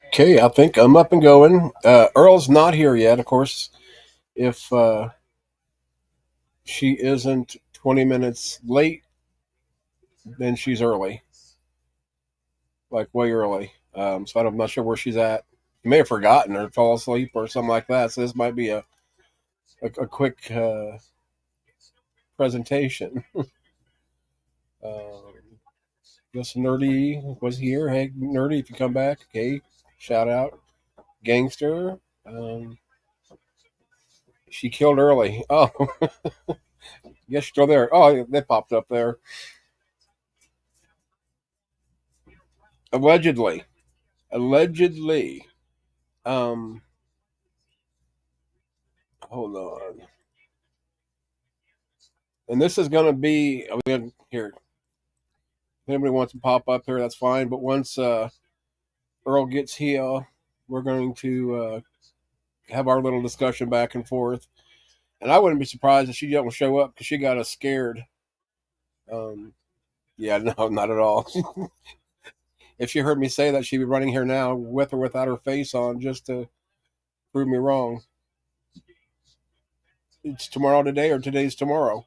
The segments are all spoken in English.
Okay, I think I'm up and going. Earl's not here yet. Of course, if she isn't 20 minutes late, then she's early, like way early. So I'm not sure where she's at. You may have forgotten or fall asleep or something like that. So this might be a quick presentation. Um, Guess Nerdy was here. Hey, Nerdy, if you come back, okay, shout out. Gangster. She killed early. Oh, yes, still there. Oh, they popped up there. Allegedly. Allegedly. Um, Hold on. And this is going to be, I mean, here, if anybody wants to pop up here, that's fine. But once Earl gets here, we're going to have our little discussion back and forth. And I wouldn't be surprised if she don't show up because she got us scared. Um, yeah, no, not at all. If she heard me say that, she'd be running here now with or without her face on just to prove me wrong. It's tomorrow today or today's tomorrow.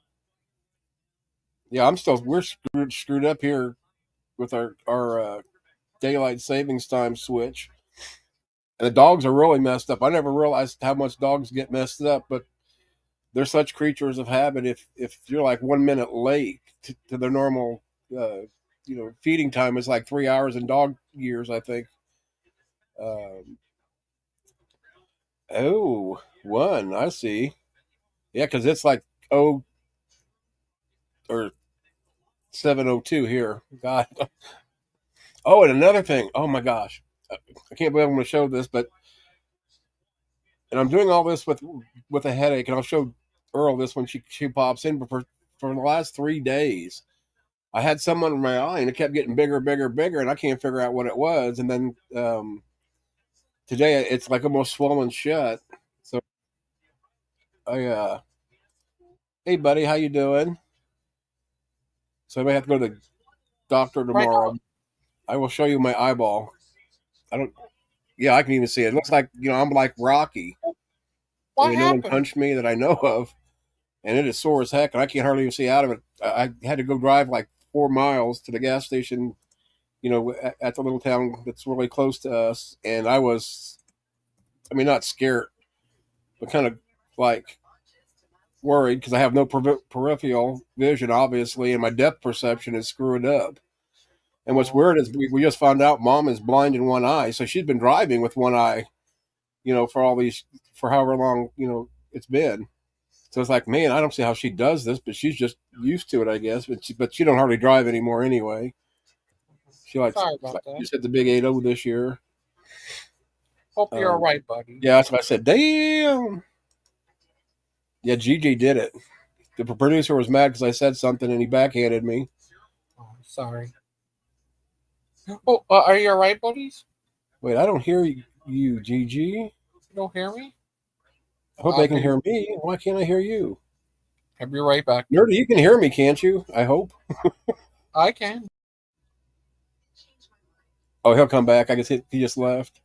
Yeah, we're screwed up here with our daylight savings time switch. And the dogs are really messed up. I never realized how much dogs get messed up, but they're such creatures of habit. If you're like 1 minute late to their normal, uh, feeding time is like 3 hours in dog years, I think. Um, oh, one, I see. Yeah, because it's like or 7:02 here. God. Oh, and another thing. Oh my gosh, I can't believe I'm going to show this, but and I'm doing all this with a headache, and I'll show Earl this when she pops in. But for the last 3 days, I had someone in my eye, and it kept getting bigger, bigger, bigger, and I can't figure out what it was. And then today, it's like almost swollen shut. So I, hey buddy, how you doing? So I may have to go to the doctor Right tomorrow. now, I will show you my eyeball. I don't. Yeah, I can even see it. It looks like I'm like Rocky. I what mean, no one happened? punched me that I know of, and it is sore as heck, and I can't hardly even see out of it. I had to go drive like 4 miles to the gas station, at the little town that's really close to us, and I was, I mean, not scared, but kind of like worried because I have no peripheral vision, obviously, and my depth perception is screwed up. And what's Oh, weird is we just found out mom is blind in one eye, so she's been driving with one eye, for however long it's been. So it's like, man, I don't see how she does this, but she's just used to it, I guess. But she don't hardly drive anymore anyway. She likes sorry about like that. just hit the big 80 this year. Hope you're all Um, right, buddy. yeah, that's what I said. Damn. Yeah, Gigi did it. The producer was mad because I said something and he backhanded me. Oh, sorry. Oh, are you all right, buddies? Wait, I don't hear you, Gigi. You don't hear me? I hope they can Maybe hear me. Why can't I hear you? I'll be right back. Nerdy, you can hear me, can't you? I hope. I can. Oh, he'll come back. I guess he just left.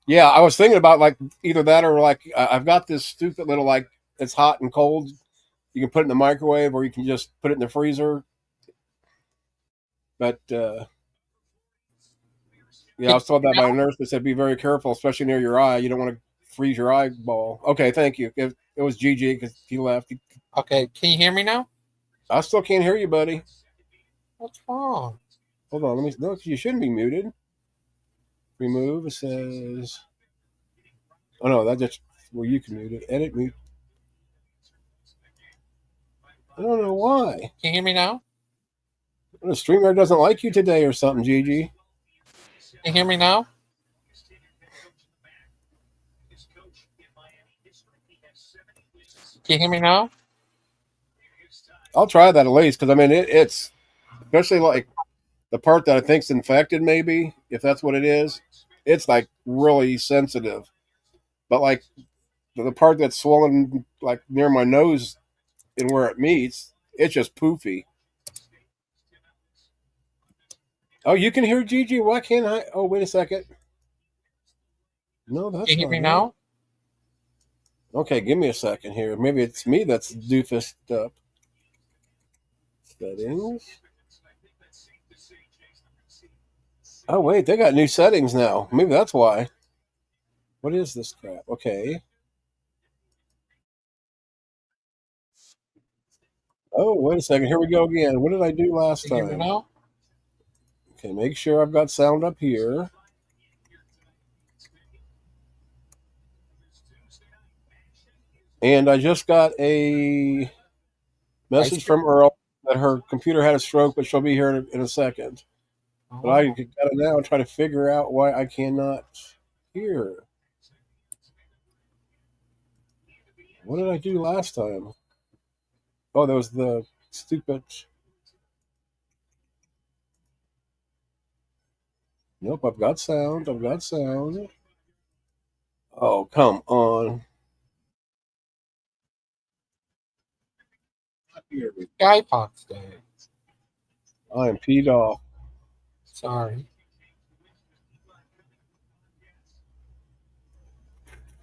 Yeah, I was thinking about like either that or like I've got this stupid little like it's hot and cold. You can put it in the microwave or you can just put it in the freezer. But yeah, I Can was told you that hear me by a nurse that said be very careful, especially near your eye. You don't want to freeze your eyeball. Okay, thank you. It was Gigi because he left. now? Okay, can you hear me now? I still can't hear you, buddy. What's wrong? Hold on, let me. No, you shouldn't be muted. Remove. It says. Oh no, that just where you can mute it. Edit mute. I don't know why. Can you hear me now? The streamer doesn't like you today or something, Gigi. Can you hear me now? Can you hear me now? I'll try that at least because I mean it's especially like the part that I think's infected, maybe if that's what it is. It's like really sensitive, but like the part that's swollen like near my nose, and where it meets, it's just poofy. Oh, you can hear Gigi. Why can't I? Oh, wait a second. No, Can that's you hear not me it. now? Okay, give me a second here. Maybe it's me that's doofused up. Settings. Oh, wait, they got new settings now. Maybe that's why. What is this crap? Okay. Oh, wait a second. Here we go again. What did I do last Can you hear me time? now? Okay, make sure I've got sound up here. And I just got a Ice message cream? from Earl that her computer had a stroke, but she'll be here in a second. But I Oh, gotta now try to figure out why I cannot hear. What did I do last time? Oh, that was the stupid. Nope, I've got sound. I've got sound. Oh, come on. Here we Guy Fox Day. I am peed off. Sorry.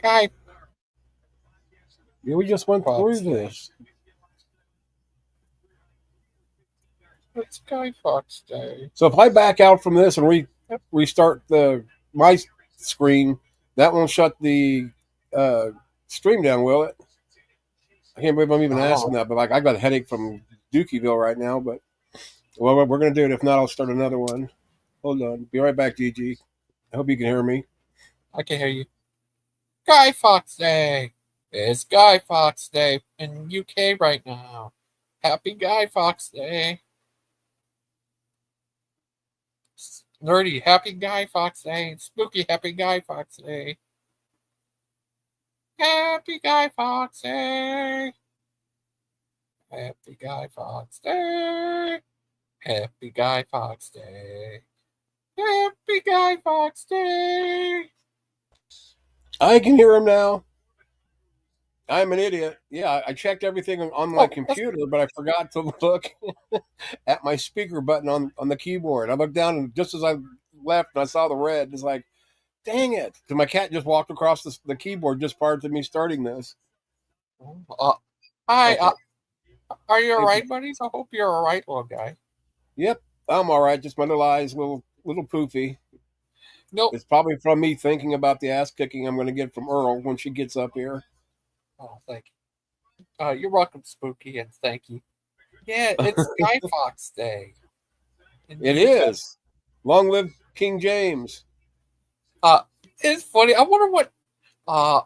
Guy Yeah, we just went through Fox Day. this. It's Guy Fox Day. So if I back out from this and Yep. restart the my screen, that won't shut the uh, stream down, will it? I can't believe I'm even asking Oh, that, but like I got a headache from Dookieville right now. But well, we're gonna do it. If not, I'll start another one. Hold on. Be right back, Gigi. I hope you can hear me. I can hear you. Guy Fox Day. It's Guy Fox Day in UK right now. Happy Guy Fox Day. Nerdy, Happy Guy Fox Day. Spooky, Happy Guy Fox Day. Happy Guy Fox Day. Happy Guy Fox Day. Happy Guy Fox Day. Happy Guy Fox Day. I can hear him now. I'm an idiot. Yeah, I checked everything on my Oh, that's computer, but I forgot to look at my speaker button on the keyboard. I looked down, and just as I left, and I saw the red. It's like, dang it! Because my cat just walked across the keyboard just prior to me starting this. uh, hi. Okay. Are you Hey, alright, buddies? I hope you're alright, little guy. yep, I'm all right. Just my little eyes, little poofy. Nope. It's probably from me thinking about the ass kicking I'm going to get from Earl when she gets up here. Oh, thank you. You're welcome, Spooky, and thank you. Yeah, it's Guy Fox Day in It the UK. is. Long live King James. Uh, it's funny. I wonder what uh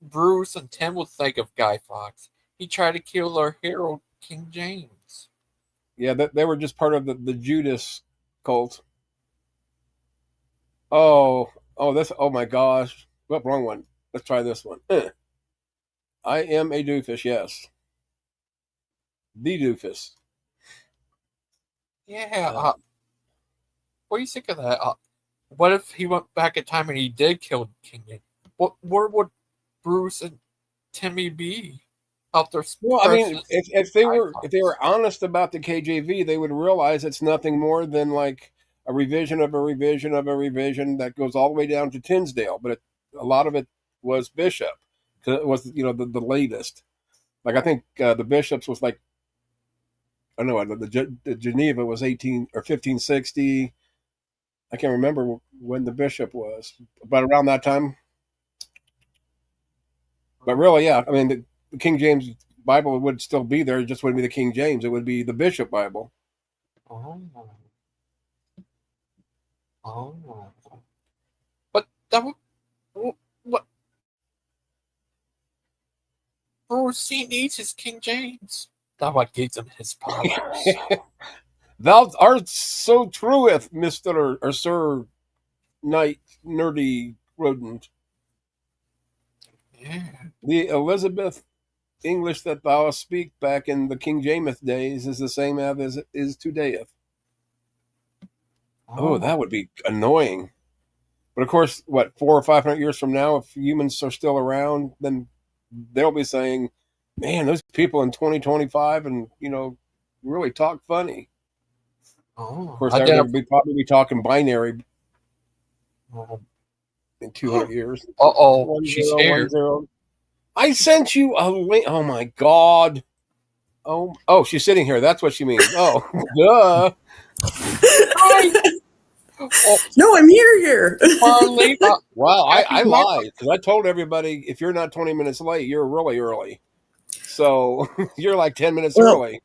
Bruce and Tim would think of Guy Fox. He tried to kill our hero, King James. Yeah, they were just part of the Judas cult. Oh my gosh. What wrong one? Let's try this one. I am a doofus, yes. The doofus. Yeah. Uh, What do you think of that? What if he went back in time and he did kill King James? Where would Bruce and Timmy be? Out their well, I mean, precious Guy if they Fox. were honest about the KJV, they would realize it's nothing more than like a revision of a revision of a revision that goes all the way down to Tinsdale. But a lot of it was Bishop because it was the latest. Like I think the Bishops was like I don't know the Geneva was 18 or 1560. I can't remember when the Bishop was, but around that time. But really, yeah, I mean the King James Bible would still be there. It just wouldn't be the King James. It would be the Bishop Bible. Oh, oh. But that what Bruce he needs his King James. That what gives him his powers. Thou art so trueth, Mister or Sir Knight Nerdy Rodent. Yeah. The Elizabeth English that thou speak back in the King James days is the same as it is today. Oh, Oh. that would be annoying. But of course, what 400 or 500 years from now, if humans are still around, then they'll be saying, Man, those people in 2025 and, really talk funny. Of Oh, course, they'll identify. be probably be talking binary Uh in 200 years. oh, she's 1010. here. I sent you a link. Oh my God. Oh, she's sitting here. That's what she means. Oh, duh. Hi. Oh, No, I'm here. Marlene. Wow, Happy I Mar. lied because I told everybody if you're not 20 minutes late, you're really early. So you're like 10 minutes Well, early.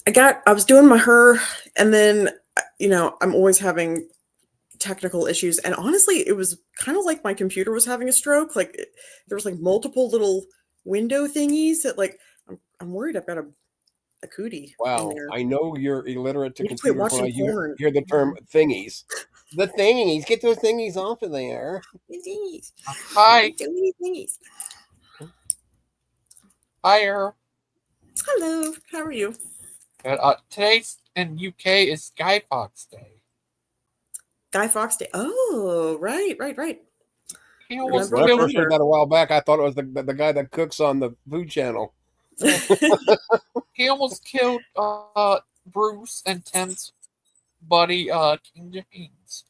I was doing my hair, and then, I'm always having technical issues. And honestly, it was kind of like my computer was having a stroke. Like there was like multiple little window thingies that like, I'm worried I've got a cootie in Wow, there. I know you're illiterate to I need to quit computers when watching I porn. hear the term thingies. The thingies, get those thingies off of there. Thingies. Hi. Too many thingies. Hi. Hello, how are you? Good. Today's in UK is Guy Fawkes Day. Guy Fawkes Day. Oh, right. He almost Remember When I the killed. first heard thunder. that a while back, I thought it was the guy that cooks on the Food Channel. He almost killed Bruce and Tim's buddy King James.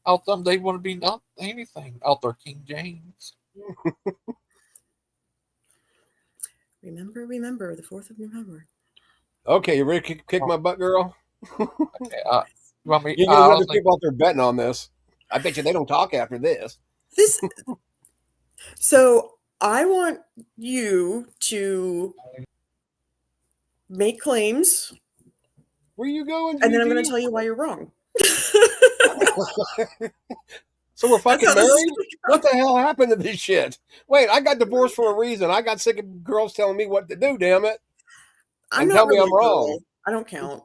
Out them, they wouldn't be not anything out there, King James. Remember the 4th of November. Okay, you ready to kick my butt, girl? Okay, you want me? You get other Like, people out there betting on this. I bet you they don't talk after this. So I want you to make claims, Where you going, and then I'm going Gigi? to tell you why you're wrong. So we're That's fucking how this is married? going to What go. the hell happened to this shit? Wait, I got divorced for a reason. I got sick of girls telling me what to do, damn it. I'm And not tell me really I'm a wrong. girl. I don't count.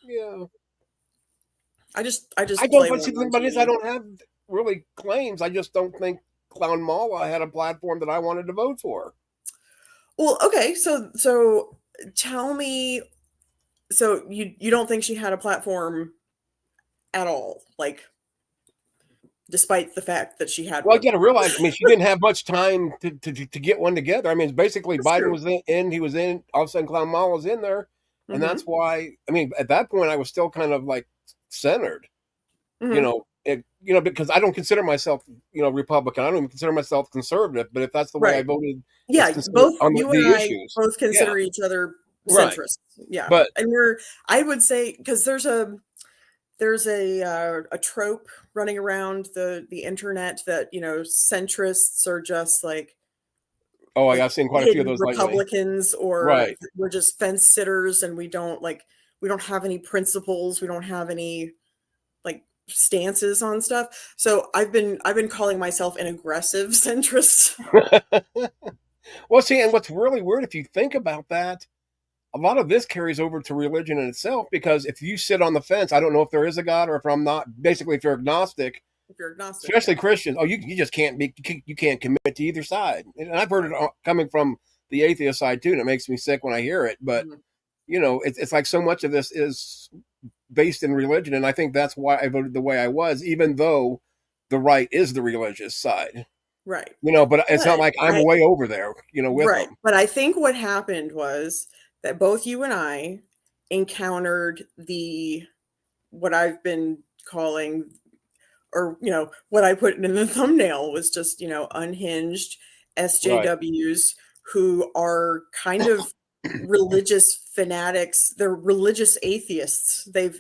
Yeah. I I just don't, play but when see, I'm the thing on about it is I TV. don't have really claims. I just don't think Clown Mala had a platform that I wanted to vote for. Well, okay, so tell me. So you don't think she had a platform at all, like despite the fact that she had Well, you one. got to realize, I mean, she didn't have much time to get one together. I mean, it's basically That's Biden true. was in, he was in, all of a sudden Clown Mala was in there. And Mm-hmm. that's why, I mean, at that point, I was still kind of like centered, Mm-hmm. because I don't consider myself, Republican. I don't even consider myself conservative. But if that's the way I Right. voted, it's Yeah, considered both on you and the I issues. both Yeah, consider each other right. centrist. Yeah, But and I would say, because there's a trope running around the internet that centrists are just oh, like I've seen quite a few of hidden those lately. Republicans, or Right. we're just fence sitters, and we don't have any principles, we don't have any like stances on stuff. So I've been calling myself an aggressive centrist. Well, see, and what's really weird, if you think about that, a lot of this carries over to religion in itself, because if you sit on the fence, I don't know if there is a God or if I'm not. Basically, if you're agnostic, If you're agnostic, especially yeah. Christians, you just can't be, you can't commit to either side. And I've heard it coming from the atheist side too, and it makes me sick when I hear it. But Mhm. it's like so much of this is based in religion, and I think that's why I voted the way I was, even though the right is the religious side. Right. But it's not But like I'm way over there, with right. them. But I think what happened was that both you and I encountered what I've been calling, or what I put in the thumbnail was just, unhinged Right, SJWs who are kind of religious fanatics. They're religious atheists. They've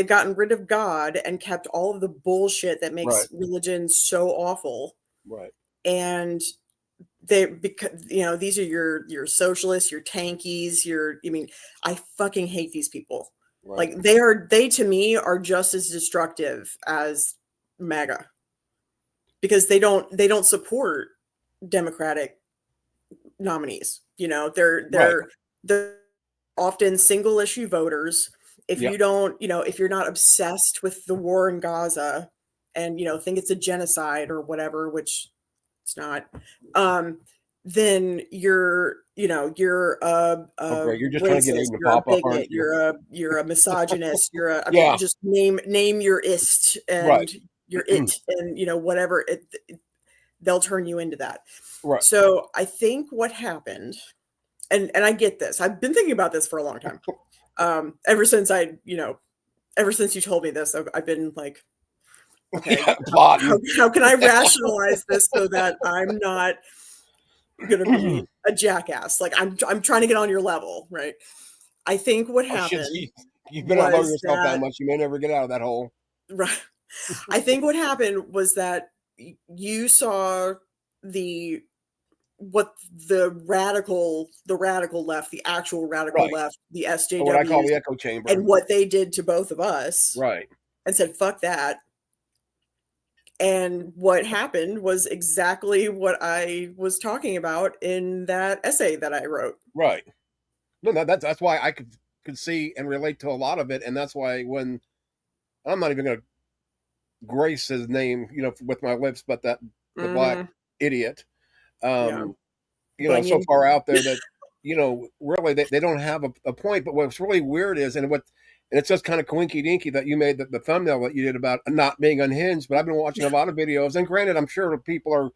gotten rid of God and kept all of the bullshit that right, makes religion so awful. right, And because these are your socialists, your tankies, I fucking hate these people. right, Like they to me are just as destructive as MAGA, because they don't support Democratic nominees. right. They're often single issue voters. If Yeah. you don't, if you're not obsessed with the war in Gaza and think it's a genocide or whatever, which it's not, then you're Oh, a great. You're just trying to get racist, Aiden to you're a pop up, bigot, aren't you? you're a misogynist, I mean, Yeah. just name your ist, Right. and your it, and whatever it. they'll turn you into that. Right. So I think what happened, and I get this. I've been thinking about this for a long time. Ever since ever since you told me this, I've been like, okay, Yeah, how can I rationalize this so that I'm not going to be a jackass? Like I'm trying to get on your level, right? I think what Oh, shit, happened you've been out low was yourself that that, much, you may never get out of that hole. right. I think what happened was that you saw the what the radical left, the actual radical Right. left, the Or what I call SJWs, the echo chamber. and what they did to both of us, Right. and said, fuck that. And what happened was exactly what I was talking about in that essay that I wrote. Right. No, that's why I could see and relate to a lot of it, and that's why when I'm not even going to grace his name, with my lips, but the black idiot, Yeah. So far out there that really they don't have a point. But what's really weird is, and it's just kind of coinky dinky that you made the thumbnail that you did about not being unhinged. But I've been watching a lot of videos, and granted, I'm sure people are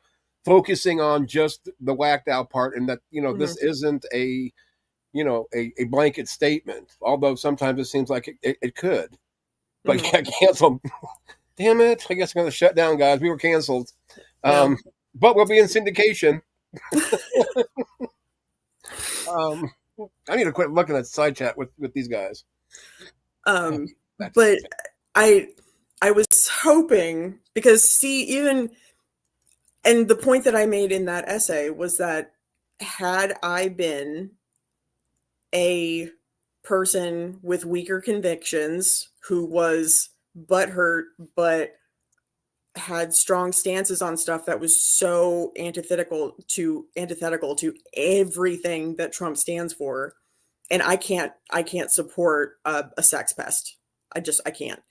focusing on just the whacked out part, and that this isn't a blanket statement, although sometimes it seems like it could. But cancel. Damn it. I guess I'm going to shut down, guys. We were canceled. No. But we'll be in syndication. I need to quit looking at side chat with these guys. But I was hoping, because even, and the point that I made in that essay was that had I been a person with weaker convictions who was butthurt but had strong stances on stuff that was so antithetical to everything that Trump stands for, and I can't support a sex pest. I can't.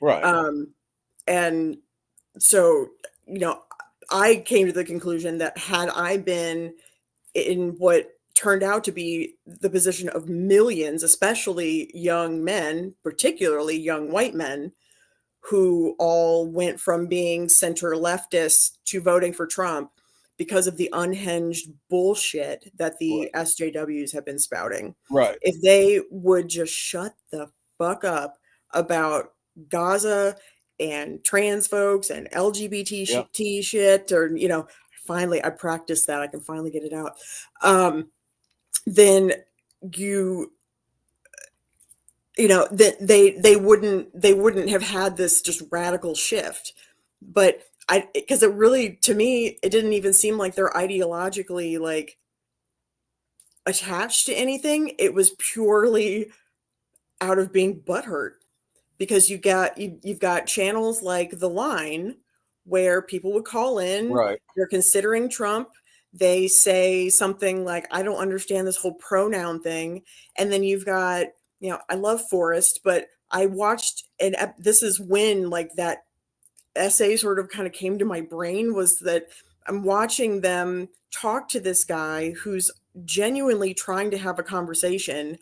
Right. And so I came to the conclusion that had I been in what turned out to be the position of millions, especially young men, particularly young white men, who all went from being center leftists to voting for Trump because of the unhinged bullshit that the SJWs have been spouting. Right. If they would just shut the fuck up about Gaza and trans folks and LGBT shit, or finally I practiced that, I can finally get it out, then that they wouldn't have had this just radical shift. But because it really, to me, it didn't even seem like they're ideologically like attached to anything. It was purely out of being butthurt, because you've got channels like The Line where people would call in. Right. They're considering Trump. They say something like, I don't understand this whole pronoun thing. And then you've got, I love Forrest, but I watched, and this is when like that essay sort of kind of came to my brain, was that I'm watching them talk to this guy who's genuinely trying to have a conversation,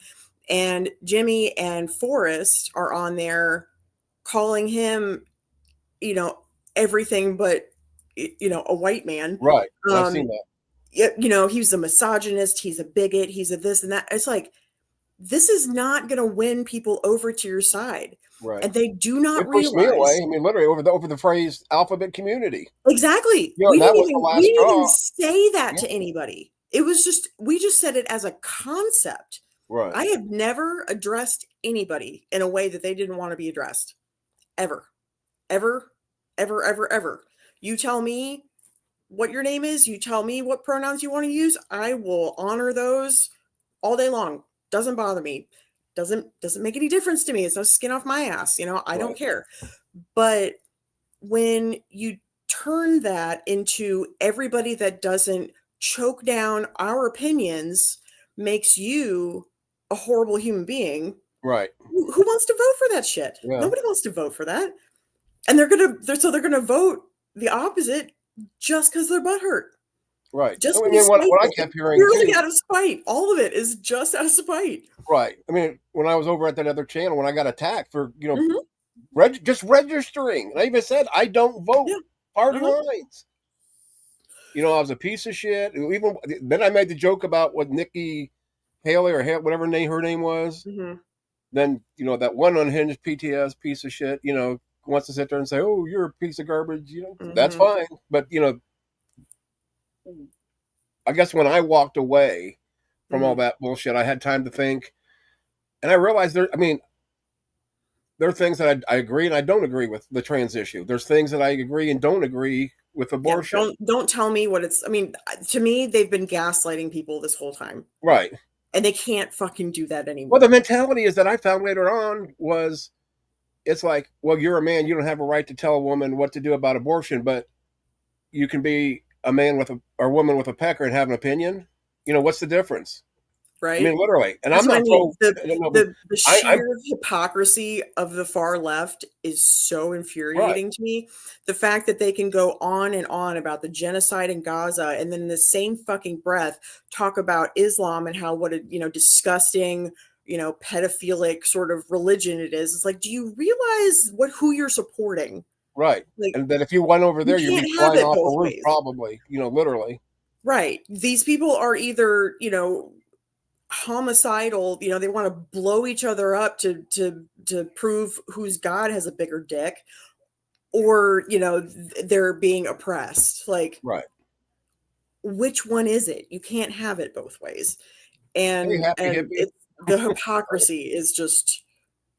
and Jimmy and Forrest are on there calling him, everything but, a white man. Right. I've seen that. He's a misogynist, he's a bigot, he's a this and that. It's like, this is not going to win people over to your side. Right. And they do not it pushed realize. me away. I mean, literally over the phrase alphabet community. Exactly. We didn't even say that to anybody. It was just, we just said it as a concept. Right. I have never addressed anybody in a way that they didn't want to be addressed. Ever. Ever, ever, ever, ever. You tell me what your name is, you tell me what pronouns you want to use, I will honor those all day long. Doesn't bother me. Doesn't make any difference to me. It's no skin off my ass. I don't care. But when you turn that into everybody that doesn't choke down our opinions makes you a horrible human being. Right. Who wants to vote for that shit? Yeah. Nobody wants to vote for that. And they're gonna vote the opposite just because they're butthurt. Right. Just what I kept hearing purely out of spite. All of it is just out of spite. Right. I mean, when I was over at that other channel, when I got attacked for just registering, and I even said I don't vote party lines. I was a piece of shit. Even then, I made the joke about what Nikki Haley or whatever her name was. Mm-hmm. Then that one unhinged PTS piece of shit, wants to sit there and say, "Oh, you're a piece of garbage." That's Mm-hmm. fine. But I guess when I walked away from all Mm-hmm. that bullshit, I had time to think, and I realized there. I mean, there are things that I agree and I don't agree with the trans issue. There's things that I agree and don't agree with Yeah, abortion. don't tell me what it's. I mean, to me, they've been gaslighting people this whole time, Right. and they can't fucking do that Well, the anymore. mentality is that I found later on was it's like, well, you're a man, you don't have a right to tell a woman what to do about abortion, but you can be a man with a or woman with a pecker and have an opinion. What's the difference? I Right? mean, literally. And That's I'm what I not mean. pro. No, but The I'm sheer hypocrisy of the far left is so right, infuriating to me. The fact that they can go on and on about the genocide in Gaza and then in the same fucking breath talk about Islam and how what a disgusting, pedophilic sort of religion it is. It's like, do you realize who you're supporting? right. Like, And that if you went over you there, you'd can't be have flying it off a both roof, ways. probably. Literally. Right. These people are either, homicidal, they want to blow each other up to prove whose god has a bigger dick, or they're being oppressed. Like, Right. which one is it? You can't have it both ways. Hey, and happy and hippie. it's the hypocrisy is just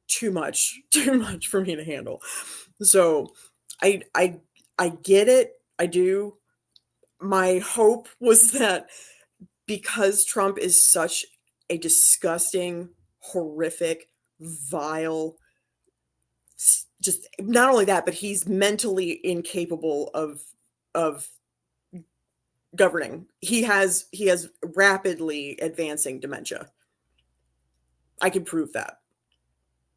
too much too much for me to handle. So I get it. I do. My hope was that because Trump is such a disgusting, horrific, vile, just not only that, but he's mentally incapable of governing. He has rapidly advancing dementia. I can prove that.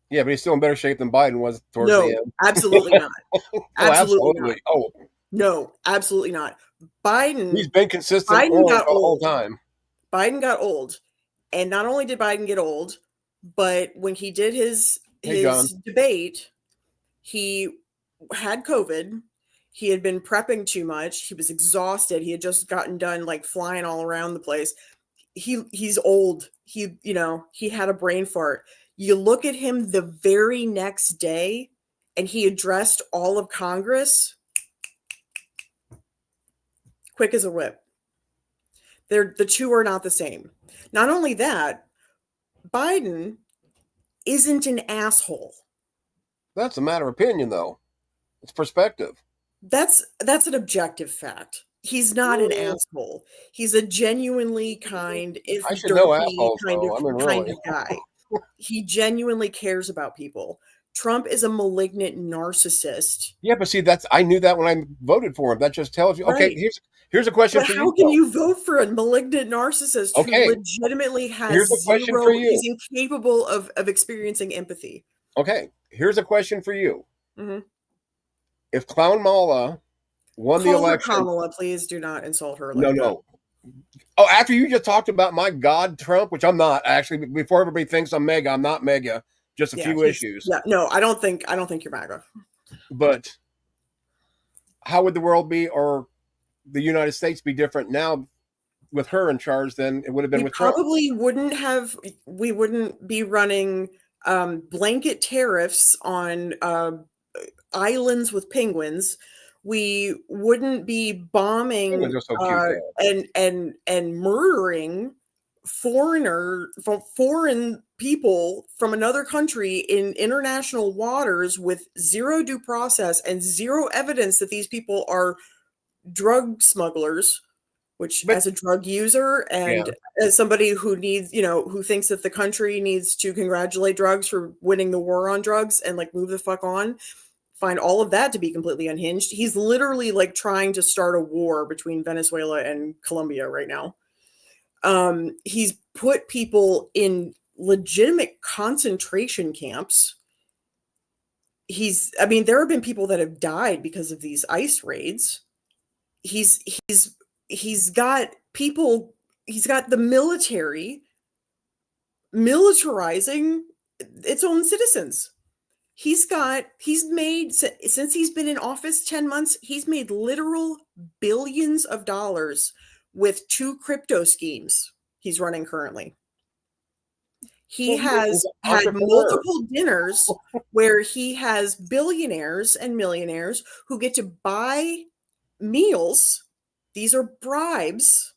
Yeah, but he's still in better shape than Biden was towards the No, end. absolutely not. Oh, Absolutely not. absolutely. Oh, No, absolutely not. he's Biden been consistent Biden orange got the whole old. time. Biden got old. And not only did Biden get old, but when he did Hey, John. his debate, he had COVID. He had been prepping too much. He was exhausted. He had just gotten done like flying all around the place. He's old. He had a brain fart. You look at him the very next day and he addressed all of Congress quick as a whip. The two are not the same. Not only that, Biden isn't an asshole. That's a matter of opinion, though. It's perspective. That's an objective fact. He's not an Mm, asshole. He's a genuinely kind, if I should know derpy assholes, though. I mean, kind really. of guy. He genuinely cares about people. Trump is a malignant narcissist. Yeah, but see, I knew that when I voted for him. That just tells you. Okay, Right. here's a question But for how you, can though. you vote for a malignant narcissist who Okay, legitimately here's a has question for zero, you. he's incapable of experiencing empathy? Okay, here's a question for you. Mhm. If Clown Mala won the Call her election, Kamala. Please do not insult her no, like that. no. Oh, after you just talked about my God Trump, which I'm not actually. Before everybody thinks I'm mega, I'm not mega. Just a Yeah, few issues. yeah. No, I don't think you're MAGA. But how would the world be, or the United States be different now with her in charge than it would have been We with Trump? probably we wouldn't be running blanket tariffs on islands with penguins. We wouldn't be bombing Penguins are so cute, though. and murdering foreign people from another country in international waters with zero due process and zero evidence that these people are drug smugglers, which, But as a drug user yeah, and as somebody who needs, who thinks that the country needs to congratulate drugs for winning the war on drugs and like move the fuck on, find all of that to be completely unhinged. He's literally like trying to start a war between Venezuela and Colombia right now. He's put people in legitimate concentration camps. I mean, there have been people that have died because of these ICE raids. He's he's he's got people, he's got the military militarizing its own citizens. He's made, since he's been in office 10 months, he's made literal billions of dollars with 2 crypto schemes he's running currently. He has had multiple dinners where he has billionaires and millionaires who get to buy meals. These are bribes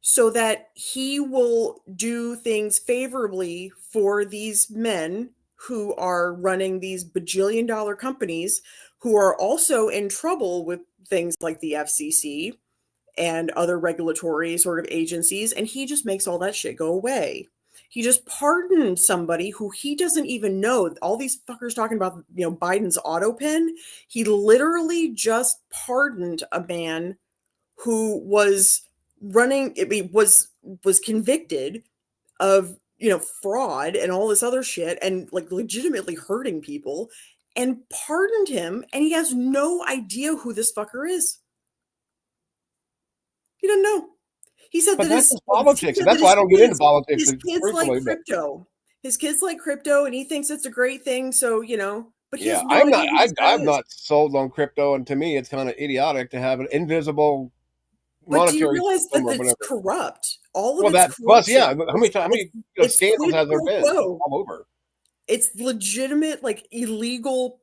so that he will do things favorably for these men who are running these bajillion-dollar companies, who are also in trouble with things like the FCC and other regulatory sort of agencies, and he just makes all that shit go away. He just pardoned somebody who he doesn't even know. All these fuckers talking about, Biden's auto pen. He literally just pardoned a man who was was convicted of fraud and all this other shit, and like legitimately hurting people, and pardoned him, and he has no idea who this fucker is. He doesn't know. He said but that that's politics. That's why I don't get into politics. His kids like crypto. His kids like crypto, and he thinks it's a great thing. So but he has no idea I'm not sold on crypto, and to me, it's kind of idiotic to have an invisible But do you monetary realize system that or it's whatever. corrupt? All of Well, it's that plus, corruption. yeah. How many scandals has there been all over? It's legitimate, like illegal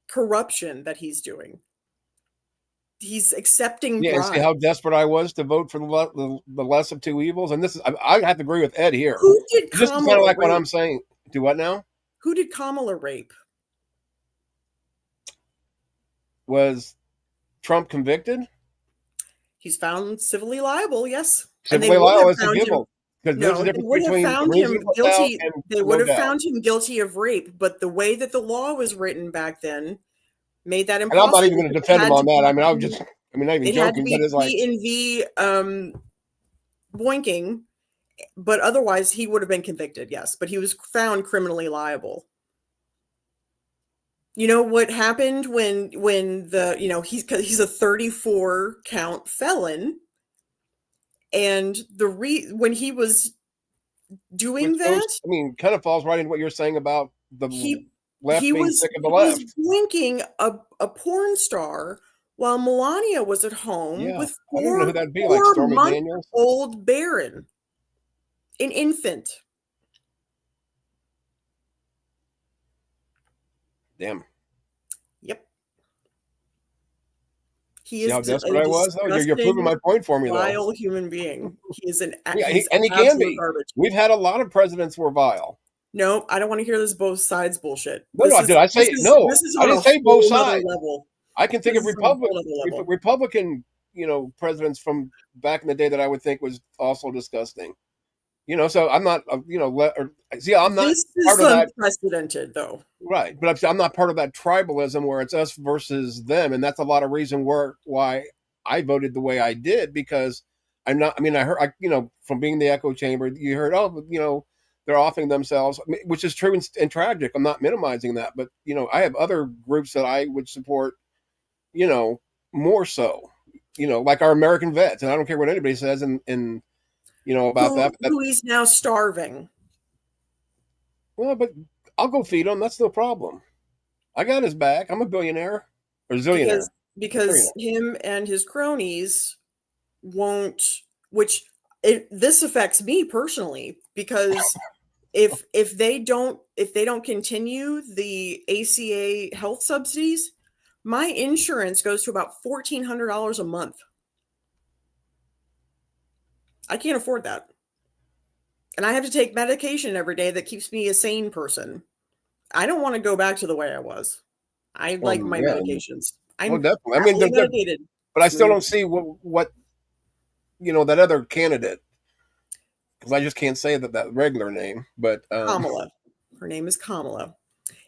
corruption that he's doing. He's accepting Yeah, and bribes. see how desperate I was to vote for the less of two evils. And this is, I have to agree with Ed here. Who did This is kind of like what I'm saying. Do what now? Who did Kamala rape? Was Trump convicted? He's found civilly liable, yes. Civilly liable is a given. Because no, they would have found him guilty. They would have found him guilty of rape, but the way that the law was written back then made that impossible. And I'm not even going to defend him on that. I mean, not even joking. It had to be P and V boinking, but otherwise he would have been convicted, yes. But he was found criminally liable. You know what happened when the he's a 34 count felon, and when he was doing that, I mean, kind of falls right into what you're saying about the left being sick of the left. He was boinking a porn star while Melania was at home with I don't know who that'd be, like Stormy Daniels, old Barron, an infant. Damn. Yep. He is how desperate I was, though. You're proving my point for me, though. Vile human being. He is and he can be. Garbage. We've had a lot of presidents who were vile. No, I don't want to hear this both sides bullshit. I didn't say both sides. Level. I can think of Republican, presidents from back in the day that I would think was also disgusting. So I'm not, I'm not. This is unprecedented, though. Right, but I'm not part of that tribalism where it's us versus them, and that's a lot of reason why I voted the way I did, because I'm not. I mean, I heard, from being in the echo chamber, you heard, they're offing themselves, which is true and tragic. I'm not minimizing that, but I have other groups that I would support, more so, like our American vets, and I don't care what anybody says, and about that. Who he's now starving. Well, but I'll go feed him. That's no problem. I got his back. I'm a billionaire or zillionaire. Because him and his cronies won't, this affects me personally, because if they don't continue the ACA health subsidies, my insurance goes to about $1,400 a month. I can't afford that. And I have to take medication every day that keeps me a sane person. I don't want to go back to the way I was. I like my medications. I'm definitely. I mean, medicated. But I still don't see what that other candidate, because I just can't say that regular name, but Kamala. Her name is Kamala.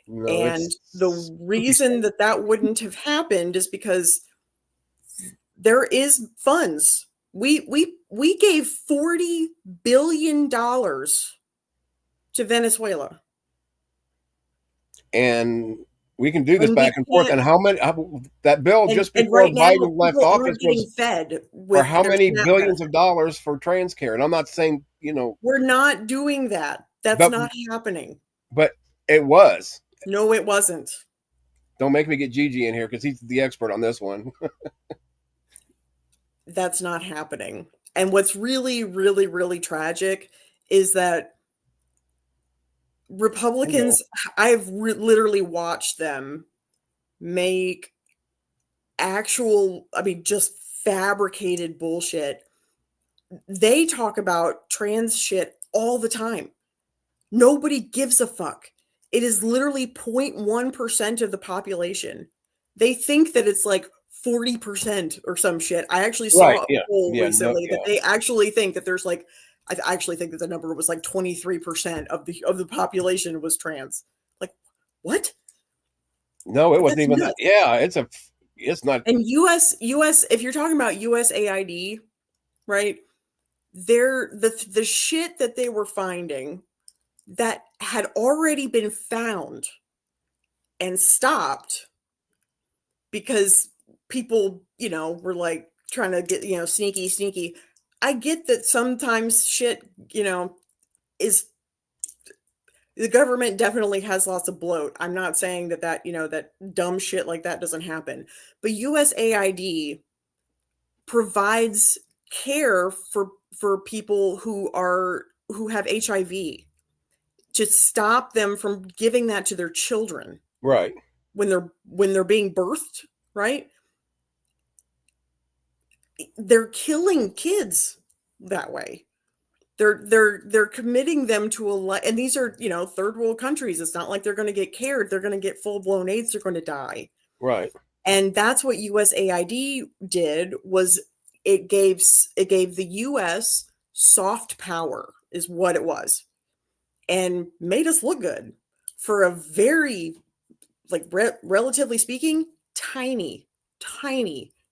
No, and the reason that wouldn't have happened is because there is funds. We gave $40 billion to Venezuela, and we can do this back and forth. And that bill just before Biden left office was fed for how many billions of dollars for trans care? And I'm not saying we're not doing that. That's not happening. But it was. No, it wasn't. Don't make me get Gigi in here because he's the expert on this one. That's not happening. And what's really, really, really tragic is that Republicans, I've literally watched them make actual, I mean, just fabricated bullshit. They talk about trans shit all the time. Nobody gives a fuck. It is literally 0.1% of the population. They think that it's like 40% or some shit. I actually saw a poll recently that they actually think that there's like, I actually think that the number was like 23% of the population was trans. Like, what? No, it wasn't even that. Yeah, it's not. And US, if you're talking about USAID, right? The shit that they were finding that had already been found and stopped because people, were like trying to get, sneaky. I get that sometimes shit, is the government definitely has lots of bloat. I'm not saying that that dumb shit like that doesn't happen, but USAID provides care for people who have HIV to stop them from giving that to their children. Right. When they're being birthed, right? They're killing kids that way. They're committing them to and these are, third world countries. It's not like they're going to get cared. They're going to get full blown AIDS. They're going to die. Right. And that's what USAID did, was it gave the US soft power is what it was, and made us look good for a very, like, relatively speaking, tiny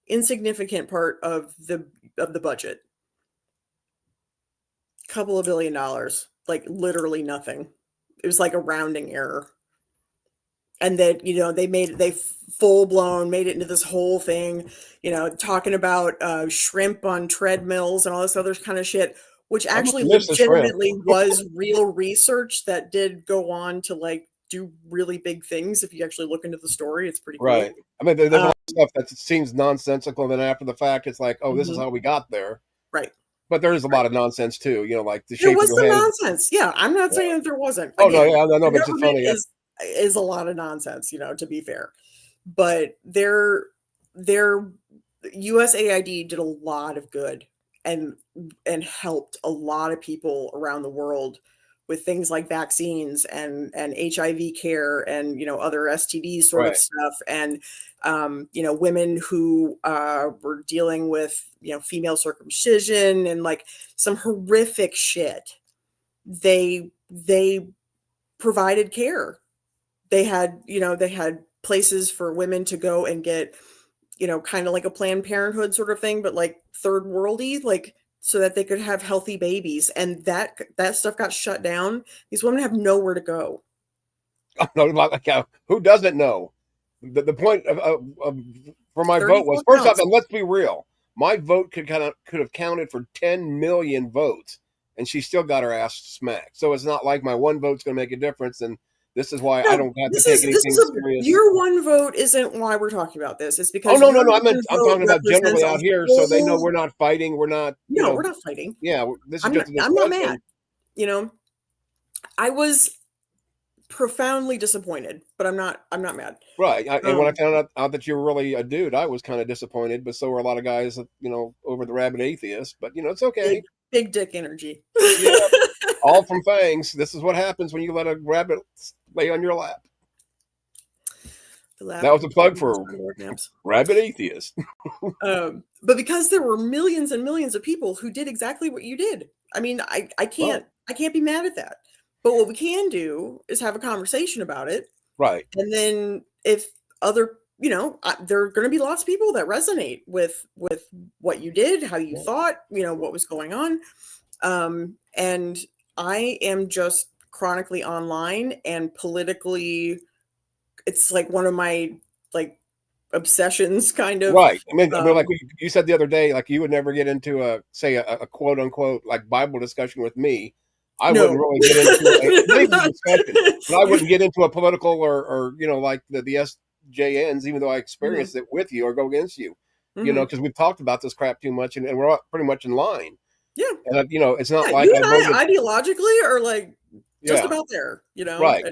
insignificant part of the budget. Couple of $1 billion, like literally nothing. It was like a rounding error. And that, they full blown made it into this whole thing, talking about shrimp on treadmills and all this other kind of shit, which actually legitimately was real research that did go on to like do really big things. If you actually look into the story, it's pretty cool. Right. I mean, there's a lot of stuff that seems nonsensical, and then after the fact, it's like, oh, this is how we got there. Right. But there is a lot of nonsense too, like the shape there was of your some head. Nonsense. Yeah, I'm not saying that there wasn't. Oh, again, no, but it's just funny. Is a lot of nonsense, to be fair. But their USAID did a lot of good and helped a lot of people around the world with things like vaccines and HIV care and other STD sort of stuff, and women who were dealing with female circumcision and like some horrific shit. They provided care. They had places for women to go and get kind of like a Planned Parenthood sort of thing, but like third worldy, like, so that they could have healthy babies. And that stuff got shut down. These women have nowhere to go. Who doesn't know? The point for my vote was, first off, and let's be real, my vote could have counted for 10 million votes, and she still got her ass smacked. So it's not like my one vote's going to make a difference, and this is why I don't have to take anything serious. Your one vote isn't why we're talking about this. It's because no. I'm talking about generally out here, so they know we're not fighting. We're not. We're not fighting. Yeah, this is just. I'm not mad. I was profoundly disappointed, but I'm not mad. Right, and when I found out that you were really a dude, I was kind of disappointed. But so were a lot of guys, over the rabid atheist. But it's okay. Big dick energy. Yeah. All from fangs. This is what happens when you let a rabbit lay on your lap. That was a plug for rabid atheist. But because there were millions and millions of people who did exactly what you did, I mean, I can't be mad at that. But what we can do is have a conversation about it. Right. And then if other, there are going to be lots of people that resonate with what you did, how you thought, what was going on. And I am just chronically online and politically, it's like one of my like obsessions, kind of. Right. I mean, like you said the other day, like you would never get into a quote unquote like Bible discussion with me. I No. wouldn't really get into not even a discussion, but I wouldn't get into a political or like the SJNs, even though I experienced it with you or go against you, because we've talked about this crap too much, and we're all pretty much in line. Yeah. And it's not Yeah, like you I and voted. I ideologically are like just Yeah, about there, right.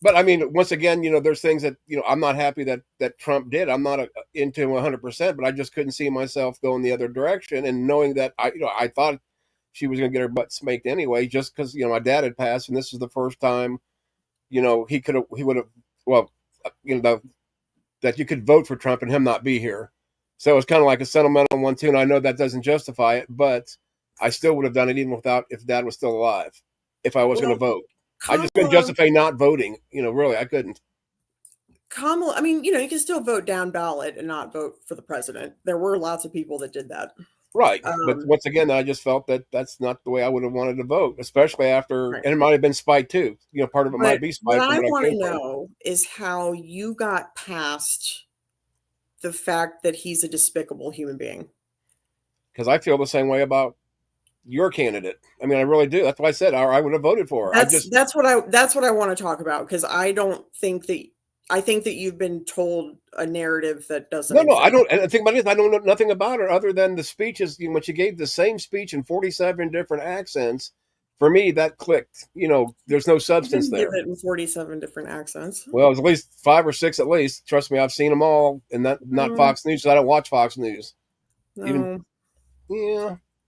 But I mean, once again, there's things that I'm not happy that Trump did. I'm not into 100%, but I just couldn't see myself going the other direction. And knowing that I thought she was going to get her butt smacked anyway, just because my dad had passed, and this is the first time he would have well, that you could vote for Trump and him not be here. So it's kind of like a sentimental one too. And I know that doesn't justify it, but I still would have done it even if Dad was still alive. If I was going to vote. I just couldn't justify not voting. Really, I couldn't. Kamala, I mean, you can still vote down ballot and not vote for the president. There were lots of people that did that. Right. But once again, I just felt that that's not the way I would have wanted to vote, especially after, and it might have been spite too. Part of it might be spite. What I want to know is how you got past the fact that he's a despicable human being. Because I feel the same way about your candidate. I mean, I really do. That's why I said I would have voted for her. That's what I want to talk about, because I think that you've been told a narrative that doesn't. No, I don't. And the thing about it is, I don't know nothing about her other than the speeches. When she gave the same speech in 47 different accents, for me that clicked. There's no substance there. Give it in 47 different accents. Well, it was at least 5 or 6 at least. Trust me, I've seen them all, and not Fox News. So I don't watch Fox News. No.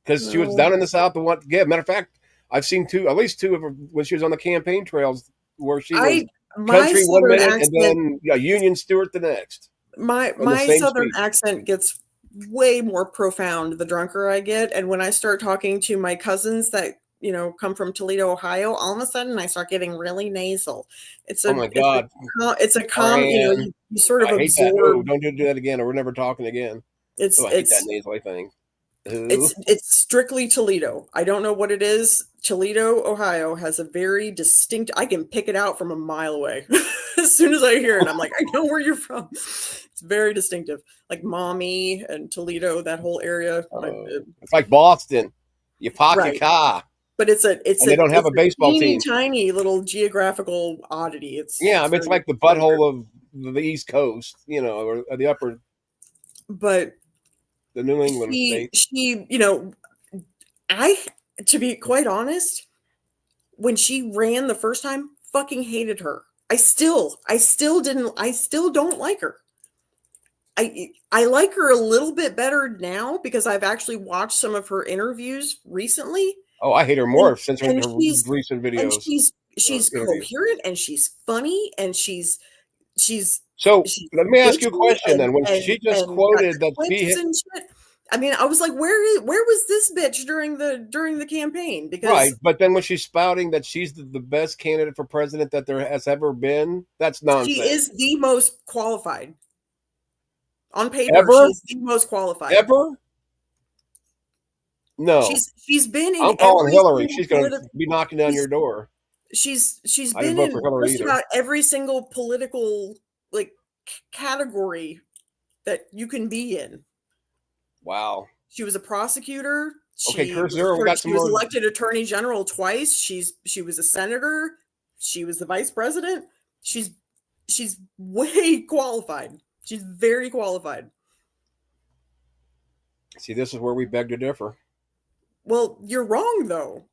Because she was down in the South. Matter of fact, I've seen at least two of her when she was on the campaign trails where she was country one minute and then Union Stewart the next. My Southern accent gets way more profound the drunker I get, and when I start talking to my cousins that come from Toledo, Ohio, all of a sudden I start getting really nasal. Oh my God! It's a you sort of absorb. Don't do that again, or we're never talking again. I hate that nasally thing. It's strictly Toledo. I don't know what it is. Toledo, Ohio has a very distinct. I can pick it out from a mile away. As soon as I hear it, I'm like, I know where you're from. It's very distinctive. Like Mommy and Toledo, that whole area. It's like Boston. You park your car. But they don't have a baseball team. Tiny little geographical oddity. It's like the butthole of the East Coast, or the upper. But the New England state. To be quite honest, when she ran the first time, fucking hated her. I still don't like her. I like her a little bit better now because I've actually watched some of her interviews recently. Oh, I hate her more since her recent videos. And she's coherent and she's funny and she's. So let me ask you a question then. When she just quoted that she I mean, I was like, where was this bitch during the campaign? Because right, but then when she's spouting that she's the best candidate for president that there has ever been, that's nonsense. She is the most qualified. On paper, she's the most qualified. Ever? No. She's been in. I'm calling Hillary. She's going to be knocking down your door. She's been in just about every single political category that you can be in. Wow. She was a prosecutor. She was elected attorney general twice. She was a senator. She was the vice president. She's way qualified. She's very qualified. See, this is where we beg to differ. Well, you're wrong though.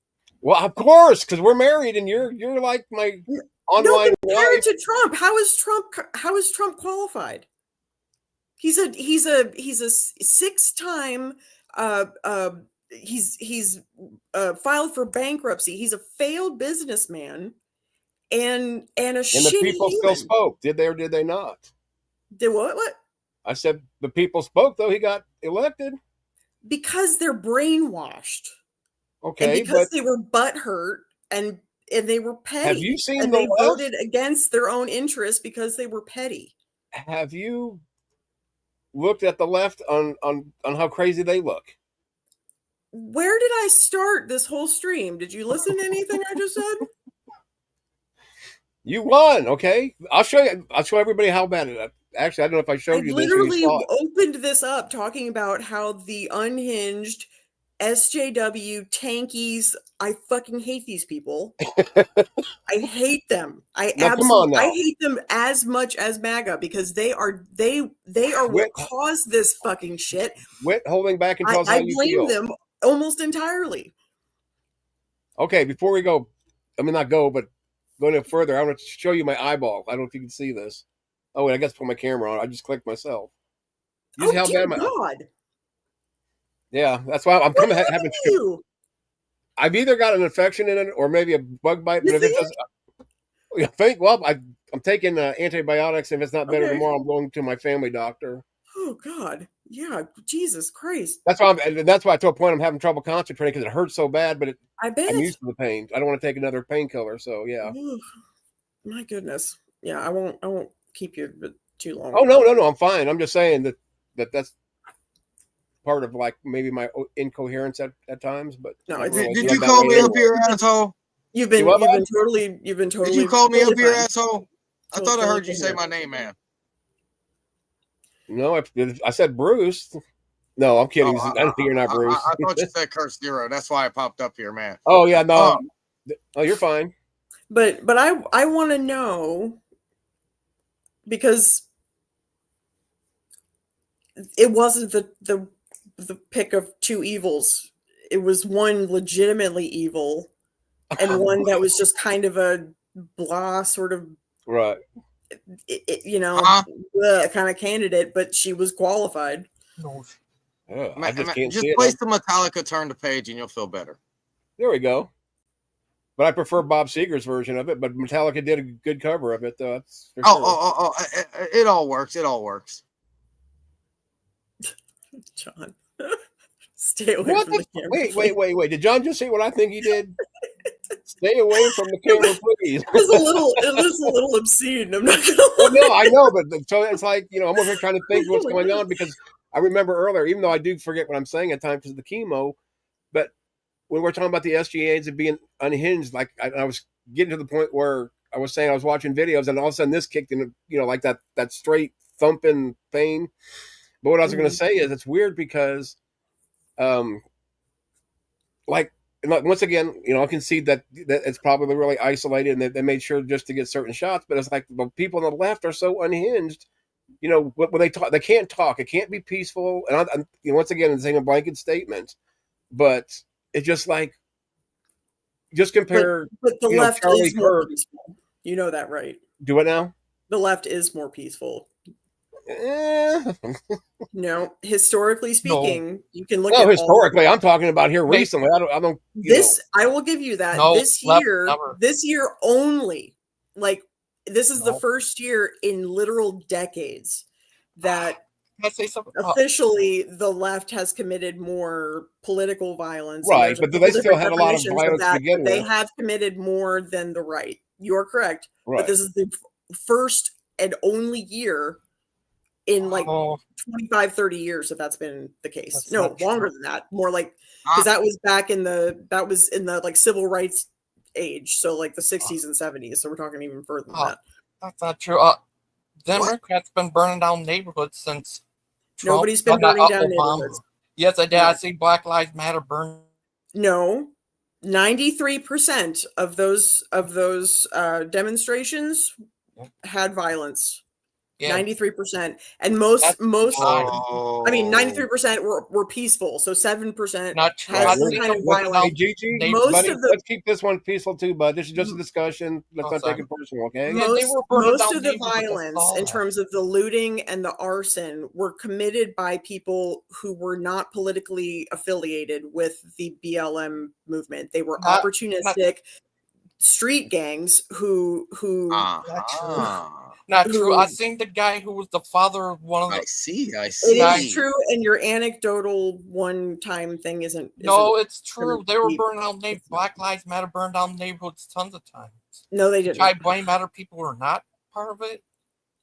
Well, of course, because we're married, and you're like my online married to Trump. How is Trump qualified? He's a 6-time. He's filed for bankruptcy. He's a failed businessman, and the people still spoke. Did they or did they not? Did what? What? I said the people spoke, though. He got elected because they're brainwashed. Okay, and because they were butthurt and they were petty. Have you seen they voted against their own interests because they were petty? Have you looked at the left on how crazy they look? Where did I start this whole stream? Did you listen to anything I just said? You won, okay? I'll show you. I'll show everybody how bad it is. Actually, I don't know if I showed you this. I literally opened this up talking about how the unhinged SJW, tankies. I fucking hate these people. I hate them. I hate them as much as MAGA because they are what caused this fucking shit. Quit holding back and tell us how you feel. I blame them almost entirely. Okay, before we go, I mean not go, but go no further, I want to show you my eyeball. I don't know if you can see this. Oh wait, I guess put my camera on. I just clicked myself. You see how bad my God. Yeah, that's why I'm coming having you. I've either got an infection in it or maybe a bug bite. But if it doesn't, I think, well, I'm taking antibiotics. If it's not better tomorrow, I'm going to my family doctor. Oh God, yeah, Jesus Christ. That's why to a point I'm having trouble concentrating because it hurts so bad. But I bet I'm used to the pain. I don't want to take another painkiller. So yeah. Ooh, my goodness. Yeah, I won't keep you too long. Oh no, I'm fine. I'm just saying that's part of like maybe my incoherence at times. But no, really. Did you call me up here, asshole? You've been totally. Did you call me up here, asshole? I thought I heard you say my name, man. No, I said Bruce. No, I'm kidding. I think you're not Bruce. I thought you said Curse Zero. That's why I popped up here, man. Oh yeah, no. Oh, you're fine. But I want to know because it wasn't the pick of two evils. It was one legitimately evil and one that was just kind of a blah sort of right. Kind of candidate, but she was qualified. I just place the Metallica turn the page and you'll feel better. There we go. But I prefer Bob Seger's version of it. But Metallica did a good cover of it, though. That's for sure. It all works. It all works. John, stay away from the camera. Wait. Did John just say what I think he did? Stay away from the camera, please. It was a little obscene. I'm not gonna lie. No, I know, but so it's like I'm over here trying to think what's going on because I remember earlier, even though I do forget what I'm saying at times because of the chemo, but when we're talking about the SGAs and being unhinged, like I was getting to the point where I was saying I was watching videos and all of a sudden this kicked in, like that straight thumping pain. But what I was going to say is it's weird because, like once again, I can see that it's probably really isolated and they made sure just to get certain shots. But it's like the people on the left are so unhinged. When they talk, they can't talk. It can't be peaceful. And I'm once again, I'm saying a blanket statement, but it's just like, just compare. But the left Charlie is more peaceful. You know that, right? Do it now. The left is more peaceful. No, historically speaking, you can look at historically. I'm talking about here recently. I don't. I will give you that. This year only, like this is the first year in literal decades that officially the left has committed more political violence. Right, but they still had a lot of violence to begin with. They have committed more than the right. You are correct, but this is the first and only year in like 25, 30 years that that's been the case. No, longer than that. More like because that was in the like civil rights age, so like the 60s and 70s. So we're talking even further than that. That's not true. Democrats been burning down neighborhoods since Trump. Nobody's been burning down neighborhoods. Yes, I did. I see Black Lives Matter burn. No, 93% of those demonstrations had violence. 93%, and most. I mean, 93% were peaceful. So 7% had some kind of violence. Let's keep this one peaceful too, bud. This is just a discussion. Let's not take it personal, okay? Most of the violence, in terms of the looting and the arson, were committed by people who were not politically affiliated with the BLM movement. They were opportunistic street gangs who. Not true. I seen the guy who was the father of one of the. I see. It is true, and your anecdotal one-time thing isn't. No, it's true. They were burning down neighborhoods. Black Lives Matter burned down neighborhoods tons of times. No, they didn't. I blame other people who are not part of it.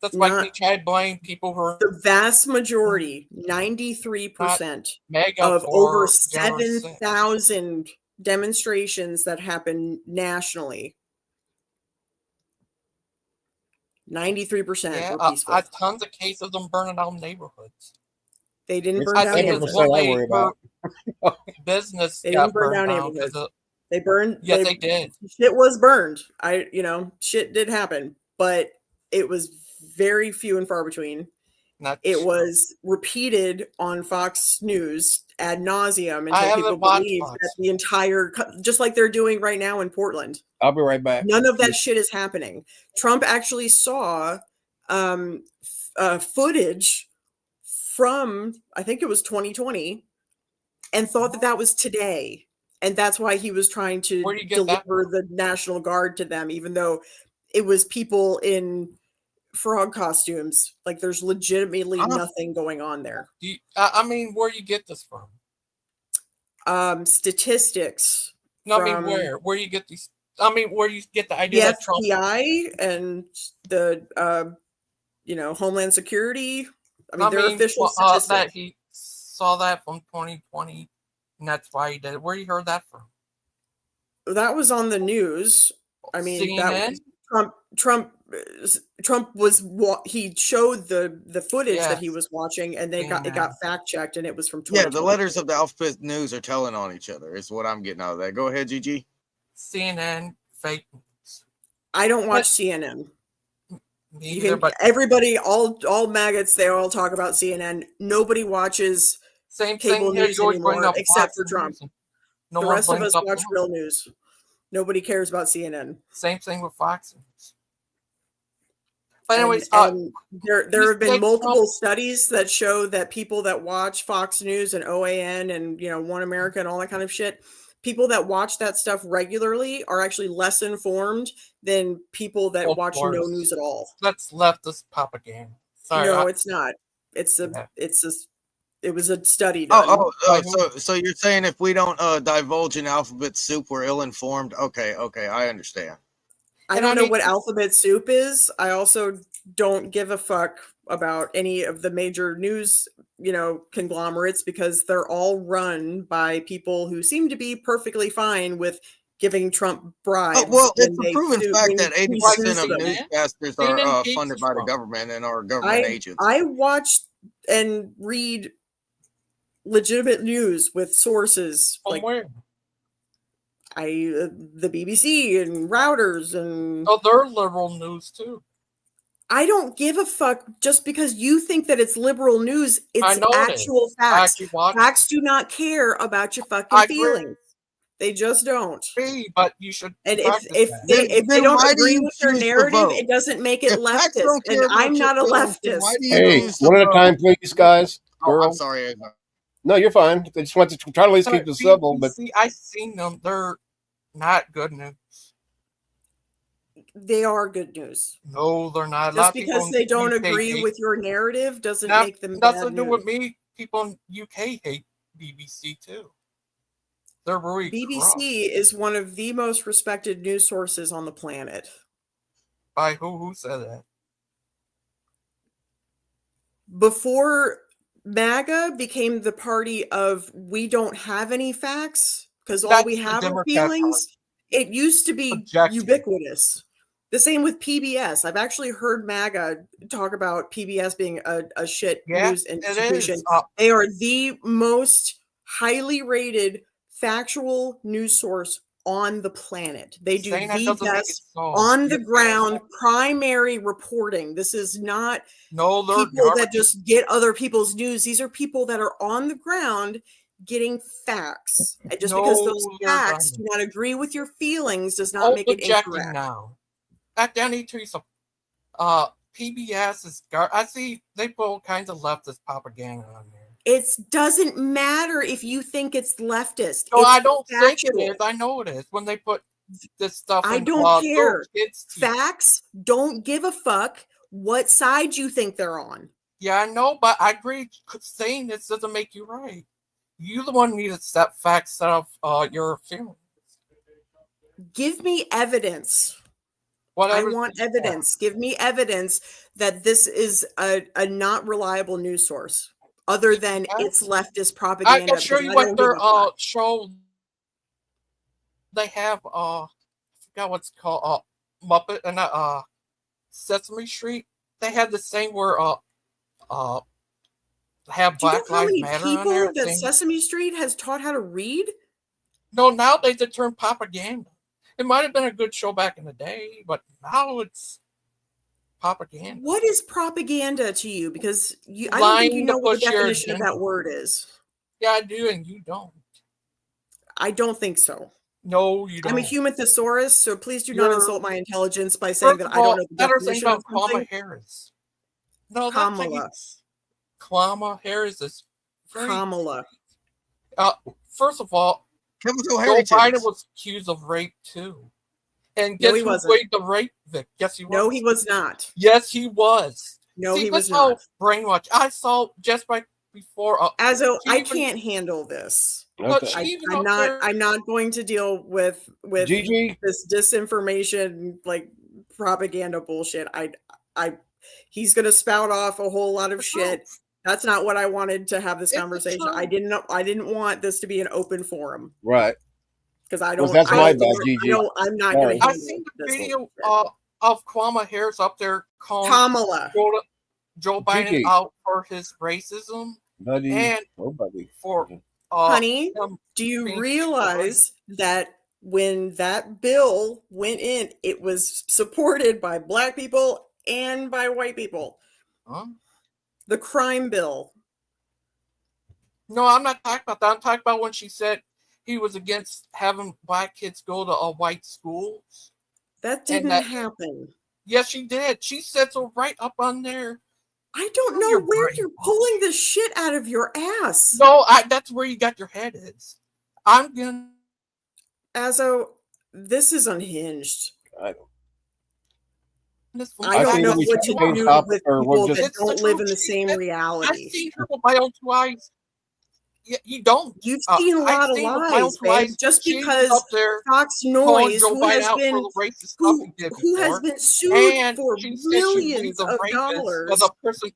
That's why I blame people who are. The vast majority, 93% of over 7,000 demonstrations that happen nationally. 93% were peaceful. I have tons of cases of them burning down neighborhoods. They didn't burn down neighborhoods. business They got didn't burn burned down down neighborhoods. because They burned. yes, they did. Shit was burned. Shit did happen, but it was very few and far between. Not It true. was repeated on Fox News ad nauseum I until people haven't watched believe Fox. that the entire, just like they're doing right now in Portland, I'll be right back. none of that shit is happening. Trump actually saw footage from, I think it was 2020, and thought that that was today. And that's why he was trying to Where do you get that deliver the National Guard to them, even though it was people in frog costumes. Like there's legitimately nothing going on there. I mean, where do you get this from? Statistics. No, from I mean, where you get these? I mean, where you get the idea the that Trump? FBI and the Homeland Security. I mean, they're official statistics. That he saw that from 2020, and that's why he did it. Where you heard that from? That was on the news. I mean, CNN? that was Trump was he showed the footage that he was watching, and it got fact checked, and it was from 2020. Yeah, the letters of the alphabet news are telling on each other. Is what I'm getting out of that. Go ahead, GG. CNN fake news. I don't watch CNN. Neither, but everybody, all maggots, they all talk about CNN. Nobody watches cable news anymore, except for Trump. The rest of us watch real news. Nobody cares about CNN. Same thing with Fox News. But anyways, there have been multiple studies that show that people that watch Fox News and OAN and One America and all that kind of shit, people that watch that stuff regularly are actually less informed than people that watch no news at all. That's leftist propaganda. Sorry, no, it's not. It was a study done. So you're saying if we don't divulge in alphabet soup, we're ill-informed? Okay, I understand. I don't know what alphabet soup is. I also don't give a fuck about any of the major news, conglomerates, because they're all run by people who seem to be perfectly fine with giving Trump bribes. Well, it's a proven fact that 80% of newscasters are funded by the government and are government agents. I watch and read legitimate news with sources. From where? The BBC and Reuters and they're liberal news too. I don't give a fuck just because you think that it's liberal news. It's actual facts. Facts do not care about your fucking feelings. They just don't. But you should. And if they don't agree with your narrative, it doesn't make it leftist. And I'm not a leftist. Hey, one at a time, please, guys. Oh, I'm sorry. No, you're fine. They just want to try to at least keep it civil. But I've seen them. They're not good news. They are good news. No, they're not. Just because they don't agree with your narrative doesn't make them bad nothing to do with me. People in UK hate BBC too. They're really BBC corrupt. is one of the most respected news sources on the planet. By who? Who said that? Before MAGA became the party of we don't have any facts because all we have are feelings, it used to be ubiquitous. The same with PBS. I've actually heard MAGA talk about PBS being a shit news institution. They are the most highly rated factual news source on the planet. They do the best on the ground primary reporting. This is not people that just get other people's news. These are people that are on the ground getting facts. And just because those facts do not agree with your feelings does not make it incorrect. Now. I need to some PBS is I see they put all kinds of leftist propaganda on there. It doesn't matter if you think it's leftist. No, I don't think it is. I know it is. When they put this stuff I don't care. Facts don't give a fuck what side you think they're on. Yeah, I know, but I agree saying this doesn't make you right. You're the one who needs to set facts out of your feelings. Give me evidence. Whatever I want evidence. Give me evidence that this is a not reliable news source. Other than it's leftist propaganda. I'll show you what their show. They have I forgot what's called Muppet and Sesame Street. They had the same where have Do you know Black how Lives many Matter on there? people that saying, Sesame Street has taught how to read? no, nowadays the term propaganda. It might have been a good show back in the day, but now it's propaganda. What is propaganda to you? Because I don't think you Lying to know what the push your definition of that agenda. word is. Yeah, I do, and you don't. I don't think so. No, you don't. I'm a human thesaurus, so please do not You're- insult my intelligence by saying First that of I don't all, know the better thing definition of about Kamala something. Harris. No, that's Kamala. Kamala Harris is very. Kamala. First of all, Capital Joe Harry Biden titties. was accused of rape too. And No, guess he who wasn't. played the rape victim? Yes, he was. No, he was not. Yes, he was. No, See, he that's was how not. brainwashed. I saw just right before. Azo, she I even- can't handle this. But Okay. she even I'm up not. there- I'm not going to deal with Gigi, this disinformation, like propaganda bullshit. He's gonna spout off a whole lot of The shit. truth. That's not what I wanted to have this It's the conversation. I truth. didn't want this to be an open forum right? because I Well, don't. that's I my don't- bad, Gigi. I'm not Sorry. gonna. I seen the this video bullshit. of Kamala Harris up there calling Kamala. Joe Biden Gigi. out for his racism Buddy, and nobody. for Honey, him do you being- realize that when that bill went in, it was supported by Black people and by white people? Huh? The crime bill. No, I'm not talking about that. I'm talking about when she said he was against having Black kids go to white schools. That didn't happen. Yes, she did. She said so right up on there. I don't Oh, know you're where brainwashed. you're pulling this shit out of your ass. No, that's where you got your head is. I'm gonna. Azo, this is unhinged. I I don't think know we what should to change do topic, with or we'll people just- that It's the don't live in truth. the same I've reality. seen her with my own two eyes. Yeah, you don't. You've seen a I've lot of seen with my own lies, two babe. eyes. Just She was because up there Fox calling Noise, Joe who Biden has out been for the racist stuff he did who has before, been sued and for she said she millions believes a of rapist dollars was a person.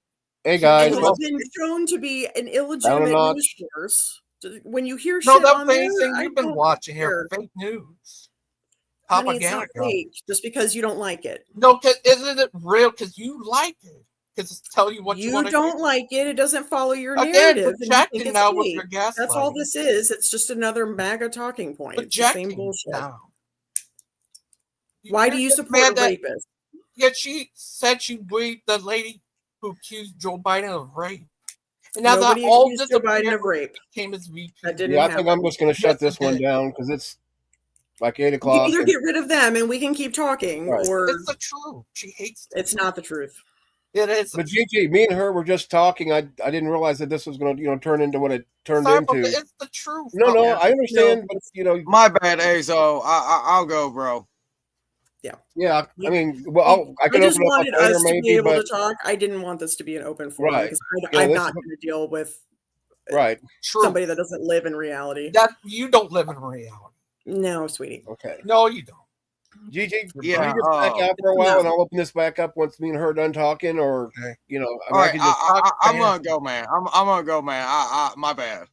Hey guys, and has well, been shown to be an Down a illegitimate notch. news source. When you hear No, shit that on there, thing I you've been don't watching care. here, fake news, Honey, it's not propaganda. fake just because you don't like it. No, cause isn't it real? Because you like it. Because it's telling you what you You want to don't like it. It doesn't follow your Again, narrative. And you think projecting it's now with fake. your gaslighting. That's all this is. It's just another MAGA talking point. It's the same Projecting bullshit. now. Why do You're you just support mad a that- rapist? Yet she said she believed the lady who accused Joe Biden of rape. And now Nobody that all accused Joe Biden disappeared of rape. came as VP. That didn't yeah, I happen. think I'm just going to shut Yes, this it one did. down because it's like 8 You can o'clock. either and- get rid of them and we can keep talking, Right. or It's the truth. She hates it. it's not the truth. It is. But Gigi, me and her were just talking. I didn't realize that this was going to turn into what it turned Sorry, but into. it's the truth. No, no, Yeah. I understand, No. but My bad, Azo. I'll go, bro. yeah. I mean, well, I I can just open up wanted later, us to be maybe, able but to talk. I didn't want this to be an open forum Right. because Yeah, I'm this not is- going to deal with right. True. somebody that doesn't live in reality. That you don't live in reality. No, sweetie. Okay. No, you don't. Gigi, Yeah, can you just back out for a while, no. and I'll open this back up once me and her are done talking, or Okay. I mean, All I right, can just. I'm gonna go, man. I'm gonna go, man. My bad.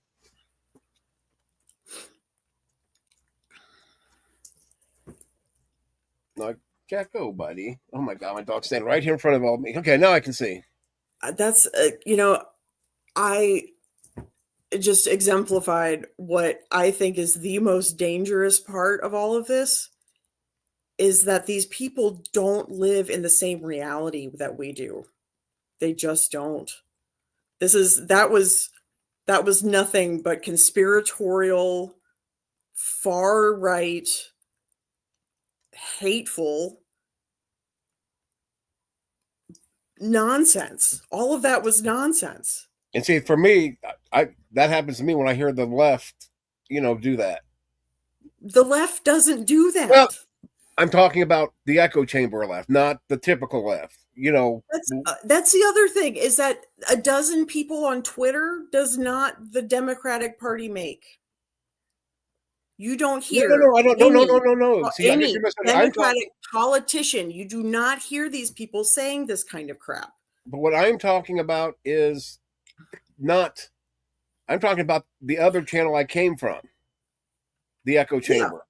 No, Jacko, buddy. Oh my God, my dog's standing right here in front of all me. Okay, now I can see. That's I just exemplified what I think is the most dangerous part of all of this is that these people don't live in the same reality that we do. They just don't. That was nothing but conspiratorial, far right, hateful nonsense. All of that was nonsense. And see, for me, that happens to me when I hear the left, do that. The left doesn't do that. Well, I'm talking about the echo chamber left, not the typical left. That's the other thing is that a dozen people on Twitter does not the Democratic Party make. You don't hear No, I don't. No. See, I guess any you're misunderstanding. Democratic politician. You do not hear these people saying this kind of crap. But what I'm talking about is not. I'm talking about the other channel I came from, the echo chamber.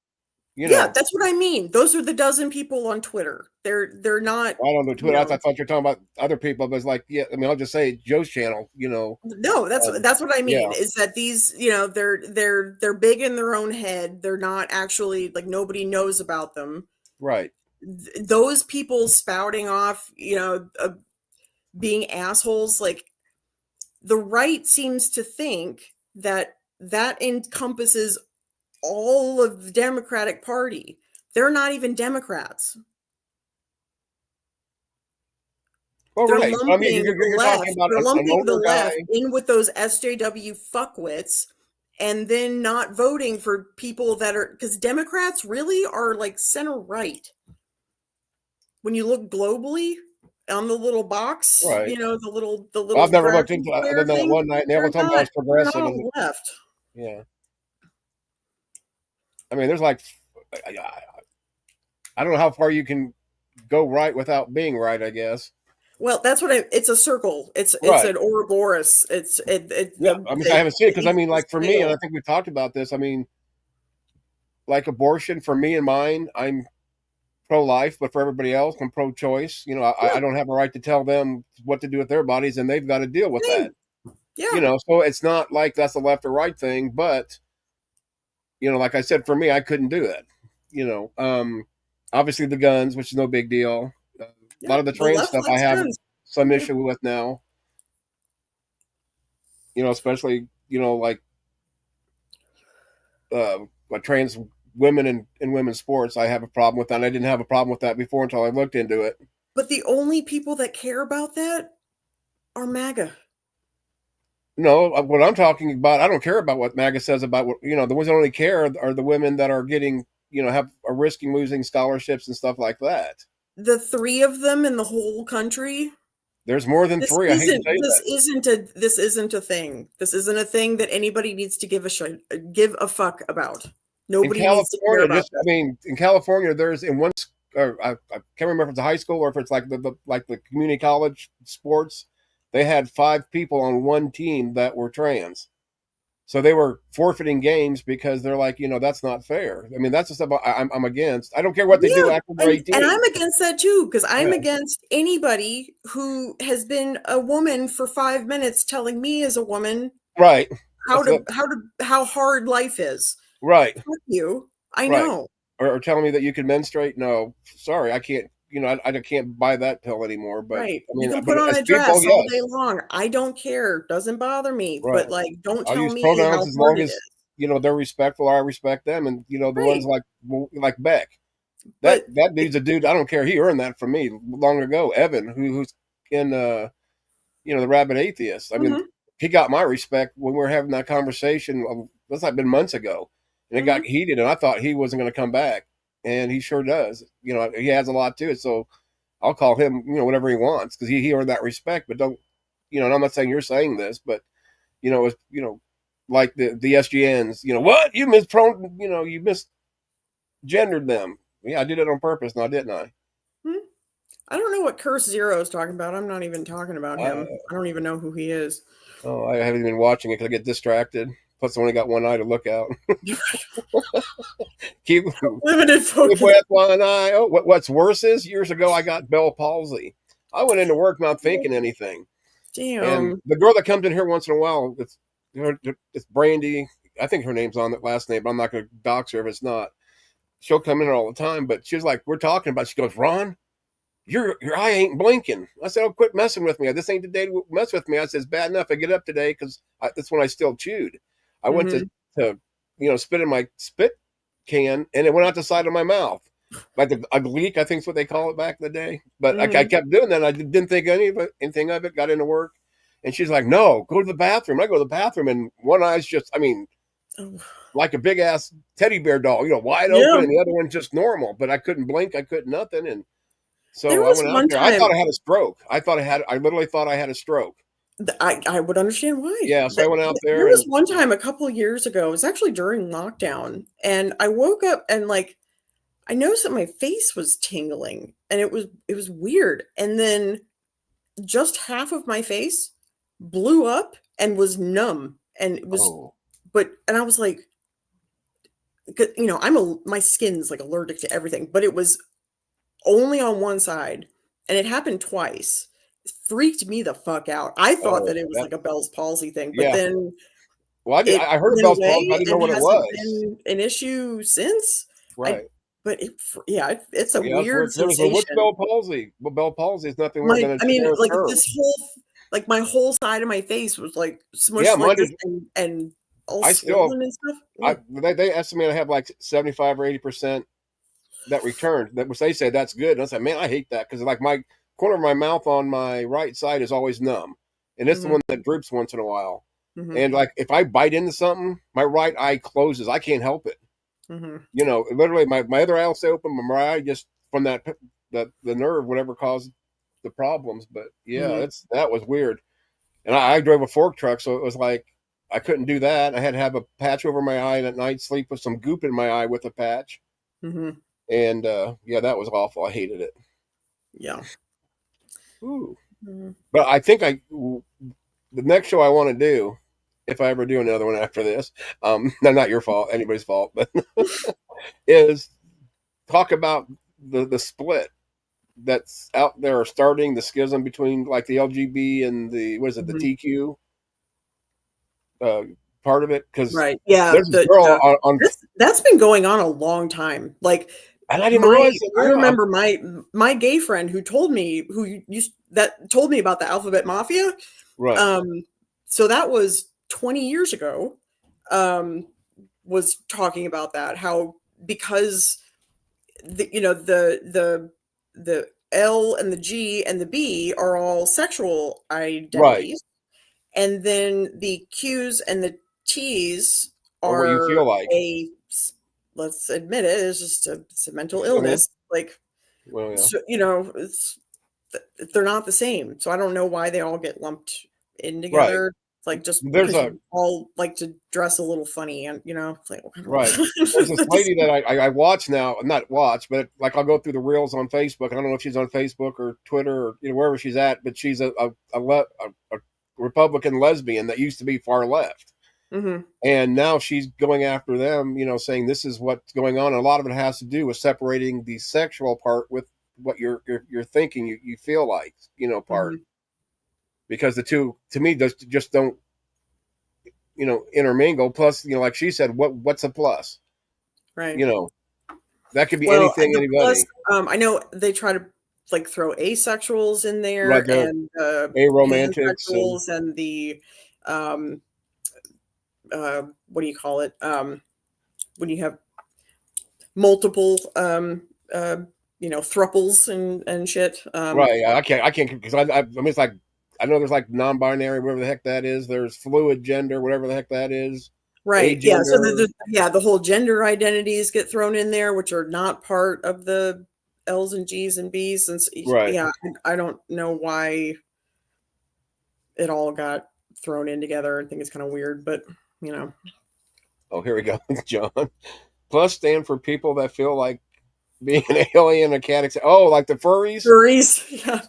You Yeah, know, that's what I mean. Those are the dozen people on Twitter. They're not. I don't do You Twitter. I know, thought you were talking about other people, but it's like, yeah, I mean, I'll just say Joe's channel. You know, no, um, that's what I yeah, mean. Is that these? You know, they're big in their own head. They're not actually like nobody knows about them. right. Those people spouting off, being assholes. Like the right seems to think that that encompasses all of the Democratic Party. They're not even Democrats. Well, They're right. I mean, lumping the you're talking left. about They're an lumping the older guy, left in with those SJW fuckwits, and then not voting for people that are because Democrats really are like center right. When you look globally on the little box, right? the Well, little I've never looked tracking into it other square than that thing, one night, and they were they're talking about I not. was They're not progressive, on and the left. yeah, I mean, there's like, I don't know how far you can go right without being right. I guess. Well, that's what it's a circle. It's Right. an Ouroboros. It's Yeah. I mean, I haven't seen it because I the mean, like for me, and I scale. think we've talked about this. I mean, like abortion for me and mine, I'm pro-life, but for everybody else, I'm pro-choice. You know, I Yeah, don't have a right to tell them what to do with their bodies, and they've got to deal with that. same. You Yeah. know, so it's not like that's a left or right thing, but you know, like I said, for me, I couldn't do it. You know, obviously the guns, which is no big deal. A Yeah. lot of the The trans left stuff I likes have guns. some Yeah. issue with now. You know, especially like like trans women in women's sports. I have a problem with that. And I didn't have a problem with that before until I looked into it. But the only people that care about that are MAGA. No, what I'm talking about, I don't care about what MAGA says about what the ones that only care are the women that are getting are risking losing scholarships and stuff like that. The three of them in the whole country. There's more than This three. I hate to isn't say this that. isn't a thing. This isn't a thing that anybody needs to give a fuck about. In Nobody needs to care California, about I this. mean, in California, there's in one. I can't remember if it's a high school or if it's like the community college sports. They had 5 people on one team that were trans, so they were forfeiting games because they're like, that's not fair. I mean, that's the stuff I'm against. I don't care what they do Yeah, after they're and 18. I'm against that too because Yeah, I'm against anybody who has been a woman for 5 minutes telling me as a woman right. how That's to it. how hard life is. Right, Fuck you. I right. know. Or telling me that you can menstruate. No, sorry, I can't. I can't buy that pill anymore. But Right. I You mean, can but put on as a people, dress all day yes, long. I don't care. Doesn't bother me. But right. like don't I'll tell use me how pronouns as hard long it as is. they're respectful. I respect them, and the ones Right. like Beck. That But that dude's a dude. I don't care. He earned that from me long ago. Evan, who's in the Rabid Atheist. I mean, mhm, he got my respect when we were having that conversation. That's like been months ago, and it got mhm. heated, and I thought he wasn't going to come back, and he sure does. He has a lot to it. So I'll call him, whatever he wants because he earned that respect. But don't, and I'm not saying you're saying this, but it's like the SGNs. What you you misgendered them. Yeah, I did it on purpose, now didn't I? Hmm. I don't know what Curse Zero is talking about. I'm not even talking about him. Uh, I don't even know who he is. oh, I haven't been watching it because I get distracted. Plus, I only got one eye to look out. keep Limited keep focus. with one eye. Oh, what's worse is years ago I got Bell palsy. I went into work not thinking anything, and Damn. the girl that comes in here once in a while, it's Brandy. I think her name's on that last name, but I'm not going to dox her if it's not. She'll come in here all the time, but she's like, we're talking about. She goes, Ron, your eye ain't blinking. I said, oh, quit messing with me. This ain't the day to mess with me. I said, it's bad enough I get up today because that's when I still chewed. I went Mhm. to spit in my spit can, and it went out the side of my mouth. Like a leak, I think is what they call it back in the day. But I Mhm. kept doing that. I didn't think anything of it. Got into work, and she's like, "No, go to the bathroom." I go to the bathroom, and one eye's just, I mean, Oh, like a big ass teddy bear doll, wide open, yeah. and the other one just normal. But I couldn't blink. I couldn't nothing, and There so I was went out one there. I time thought I had a stroke. I literally thought I had a stroke. I would understand why. Yeah, so I went out There there was and one time a couple of years ago. It was actually during lockdown, and I woke up and like I noticed that my face was tingling, and it was weird. And then just half of my face blew up and was numb, and it was oh, but and I was like, you know, my skin's like allergic to everything, but it was only on one side, and it happened twice. It freaked me the fuck out. I thought Oh, that it was that, like a Bell's palsy thing, but yeah. then Well, it I heard of went Bell's palsy, but I away didn't know and what it hasn't was. been an issue since. I Right. but it's a Yeah, that's weird. weird There was, well, what's sensation. Bell palsy? Well, Bell palsy is nothing more than a I mean, generic like term. this whole like my whole side of my face was like Yeah, smushed like mine this is. and all I still, swollen and stuff. Ugh. they estimate I have like 75 or 80% that returned. That which they say that's good. And I said, man, I hate that because like my corner of my mouth on my right side is always numb, and it's the Mhm, one that droops once in a while. mhm, And like if I bite into something, my right eye closes. I can't help it. mhm, You know, literally my other eye will stay open, but my eye just from the nerve, whatever caused the problems. But yeah, mhm, that was weird. And I drove a fork truck, so it was like I couldn't do that. I had to have a patch over my eye at night, sleep with some goop in my eye with a patch. mhm. And yeah, that was awful. I hated it. Yeah. Ooh. Mhm. But I think the next show I want to do, if I ever do another one after this, not your fault, anybody's fault, but is talk about the split that's out there starting the schism between like the LGB and the what is it the Mhm. TQ uh, part of it because Right. Yeah. there's a girl Yeah. on That's been going on a long time. Like and I didn't realize it. I Yeah, remember my gay friend who told me that told me about the Alphabet Mafia. right, Um, so that was 20 years ago. Um, was talking about that how because the L and the G and the B are all sexual right, identities, and then the Q's and the T's or what you are feel like. a let's admit it, it's a mental Mhm. illness. Like, Well, yeah, so, they're not the same. So I don't know why they all get lumped in right. together. Like just There's because a you all like to dress a little funny, and it's like I don't right. know. There's this Just- lady that I watch now, not watch, but like I'll go through the reels on Facebook. I don't know if she's on Facebook or Twitter or wherever she's at, but she's a Republican lesbian that used to be far left. Mhm, And now she's going after them, saying this is what's going on. And a lot of it has to do with separating the sexual part with what you're thinking, you feel like, part. mhm, Because the two, to me, just don't, intermingle. Plus, like she said, what's a plus? right. You know, that could be Well, anything, the plus, anybody. I know they try to like throw asexuals in Right there there, and aromantics and pansexuals and the um what do you call it? When you have multiple uh thruples and shit. right. Yeah, I can't because I mean it's like I know there's like non-binary, whatever the heck that is. There's fluid gender, whatever the heck that is. Right. Yeah. So Agender. the whole gender identities get thrown in there, which are not part of the L's and G's and B's. And Right. yeah, I don't know why it all got thrown in together. I think it's kind of weird, but you know, Oh, here we go, John. Plus stand for people that feel like being an alien, a cat. Oh, like the furries. furries. Yeah,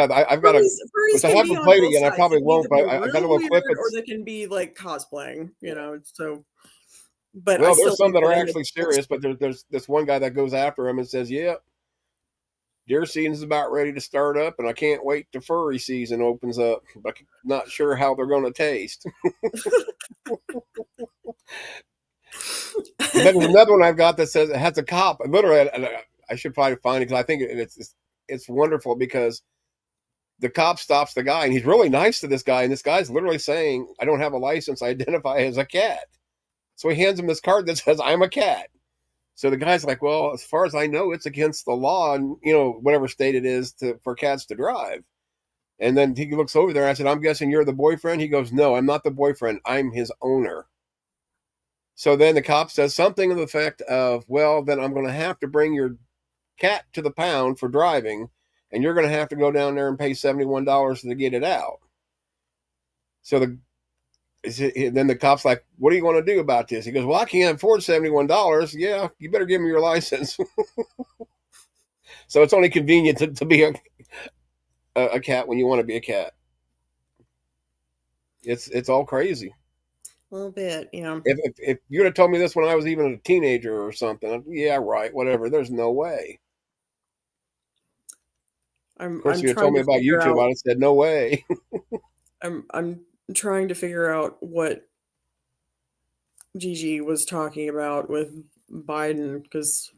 Yeah, I've got a, furries which I can be haven't on played it both yet. I sides. They probably can won't, either but be I got a real little clip. weird or It's they can be like cosplaying. yeah. So but I Well, still there's some think that are that in the actually serious, but there's this one guy that goes after him and says, "Yeah, deer season's about ready to start up, and I can't wait till furry season opens up. But I'm not sure how they're going to taste." And then there's another one I've got that says it has a cop. Literally, and I should probably find it because I think it's wonderful because the cop stops the guy and he's really nice to this guy, and this guy's literally saying, "I don't have a license. I identify as a cat." So he hands him this card that says, "I'm a cat." So the guy's like, "Well, as far as I know, it's against the law, and whatever state it is for cats to drive." And then he looks over there. I said, "I'm guessing you're the boyfriend." He goes, "No, I'm not the boyfriend. I'm his owner." So then the cop says something to the effect of, "Well, then I'm going to have to bring your cat to the pound for driving, and you're going to have to go down there and pay $71 to get it out." So then the cop's like, "What do you want to do about this?" He goes, "Well, I can't afford $71. Yeah, you better give me your license." So it's only convenient to be a cat when you want to be a cat. It's all crazy. little bit. Yeah, If you'd have told me this when I was even a teenager or something, yeah, right, whatever. There's no way. Of course, I'm if you had told trying me to about figure YouTube, out. I'd have said no way. I'm trying to figure out what Gigi was talking about with Biden because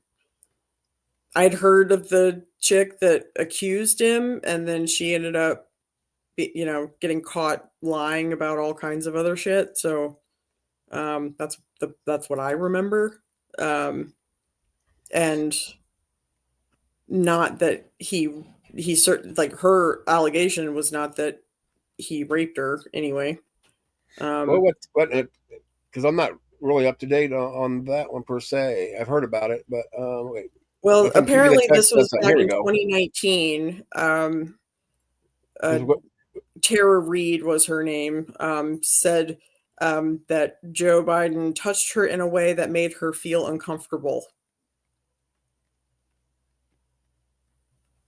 I'd heard of the chick that accused him, and then she ended up, getting caught lying about all kinds of other shit. So that's what I remember, and not that he certain like her allegation was not that he raped her anyway. Well, Um, what? Because I'm not really up to date on that one per se. I've heard about it, but wait. I well, think maybe the apparently text this says was something. back Here we in go. 2019. Uh, Because what? Tara Reid was her name, said that Joe Biden touched her in a way that made her feel uncomfortable.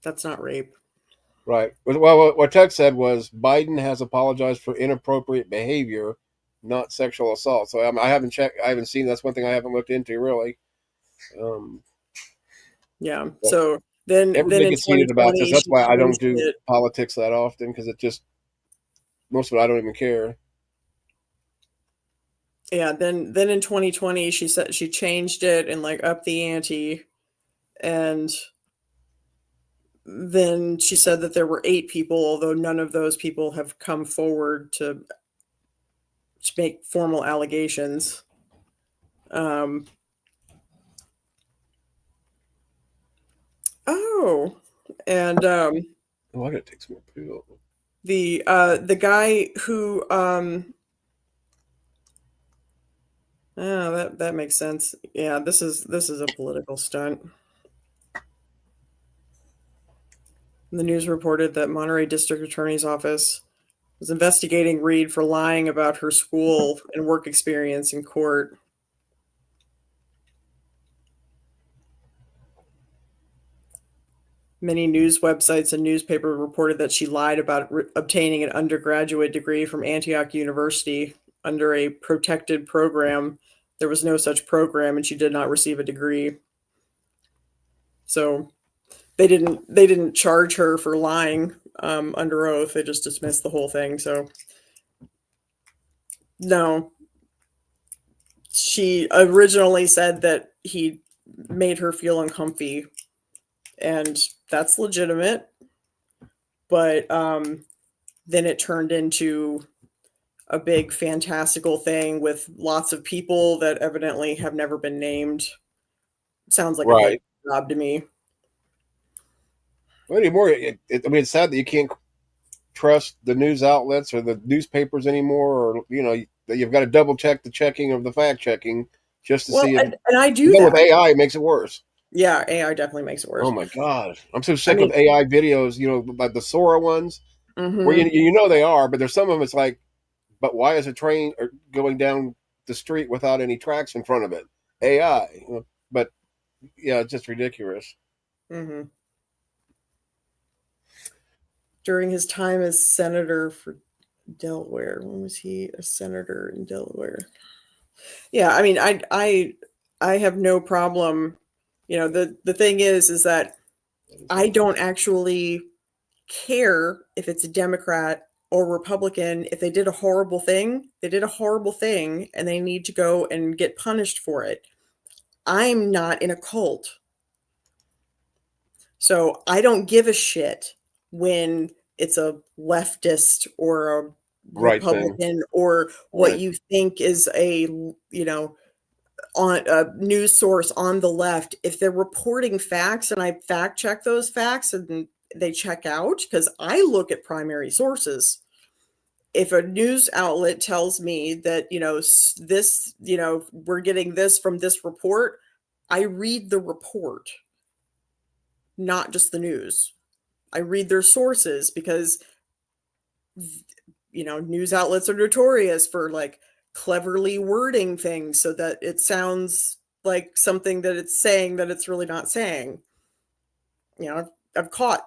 That's not rape. Right. Well, what text said was Biden has apologized for inappropriate behavior, not sexual assault. So I haven't checked. I haven't seen. That's one thing I haven't looked into really. Um, Yeah. but So then everybody in gets heated about this. 2020 That's she why I don't changed do it. politics that often because it just most of it I don't even care. Yeah. Then in 2020 she said she changed it and like upped the ante, and then she said that there were 8 people, although none of those people have come forward to make formal allegations. Um, oh, and Oh, I gotta take some more pills. the guy who oh, that makes sense. Yeah, this is a political stunt. The news reported that Monterey District Attorney's Office was investigating Reed for lying about her school and work experience in court. Many news websites and newspapers reported that she lied about obtaining an undergraduate degree from Antioch University under a protected program. There was no such program, and she did not receive a degree. So they didn't charge her for lying under oath. They just dismissed the whole thing. So no, she originally said that he made her feel uncomfy, and that's legitimate. But then it turned into a big fantastical thing with lots of people that evidently have never been named. Sounds like a big Right. job to me. Well, anymore, I mean, it's sad that you can't trust the news outlets or the newspapers anymore, or you've got to double check the checking of the fact checking just to Well, see it. and I do With that. AI, it makes it worse. Yeah, AI definitely makes it Oh worse. my god, I'm so I sick of mean, AI videos. Like the Sora ones, where mm-hmm. they are, but there's some of them. It's like, but why is a train going down the street without any tracks in front of it? AI, but yeah, it's just ridiculous. Mm-hmm. During his time as senator for Delaware, when was he a senator in Delaware? Yeah, I mean, I have no problem. The thing is that I don't actually care if it's a Democrat or Republican. If they did a horrible thing, they did a horrible thing, and they need to go and get punished for it. I'm not in a cult. So I don't give a shit when it's a leftist or a Right thing, Republican or what right, you think is on a news source on the left. If they're reporting facts and I fact check those facts and they check out, because I look at primary sources. If a news outlet tells me that, this, we're getting this from this report, I read the report, not just the news. I read their sources because, news outlets are notorious for like cleverly wording things so that it sounds like something that it's saying that it's really not saying. I've caught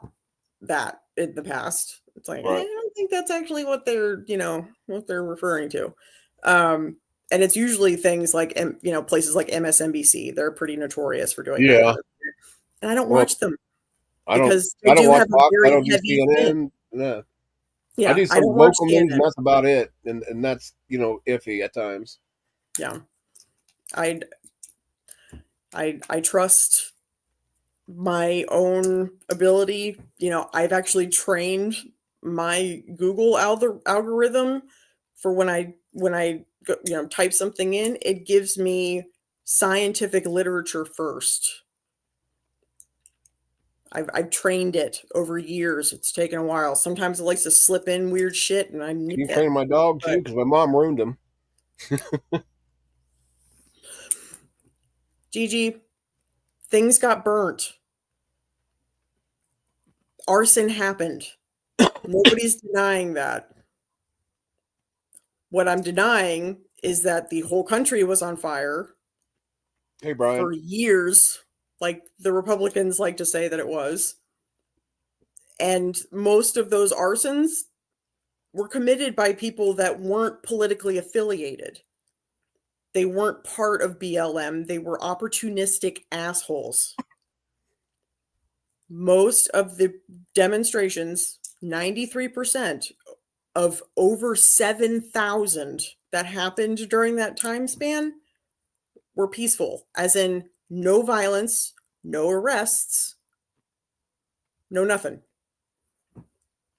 that in the past. It's like, right. I don't think that's actually what they're referring to. Um, and it's usually things like, places like MSNBC. They're pretty notorious for doing that. Yeah. kind of shit. And I don't Well, watch them I don't. because they I don't do watch have a Fox. I very don't do heavy thing. CNN. No. I Yeah, do I some don't watch local news, CNN. and that's about it. And that's iffy at times. Yeah, I trust my own ability. I've actually trained my Google algorithm for when I type something in, it gives me scientific literature first. I've trained it over years. It's taken a while. Sometimes it likes to slip in weird shit, and I Can nip you that. train my dog too? Because my mom ruined him. Gigi, things got burnt. Arson happened. Nobody's denying that. What I'm denying is that the whole country was on fire Hey, Brian. for years, like the Republicans like to say that it was. And most of those arsons were committed by people that weren't politically affiliated. They weren't part of BLM. They were opportunistic assholes. Most of the demonstrations, 93% of over 7,000 that happened during that time span, were peaceful, as in no violence, no arrests, no nothing.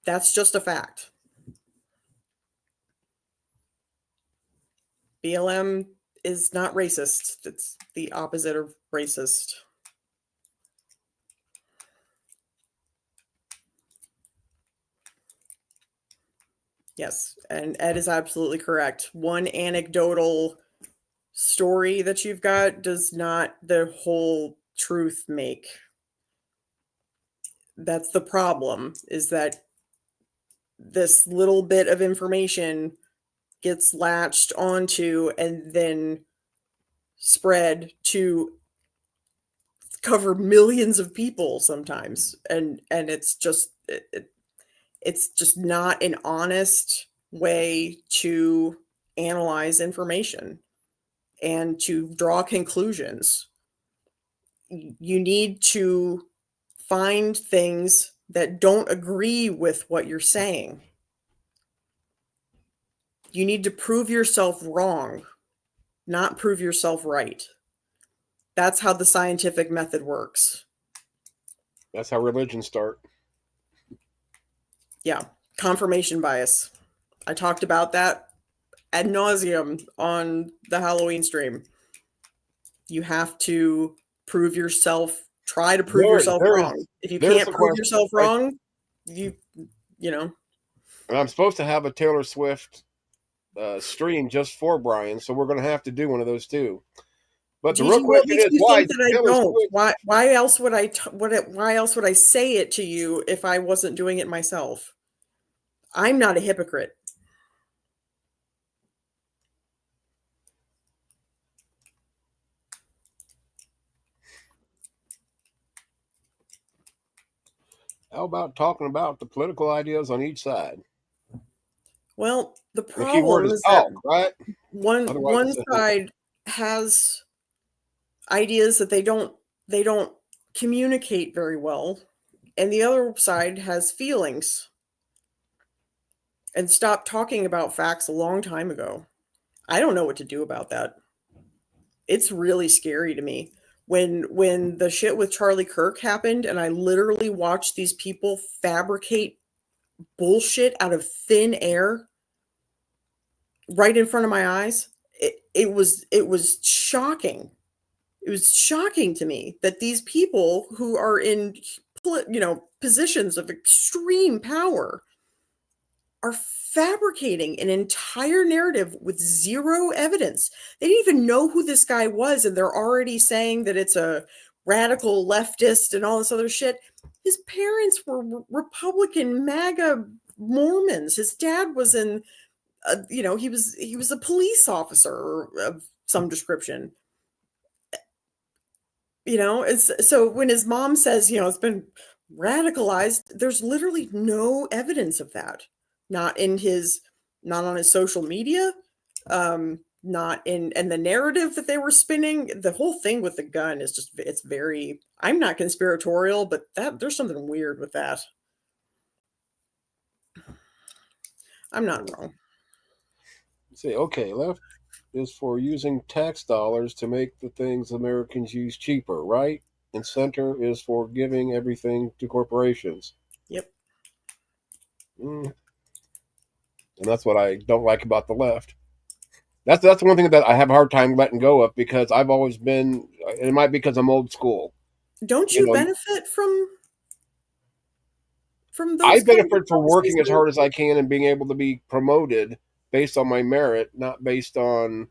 That's just a fact. BLM is not racist. It's the opposite of racist. Yes, and Ed is absolutely correct. One anecdotal story that you've got does not the whole truth make. That's the problem, is that this little bit of information gets latched onto and then spread to cover millions of people sometimes, and it's just it's just not an honest way to analyze information and to draw conclusions. You need to find things that don't agree with what you're saying. You need to prove yourself wrong, not prove yourself right. That's how the scientific method works. That's how religions start. Yeah, confirmation bias. I talked about that ad nauseum on the Halloween stream. You have to prove yourself, try to prove yourself wrong. If you there's can't the prove question. yourself wrong, you know. And I'm supposed to have a Taylor Swift stream just for Brian, so we're going to have to do one of those too. But the real Gigi, what question makes is, you why think that I Taylor don't? Swift? Why else would why else would I say it to you if I wasn't doing it myself? I'm not a hypocrite. How about talking about the political ideas on each side? Well, the The key word problem is is talk, that right? one Otherwise, side has ideas that they don't communicate very well, and the other side has feelings and stopped talking about facts a long time ago. I don't know what to do about that. It's really scary to me. When the shit with Charlie Kirk happened and I literally watched these people fabricate bullshit out of thin air right in front of my eyes, it was shocking. It was shocking to me that these people who are in positions of extreme power are fabricating an entire narrative with zero evidence. They didn't even know who this guy was, and they're already saying that it's a radical leftist and all this other shit. His parents were Republican MAGA Mormons. His dad was in he was a police officer of some description. So when his mom says, it's been radicalized, there's literally no evidence of that. Not on his social media, not in, and the narrative that they were spinning, the whole thing with the gun is just, it's very, I'm not conspiratorial, but that there's something weird with that. I'm not wrong. Say, okay, left is for using tax dollars to make the things Americans use cheaper, right? And center is for giving everything to corporations. Yep. Mm. And that's what I don't like about the left. That's one thing that I have a hard time letting go of, because I've always been, and it might be because I'm old school. Don't you benefit from those? I benefit from working as hard as I can and being able to be promoted based on my merit, not based on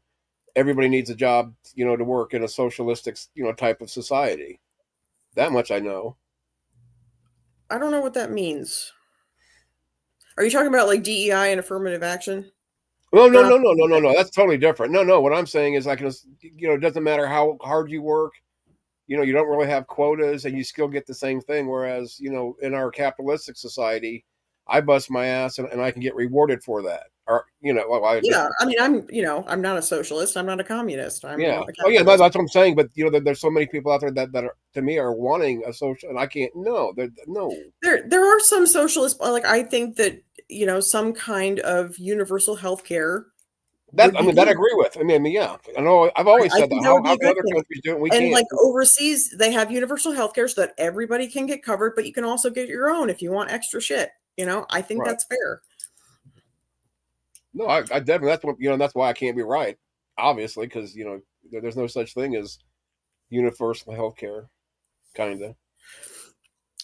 everybody needs a job, to work in a socialistic, type of society. That much I know. I don't know what that means. Are you talking about like DEI and affirmative action? No. That's totally different. No. What I'm saying is, it doesn't matter how hard you work. You don't really have quotas, and you still get the same thing. Whereas, in our capitalistic society, I bust my ass and I can get rewarded for that. Or, I'm not a socialist. I'm not a communist. I'm yeah. a That's what I'm saying. But there's so many people out there that are, to me, are wanting a social, and I can't. No. There are some socialists. Like, I think that some kind of universal health care. That I agree with. Yeah. I know. I've always said that. How can other countries do it? We can't. Like overseas, they have universal health care so that everybody can get covered, but you can also get your own if you want extra shit. I think that's fair. No, I definitely, that's what, that's why I can't be right, obviously, because, there's no such thing as universal health care, kind of.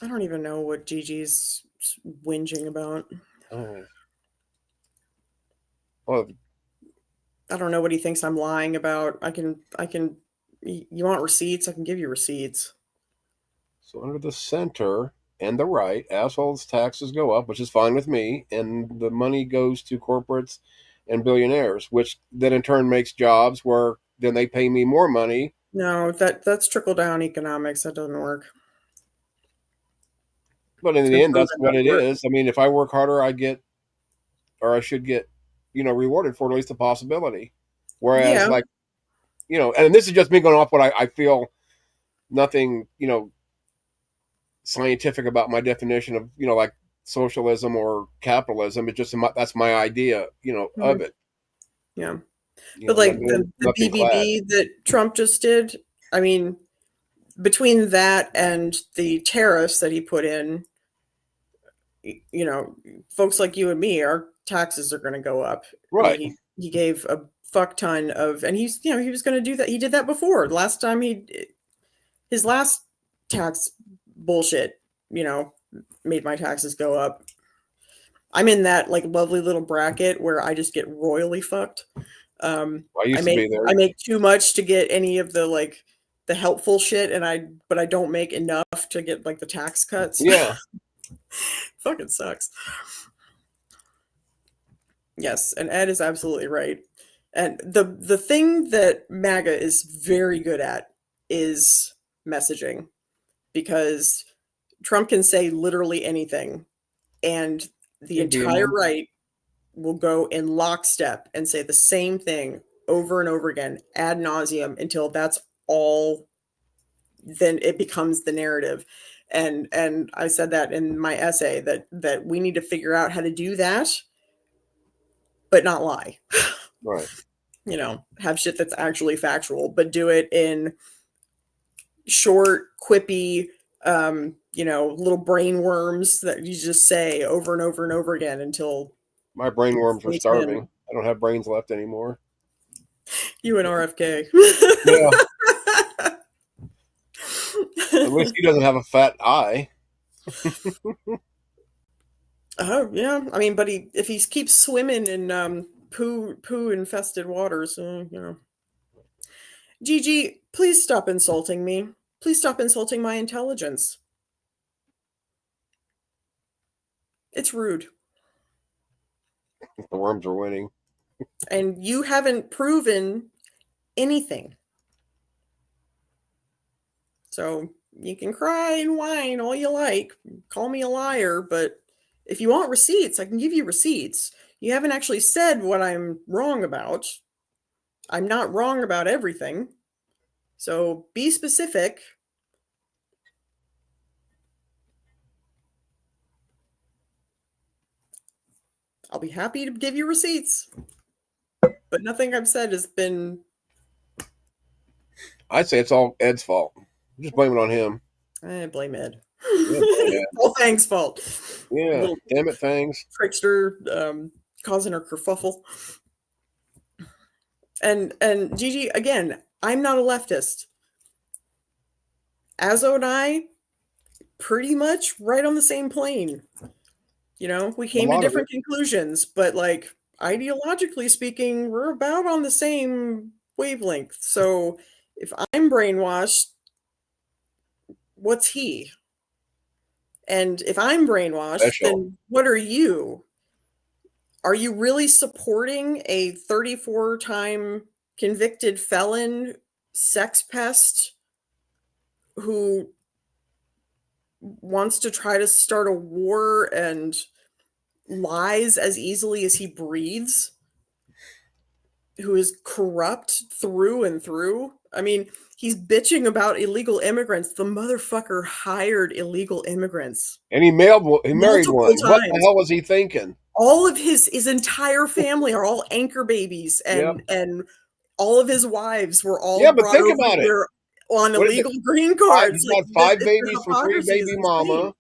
I don't even know what Gigi's whinging about. Oh. Well, I don't know what he thinks I'm lying about. I can, you want receipts? I can give you receipts. So under the center and the right, assholes taxes go up, which is fine with me, and the money goes to corporates and billionaires, which then in turn makes jobs where then they pay me more money. No, that's trickle down economics. That doesn't work. But in the end, that's what it is. If I work harder, I should get, rewarded for at least the possibility. Whereas, and this is just me going off what I feel, nothing, scientific about my definition of, like socialism or capitalism. It's just that's my idea, of it. Yeah. But like the BBB that Trump just did, between that and the tariffs that he put in, folks like you and me, our taxes are going to go up. Right. He gave a fuck ton of, and he's, he was going to do that. He did that before. Last time his last tax bullshit, made my taxes go up. I'm in that like lovely little bracket where I just get royally fucked. I used to be there. I make too much to get any of the the helpful shit, but I don't make enough to get like the tax cuts. Yeah. Fucking sucks. Yes, and Ed is absolutely right. And the thing that MAGA is very good at is messaging, because Trump can say literally anything, and the entire right will go in lockstep and say the same thing over and over again ad nauseum until that's all, then it becomes the narrative. And I said that in my essay that we need to figure out how to do that, but not lie. Right. Have shit that's actually factual, but do it in short, quippy, little brain worms that you just say over and over and over again until my brain worms are starving. I don't have brains left anymore. You and RFK. Yeah. At least he doesn't have a fat eye. Oh yeah, but if he keeps swimming in poo infested waters, Gigi, please stop insulting me. Please stop insulting my intelligence. It's rude. The worms are winning. And you haven't proven anything. So you can cry and whine all you like. Call me a liar, but if you want receipts, I can give you receipts. You haven't actually said what I'm wrong about. I'm not wrong about everything. So be specific. I'll be happy to give you receipts. But nothing I've said has been. I'd say it's all Ed's fault. Just blame it on him. I blame Ed. Yeah, blame Ed. All Fang's fault. Yeah, Little damn it, Fangs. trickster, causing her kerfuffle. And Gigi, again, I'm not a leftist. Azo and I, pretty much right on the same plane. You know, we came to different conclusions, but like ideologically speaking, we're about on the same wavelength. So if I'm brainwashed, what's he? And if I'm brainwashed, Special. then what are you? Are you really supporting a 34-time convicted felon sex pest who wants to try to start a war and lies as easily as he breathes? Who is corrupt through and through? I mean, he's bitching about illegal immigrants. The motherfucker hired illegal immigrants. And he married one. Multiple What the times. hell was he thinking? All of his entire family are all anchor babies, and all of his wives were all Yeah, but brought think over about it. here on What is illegal green cards. He's got 5 babies from 3 hypocrisy is baby insane. mama.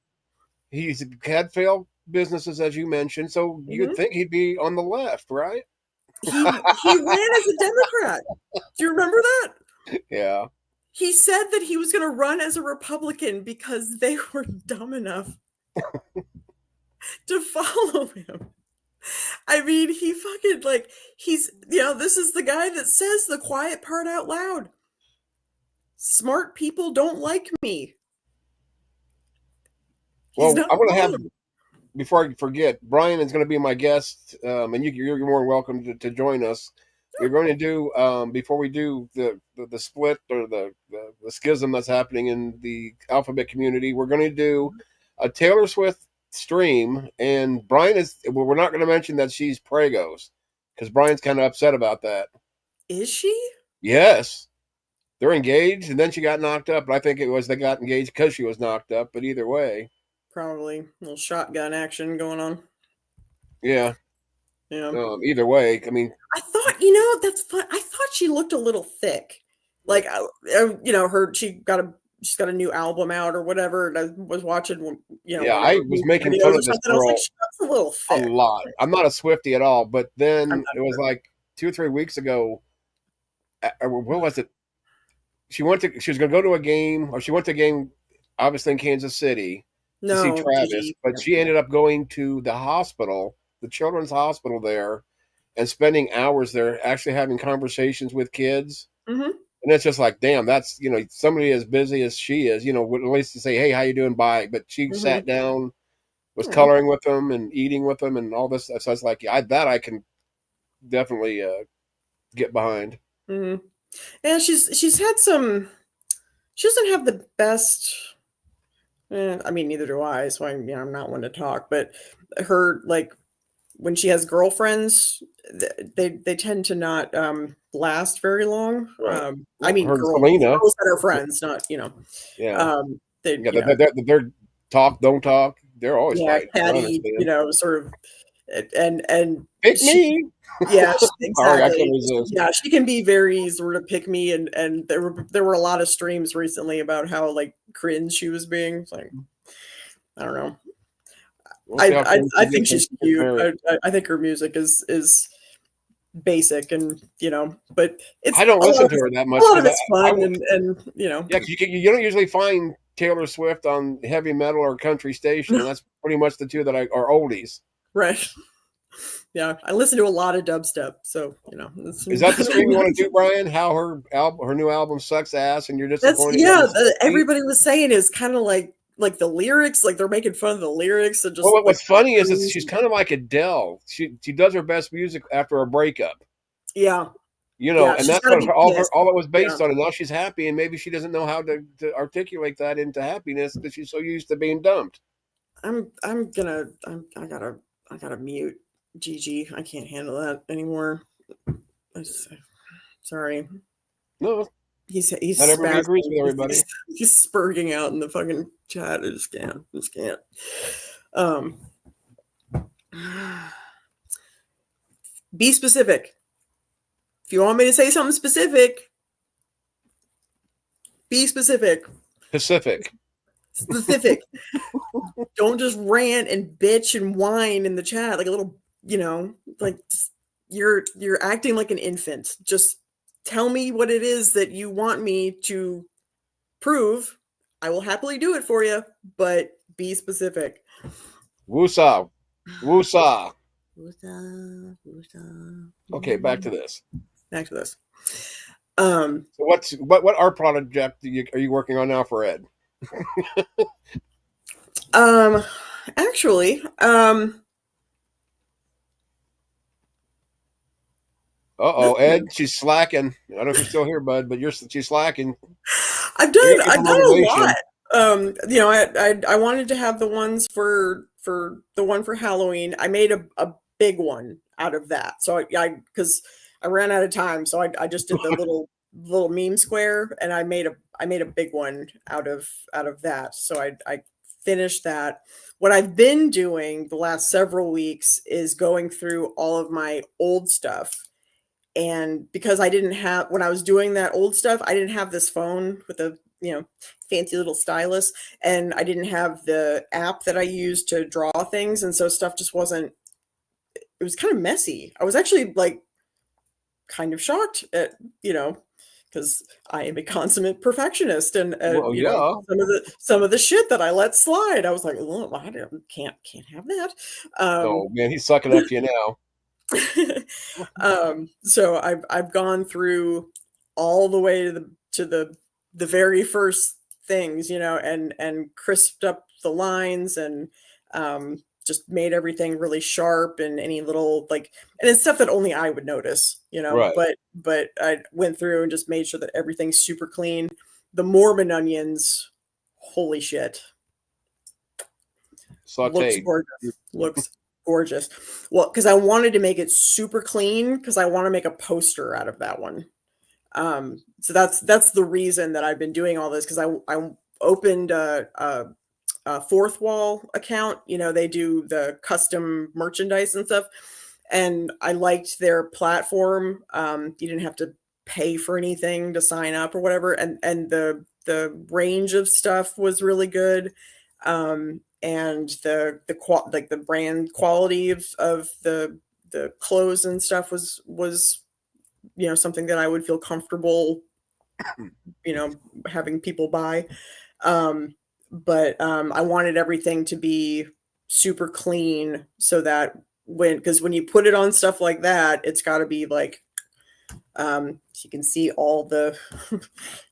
He's had failed businesses, as you mentioned, so you'd think he'd be on the left, right? He ran as a Democrat. Do you remember that? Yeah. He said that he was going to run as a Republican because they were dumb enough to follow him. I mean, he fucking, like, he's, you know, this is the guy that says the quiet part out loud. Smart people don't like me. Well, I'm going to have, before I forget, Brian is going to be my guest, and you're more than welcome to join us. We're going to do, before we do the split or the schism that's happening in the alphabet community, we're going to do a Taylor Swift stream. And Brian we're not going to mention that she's pregos because Brian's kind of upset about that. Is she? Yes. They're engaged, and then she got knocked up. But I think it was they got engaged because she was knocked up. But either way. Probably a little shotgun action going on. Yeah. Yeah. Either way, I mean, I thought, you know, that's fun. I thought she looked a little thick. Like, you know, she's got a new album out or whatever. And I was watching, you know. Yeah, I was making fun of this girl. I was like, she looks a little thick. A lot. I'm not a Swiftie at all, but then it was like 2 or 3 weeks ago. What was it? She was going to go to a game, or she went to a game, obviously in Kansas City. To see Travis, but she ended up going to the hospital, the children's hospital there, and spending hours there, actually having conversations with kids. Mm-hmm. And it's just like, damn, that's, you know, somebody as busy as she is, you know, at least to say, hey, how you doing? Bye. But she sat down, was coloring with them and eating with them and all this. So I was like, I can definitely get behind. Mm-hmm. And she's had some. She doesn't have the best. I mean, neither do I. So I'm not one to talk. But her, like, when she has girlfriends, they tend to not last very long. Right. I mean, girls that are friends, not, you know. Yeah. They're talk, don't talk. They're always fighting. catty, you know, sort of, and pick me. Yeah, exactly. Sorry, I couldn't resist. Yeah, she can be very sort of pick me, and there were a lot of streams recently about how like cringe she was being. It's like, I don't know. I think she's cute. I think her music is basic, and you know, but it's I don't listen to her that much. A lot of it's fun, and you know, yeah, you don't usually find Taylor Swift on heavy metal or country station. And that's pretty much the two that are oldies. Right. Yeah, I listen to a lot of dubstep, so you know. Is that the stream you want to do, Brian? How her new album sucks ass, and you're disappointed? Everybody was saying is kind of like the lyrics, like they're making fun of the lyrics and just. Well, what's funny is that she's kind of like Adele. She does her best music after a breakup. Yeah. You know, and that's what all it was based on. And now she's happy, and maybe she doesn't know how to articulate that into happiness because she's so used to being dumped. I gotta mute Gigi. I can't handle that anymore. Sorry. No, He's not everybody agrees spazzing. with everybody. He's spurging out in the fucking chat. I just can't. Be specific. If you want me to say something specific, be specific. Pacific. Specific. Don't just rant and bitch and whine in the chat like a little, like you're acting like an infant. Just tell me what it is that you want me to prove. I will happily do it for you, but be specific. Woosah. Woosah. Woosah, woosah. Okay, back to this. Back to this. So what art project are you working on now for Ed? Actually, Ed, she's slacking. I don't know if you're still here, bud, but she's slacking. I've done a lot. I wanted to have the ones for the one for Halloween. I made a big one out of that. So because I ran out of time, so I just did the little meme square, and I made a big one out of that. So I finished that. What I've been doing the last several weeks is going through all of my old stuff. And because I didn't have, when I was doing that old stuff, I didn't have this phone with a, fancy little stylus, and I didn't have the app that I used to draw things. And so stuff just wasn't, it was kind of messy. I was actually like kind of shocked at, because I am a consummate perfectionist, and some of the shit that I let slide, I was like, oh, I can't have that. Oh man, he's sucking up to you now. So I've gone through all the way to the very first things, and crisped up the lines, and just made everything really sharp, and any little and it's stuff that only I would notice, Right. but I went through and just made sure that everything's super clean. The Mormon onions, holy shit. Sauteed. Looks gorgeous. Well, because I wanted to make it super clean, because I want to make a poster out of that one. So that's the reason that I've been doing all this, because I opened a Fourth Wall account. They do the custom merchandise and stuff, and I liked their platform. You didn't have to pay for anything to sign up or whatever, and the range of stuff was really good. And the brand quality of the clothes and stuff was something that I would feel comfortable having people buy. But I wanted everything to be super clean, so that because when you put it on stuff like that, it's got to be like so you can see all the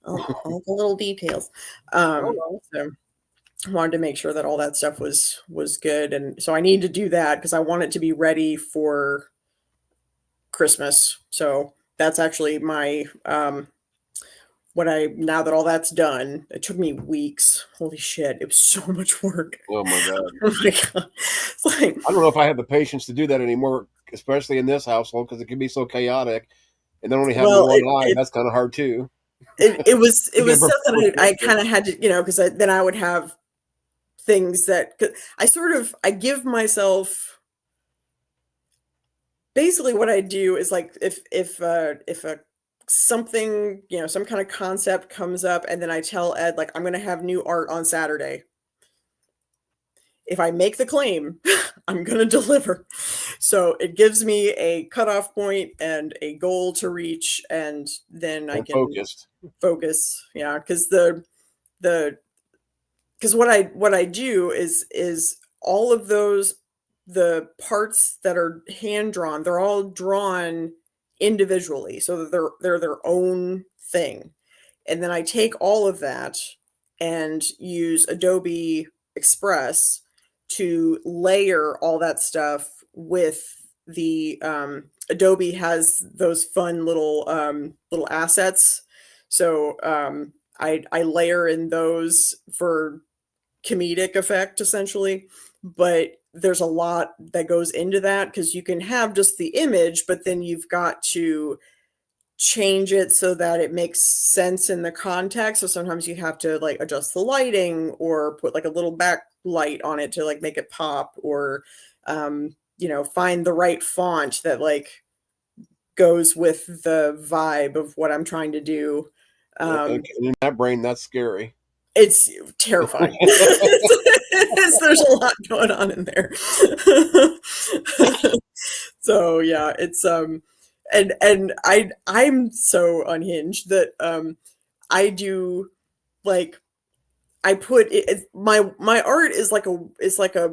all the little details. So I wanted to make sure that all that stuff was good, and so I need to do that because I want it to be ready for Christmas. So that's actually my now that all that's done. It took me weeks. Holy shit, it was so much work. Oh my god. Oh my god. It's like, I don't know if I have the patience to do that anymore, especially in this household, because it can be so chaotic. And then only having one eye, that's kind of hard too. It was something I kind of had to, because then I would have things that I give myself, basically what I do is like if a something, some kind of concept comes up, and then I tell Ed, like, I'm going to have new art on Saturday. If I make the claim, I'm going to deliver. So it gives me a cutoff point and a goal to reach, and then I can focus. Yeah, because because what I do is all of those, the parts that are hand drawn, they're all drawn individually, so that they're their own thing. And then I take all of that and use Adobe Express to layer all that stuff with the Adobe has those fun little assets. So I layer in those for comedic effect, essentially. But there's a lot that goes into that, because you can have just the image, but then you've got to change it so that it makes sense in the context. So sometimes you have to like adjust the lighting or put like a little backlight on it to like make it pop, or find the right font that like goes with the vibe of what I'm trying to do. And in that brain, that's scary. It's terrifying. There's a lot going on in there. So yeah, it's and I'm so unhinged that I do like I put my art is like a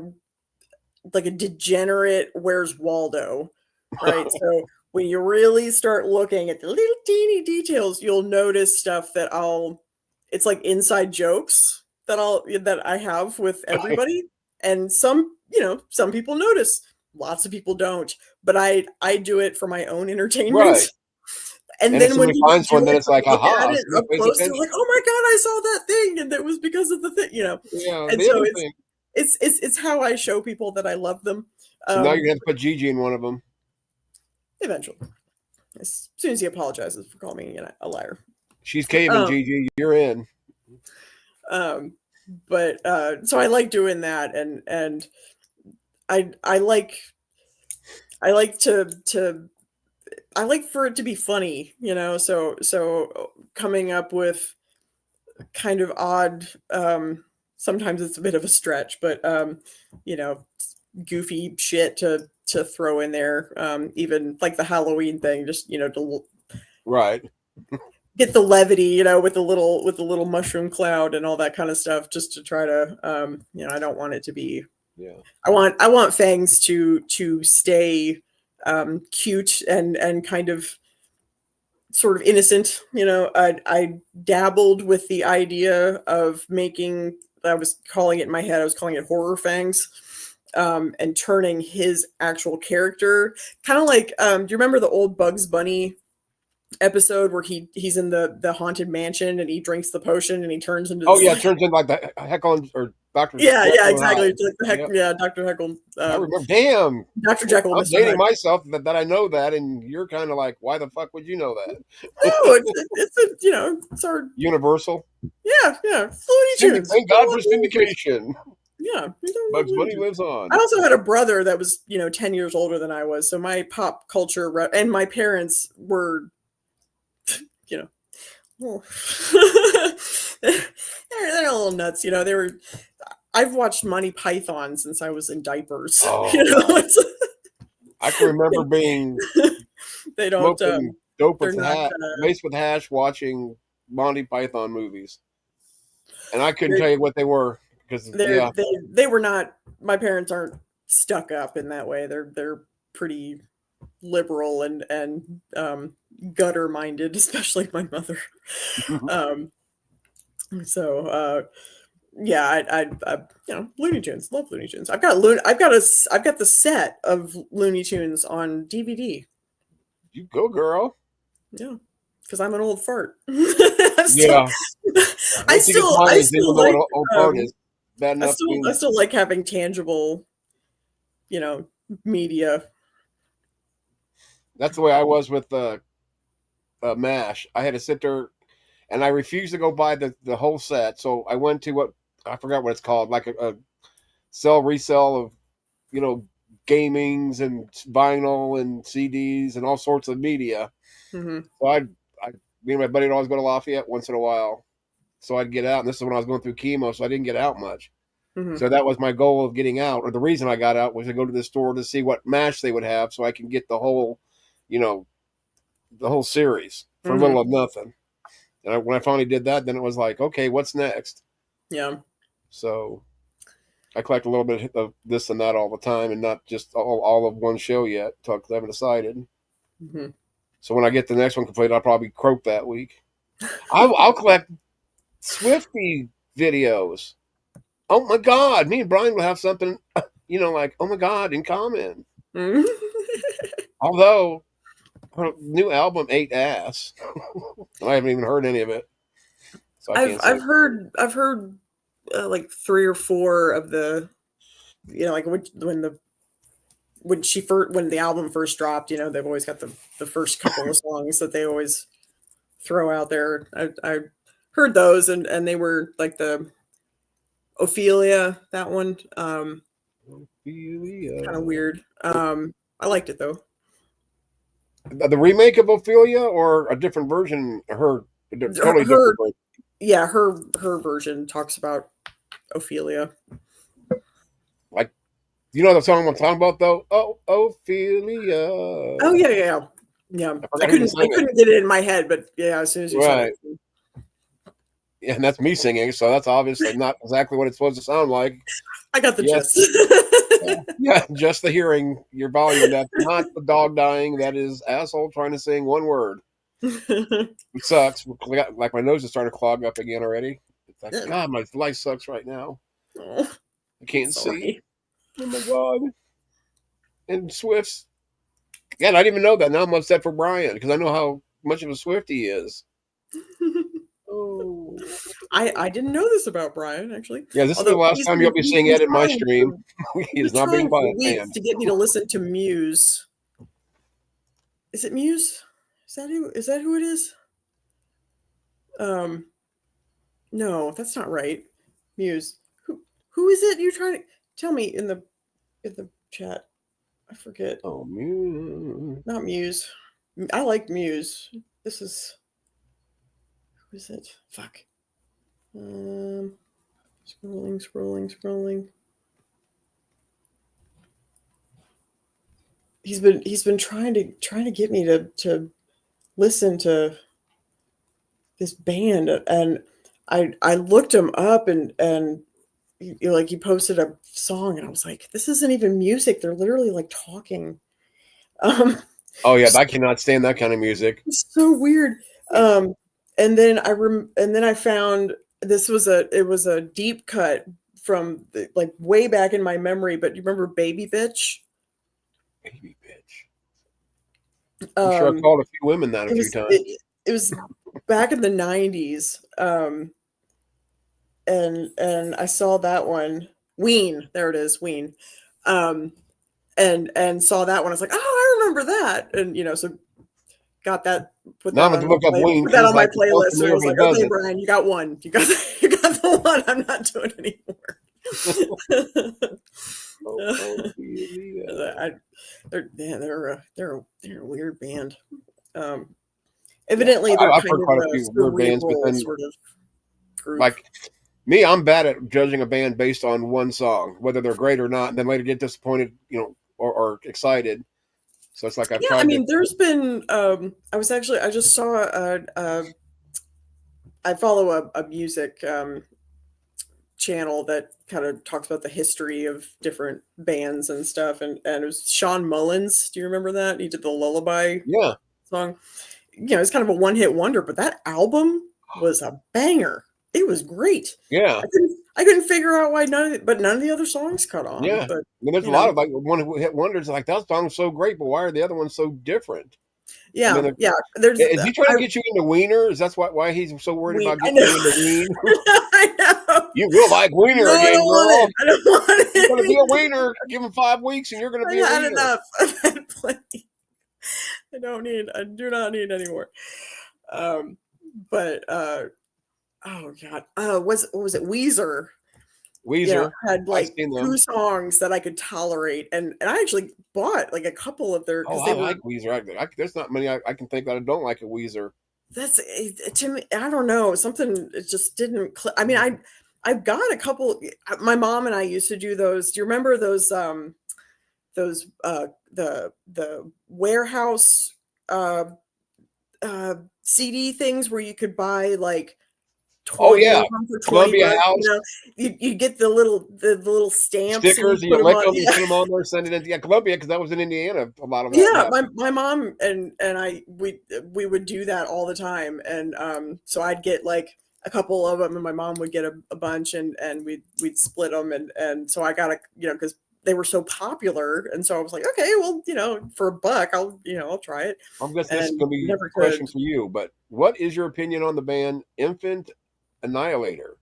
degenerate Where's Waldo, right? So when you really start looking at the little teeny details, you'll notice stuff that it's like inside jokes that I have with everybody. And some people notice, lots of people don't, but I do it for my own entertainment. Right. And And then if when somebody people finds one, then it's like, look aha, at it somebody up pays close, they're attention. like, "Oh my god, I saw that thing, and that was because of the thing," Yeah, And the so other thing. it's how I show people that I love them. So now you're gonna have to put Gigi in one of them. Eventually, as soon as he apologizes for calling me a liar. She's caving, Gigi. You're in. But so I like doing that, and I like to I like for it to be funny, so coming up with kind of odd, sometimes it's a bit of a stretch, but goofy shit to throw in there, even like the Halloween thing, just to Right. get the levity, with the little mushroom cloud and all that kind of stuff, just to try to, I don't want it to be. Yeah. I want Fangs to stay cute and kind of sort of innocent. I dabbled with the idea of making. I was calling it in my head. I was calling it Horror Fangs. And turning his actual character kind of like, do you remember the old Bugs Bunny episode where he's in the haunted mansion and he drinks the potion and he turns into Oh yeah, it turns into like the Heckle or Dr. Yeah, Jekyll exactly. Hyde. It's like the heck, Yep. yeah, Dr. Heckle. I remember. Damn, Dr. Jekyll, I'm Mr. dating Hyde. myself that I know that, and you're kind of like, why the fuck would you know that? No, it's our Universal. yeah, Looney Tunes. Thank God for syndication. Yeah, Bugs Bunny lives on. I also had a brother that was 10 years older than I was, so my pop culture and my parents were, well, they're a little nuts. They were. I've watched Monty Python since I was in diapers. Oh, I can remember being they don't smoking dope with they're not laced with hash, watching Monty Python movies, and I couldn't tell you what they were because they were not. My parents aren't stuck up in that way. They're pretty liberal and gutter minded, especially my mother. So yeah, I Looney Tunes, love Looney Tunes. I've got the set of Looney Tunes on DVD. You go, girl. Yeah, because I'm an old fart. I still like old fart is bad enough. I still like having tangible, media. That's the way I was with MASH. I had to sit there, and I refused to go buy the whole set. So I went to what I forgot what it's called, like a resell of, gamings and vinyl and CDs and all sorts of media. Mm-hmm. So me and my buddy would always go to Lafayette once in a while. So I'd get out, and this is when I was going through chemo, so I didn't get out much. Mm-hmm. So that was my goal of getting out, or the reason I got out was to go to the store to see what MASH they would have, so I can get the whole, the whole series for a little of nothing. And when I finally did that, then it was like, okay, what's next? Yeah. So I collect a little bit of this and that all the time, and not just all of one show yet, because I haven't decided. Mm-hmm. So when I get the next one completed, I'll probably croak that week. I'll collect Swiftie videos. Oh my God, me and Brian will have something, like, oh my God, in common. Mm-hmm. Although her new album ate ass. I haven't even heard any of it. So I've heard like 3 or 4 of the, like when when the album first dropped, they've always got the first couple of songs that they always throw out there. I heard those, and they were like the Ophelia, that one, kind of weird. I liked it though. The remake of Ophelia or a different version? Totally different version. Yeah, her version talks about Ophelia. Like, you know the song I'm talking about though? Oh, Ophelia. Oh yeah. I couldn't get it in my head, but yeah, as soon as you said it. Yeah, and that's me singing, so that's obviously not exactly what it's supposed to sound like. I got the gist. Yeah, just the hearing your volume. That's not the dog dying. That is asshole trying to sing one word. It sucks. Like my nose is starting to clog up again already. It's like, God, my life sucks right now. Oh, I can't see. Oh my God. And Swift's. Yeah, I didn't even know that. Now I'm upset for Brian because I know how much of a Swift he is. Oh. I didn't know this about Brian, actually. Yeah, this is the last time you'll be seeing Ed in my stream. He's not being for weeks to get me to listen to Muse. Is it Muse? Is that who it is? No, that's not right. Muse. Who is it? You're trying to tell me in the chat. I forget. Oh, Muse. Not Muse. I like Muse. This is who is it? Fuck. Scrolling. He's been trying to get me to listen to this band, and I looked him up, and he posted a song, and I was like, this isn't even music. They're literally like talking. Oh yeah, I cannot stand that kind of music. It's so weird. And then I found it was a deep cut from like way back in my memory. But you remember Baby Bitch? Baby Bitch. I'm sure I called a few women that a few times. It was back in the 90s. And I saw that one. Ween, there it is, Ween. And saw that one. I was like, oh, I remember that. And so got that. Put that on my playlist. And I was like, okay, Brian, you got one. You got the one. I'm not doing anymore. They're a weird band. Evidently, they're I've heard quite a few weird bands, but then sort of group. Like me, I'm bad at judging a band based on one song, whether they're great or not, and then later get disappointed, or excited. So it's like there's been. I just saw. I follow a music channel that kind of talks about the history of different bands and stuff, and it was Sean Mullins. Do you remember that? He did the Lullaby song. It's kind of a one-hit wonder, but that album was a banger. It was great. Yeah, I couldn't figure out why none of the other songs caught on. Yeah, but there's a lot of like one-hit wonders. Like that song's so great, but why are the other ones so different? Yeah, Is he trying to get you into Wiener? Is that why he's so worried about getting you into Wiener? I know. You will like Wiener again, girl. I don't want it. You're going to be a Wiener. Give him 5 weeks, and you're going to be a Wiener. Enough. I've had plenty. I do not need any more. But oh god, what was it? Weezer had like 2 songs that I could tolerate, and I actually bought like a couple of their. I like Weezer. There's not many I can think that I don't like a Weezer. That's to me. I don't know, something. It just didn't click. I mean, I've got a couple. My mom and I used to do those. Do you remember those? The warehouse CD things where you could buy like 20 for 20 Columbia bucks, House. You get the little stamps, stickers, and you lick them, you put them on there, send it into Columbia, because that was in Indiana. A lot of that. Yeah, my mom and I we would do that all the time, and so I'd get like a couple of them, and my mom would get a bunch, and we'd split them, and so I got because they were so popular, and so I was like, okay, well, for $1, I'll try it. I guess this is going to be a question for you, but what is your opinion on the band Infant Annihilator?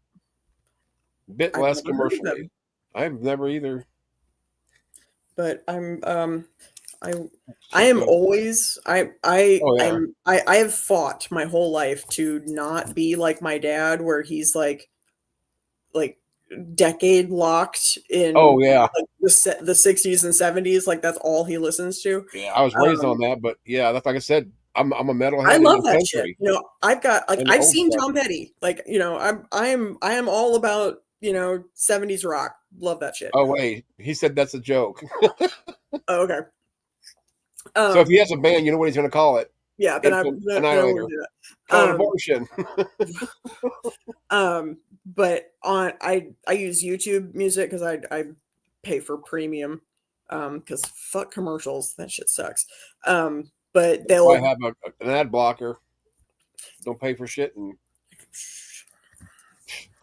Bit less commercially. I've never either. but I am always Oh yeah. I have fought my whole life to not be like my dad, where he's like decade locked in Oh yeah. like the 60s and 70s, like that's all he listens to. Yeah. I was raised on that, but yeah, that's like I said. I'm a I metalhead in love the that shit. country I've got like and the I've old seen stuff. Tom Petty. Like, I am all about, 70s rock. Love that shit. Oh wait, he said that's a joke. Oh, okay. So if he has a band, you know what he's going to call it? Yeah, Infant then I won't Annihilator. do Call it that. abortion. But I use YouTube Music because I pay for premium, because fuck commercials, that shit sucks. But That's why I they'll have an ad blocker. Don't pay for shit, and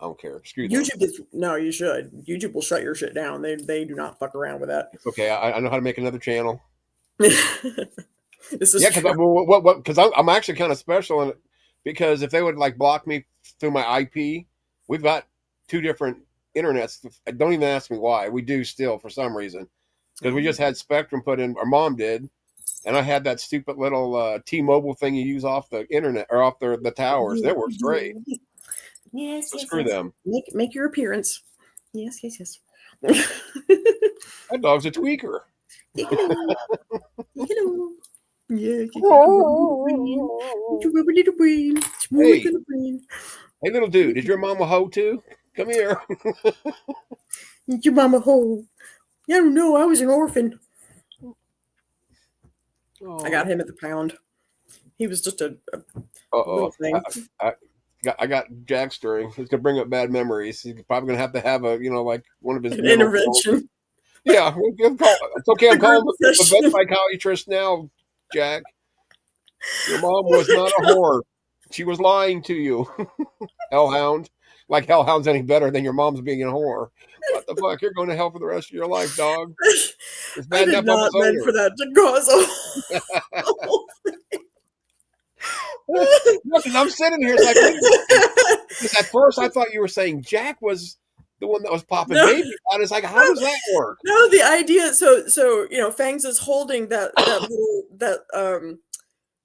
I don't care. Screw them. YouTube is no, you should. YouTube will shut your shit down. They do not fuck around with that. It's okay. I know how to make another channel. This is Yeah, because true. what? Because I'm actually kind of special in it. Because if they would like block me through my IP, we've got two different internets. Don't even ask me why. We do still for some reason because we just had Spectrum put in. Our mom did, and I had that stupid little T-Mobile thing you use off the internet or off the towers. That works great. Yes, So yes, screw yes. them. Make your appearance. Yes, yes, yes. That dog's a tweaker. Hello. Hello. Yeah, Hey, hey, little dude, is your mom a hoe too? Come here. your mama hole. I don't know. I was an orphan. I got him at the pound. He was just a Uh-oh. little thing. I got Jack stirring. He's gonna bring up bad memories. He's probably gonna have a like one of his An mental intervention. Yeah, it's okay. I'm A group calling the session. vet psychiatrist now, Jack. Your mom was not a whore. She was lying to you, hellhound. Like hellhound's any better than your mom's being a whore. What the fuck? You're going to hell for the rest of your life, dog. It's I bad did enough I'm not a mean for owner. that to cause a whole Look, and I'm sitting here, it's like, wait a minute. Because at first I thought you were saying Jack was the one that was popping No. baby out. It's like, how does that work? No, the idea. So Fangs is holding that little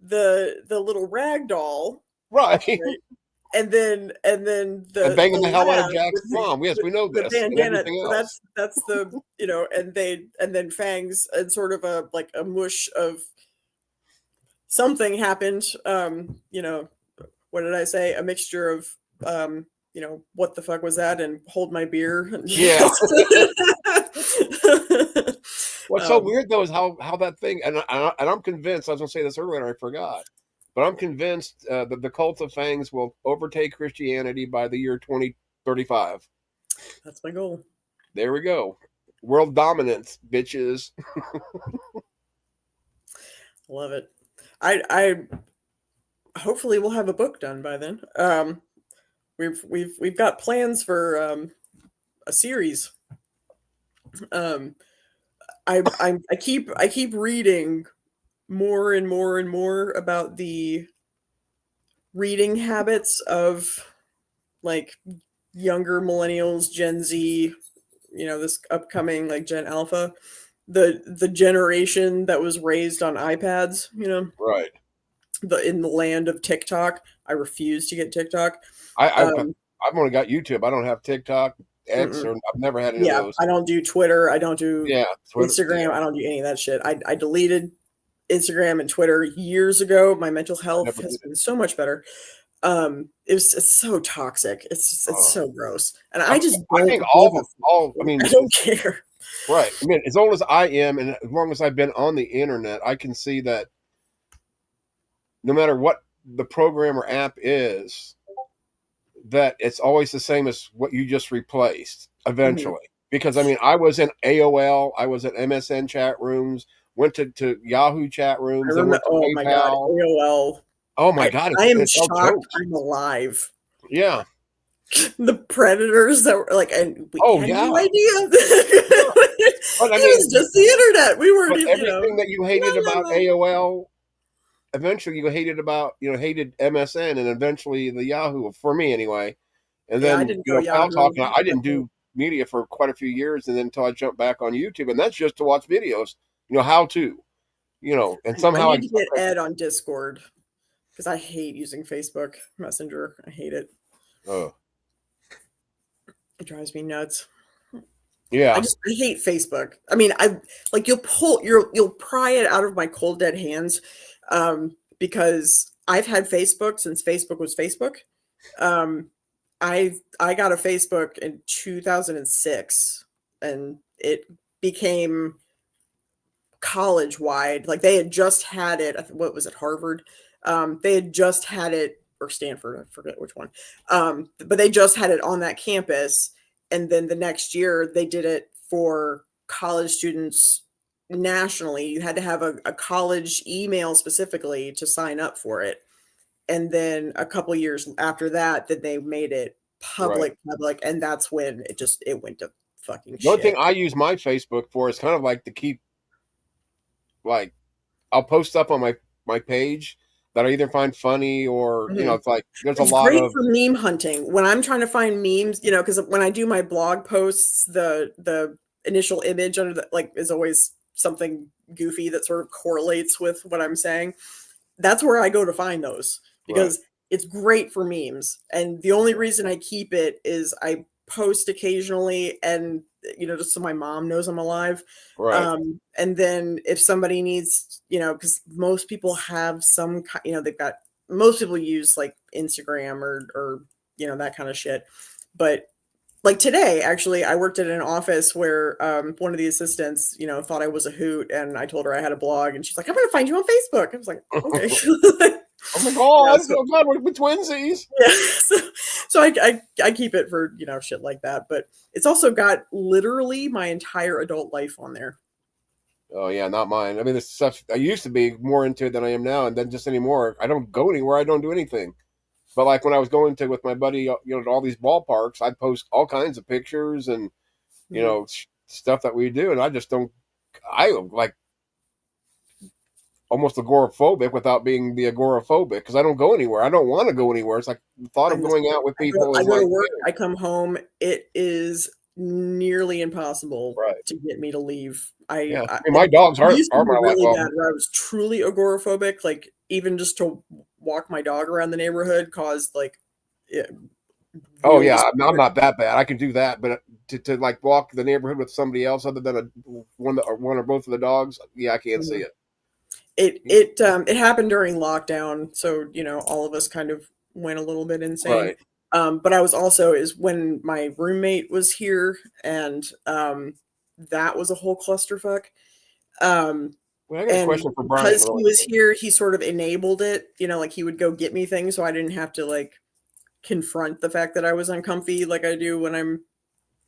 the little rag doll, Right. right? And then And banging the hell out of lab Jack's with mom. Yes, we know the this. And bandana. everything So else. that's the and then Fangs, and sort of a like a mush of something happened. What did I say? A mixture of what the fuck was that? And hold my beer. Yeah. What's so Um, weird though is how that thing, and I'm convinced. I was going to say this earlier, and I forgot, but I'm convinced that the cult of fangs will overtake Christianity by the year 2035. That's my goal. There we go, world dominance, bitches. Love it. I hopefully we'll have a book done by then. We've got plans for a series. I keep reading more and more and more about the reading habits of like younger millennials, Gen Z, this upcoming like Gen Alpha, the generation that was raised on iPads, Right. in the land of TikTok. I refuse to get TikTok. I've only got YouTube. I don't have TikTok, X, or I've never had any of those. I don't do Twitter. I don't do Twitter, Instagram. I don't do any of that shit. I deleted Instagram and Twitter years ago. My mental health has been so much better. It's so toxic. It's so gross, and I just don't. I think all. I mean, I don't care. Right. I mean, as old as I am, and as long as I've been on the internet, I can see that no matter what the program or app is, that it's always the same as what you just replaced eventually. Because I mean, I was in AOL, I was in MSN chat rooms, went to Yahoo chat rooms, and went to PayPal. My god, AOL. Oh my god, I am shocked I'm alive. Yeah. The predators that were like, and we had no idea. But, I mean, it was just the internet. We weren't even, everything that you hated about AOL, eventually you hated about, hated MSN and eventually the Yahoo, for me anyway. And then, I didn't go Pal Yahoo. Talk, I didn't do media for quite a few years, and then until I jumped back on YouTube, and that's just to watch videos, how to, and I somehow need to get Ed on Discord because I hate using Facebook Messenger. I hate it. Oh, It drives me nuts. yeah, I hate Facebook. I mean, you'll pry it out of my cold dead hands, because I've had Facebook since Facebook was Facebook. I got a Facebook in 2006, and it became college wide. Like they had just had it. What was it, Harvard? They had just had it, or Stanford. I forget which one. But they just had it on that campus, and then the next year they did it for college students nationally. You had to have a college email specifically to sign up for it, and then a couple years after that, then they made it public, and that's when it went to fucking the only thing shit. I use my Facebook for is kind of like to keep, like, I'll post stuff on my page that I either find funny or it's like there's It's a lot great of for meme hunting when I'm trying to find memes, because when I do my blog posts, the initial image under is always something goofy that sort of correlates with what I'm saying. That's where I go to find those, because it's great for memes. And the only reason I keep it is I post occasionally, and just so my mom knows I'm alive. And then if somebody needs, because most people have some, most people use like Instagram or that kind of shit. But like today, actually, I worked at an office where one of the assistants, thought I was a hoot, and I told her I had a blog, and she's like, "I'm going to find you on Facebook." I was like, "Okay." oh my god, so, oh god, we're twinsies. Yeah, so I keep it for shit like that, but it's also got literally my entire adult life on there. Oh yeah, not mine. I mean, this stuff I used to be more into it than I am now, and then just anymore, I don't go anywhere. I don't do anything. But like when I was going to with my buddy, to all these ballparks, I'd post all kinds of pictures and stuff that we do, and I just don't. I like almost agoraphobic without being the agoraphobic because I don't go anywhere. I don't want to go anywhere. It's like the thought of going out with people. I go to work. I come home. It is nearly impossible to get me to leave. I mean, my dogs are used to be my really life. bad where I was truly agoraphobic. Like even just to walk my dog around the neighborhood caused like. Oh yeah, I'm not that bad. I can do that, but to like walk the neighborhood with somebody else other than one or both of the dogs, yeah, I can't see it. It happened during lockdown, so all of us kind of went a little bit insane. But I was also is when my roommate was here, and that was a whole clusterfuck. Well, I got a question for Brian. Because he was here, he sort of enabled it. Like he would go get me things, so I didn't have to like confront the fact that I was uncomfy like I do when I'm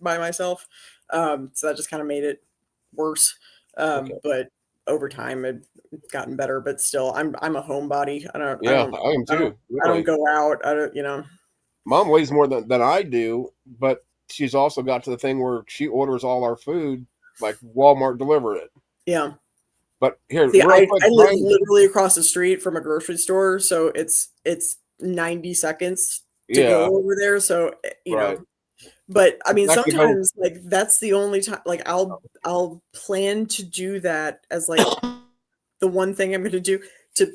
by myself. So that just kind of made it worse. But over time it's gotten better, but still I'm a homebody. I am too. I don't go out. I don't, Mom weighs more than I do, but she's also got to the thing where she orders all our food, like Walmart deliver it. Yeah. But here, see, I live literally across the street from a grocery store, so it's 90 seconds to go over there. So but I mean, sometimes like that's the only time. Like I'll plan to do that as like the one thing I'm going to do to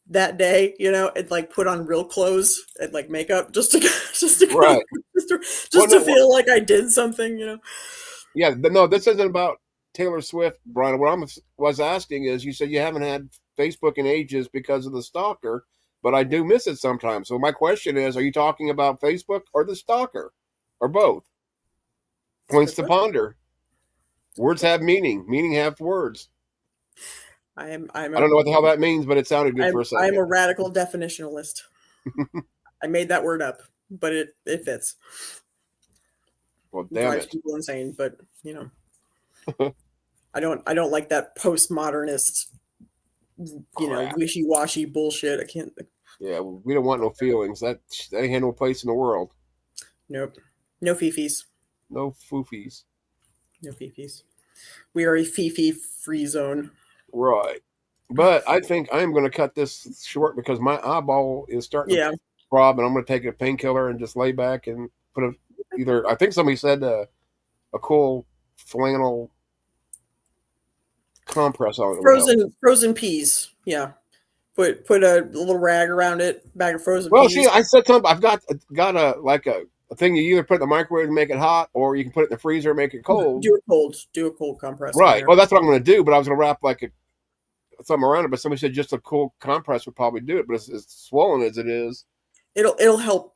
that day, and like put on real clothes and like makeup just to feel like I did something, Yeah, no, this isn't about Taylor Swift, Brian. What I was asking is, you said you haven't had Facebook in ages because of the stalker, but I do miss it sometimes. So my question is, are you talking about Facebook or the stalker, or both? Points to ponder. Words have meaning. Meaning have words. I don't know what the hell that means, but it sounded good for a second. I'm a radical definitionalist. I made that word up, but it fits. Well, damn drives people insane, but I don't like that postmodernist, wishy-washy bullshit. I can't. Yeah, we don't want no feelings. That ain't no place in the world. Nope. No fifis. No foofies. No fifis. We are a fifi-free zone. Right. But I think I'm going to cut this short because my eyeball is starting to throb, and I'm going to take a painkiller and just lay back and put either. I think somebody said a cool flannel compress on it. would help. Frozen peas. Yeah. Put a little rag around it, bag of frozen Well, peas. see, I said something. I've got a thing you either put in the microwave to make it hot, or you can put it in the freezer and make it cold. Do a cold compress. In Right. there. Well, that's what I'm going to do. But I was going to wrap something around it. But somebody said just a cool compress would probably do it. But it's swollen as it is. It'll help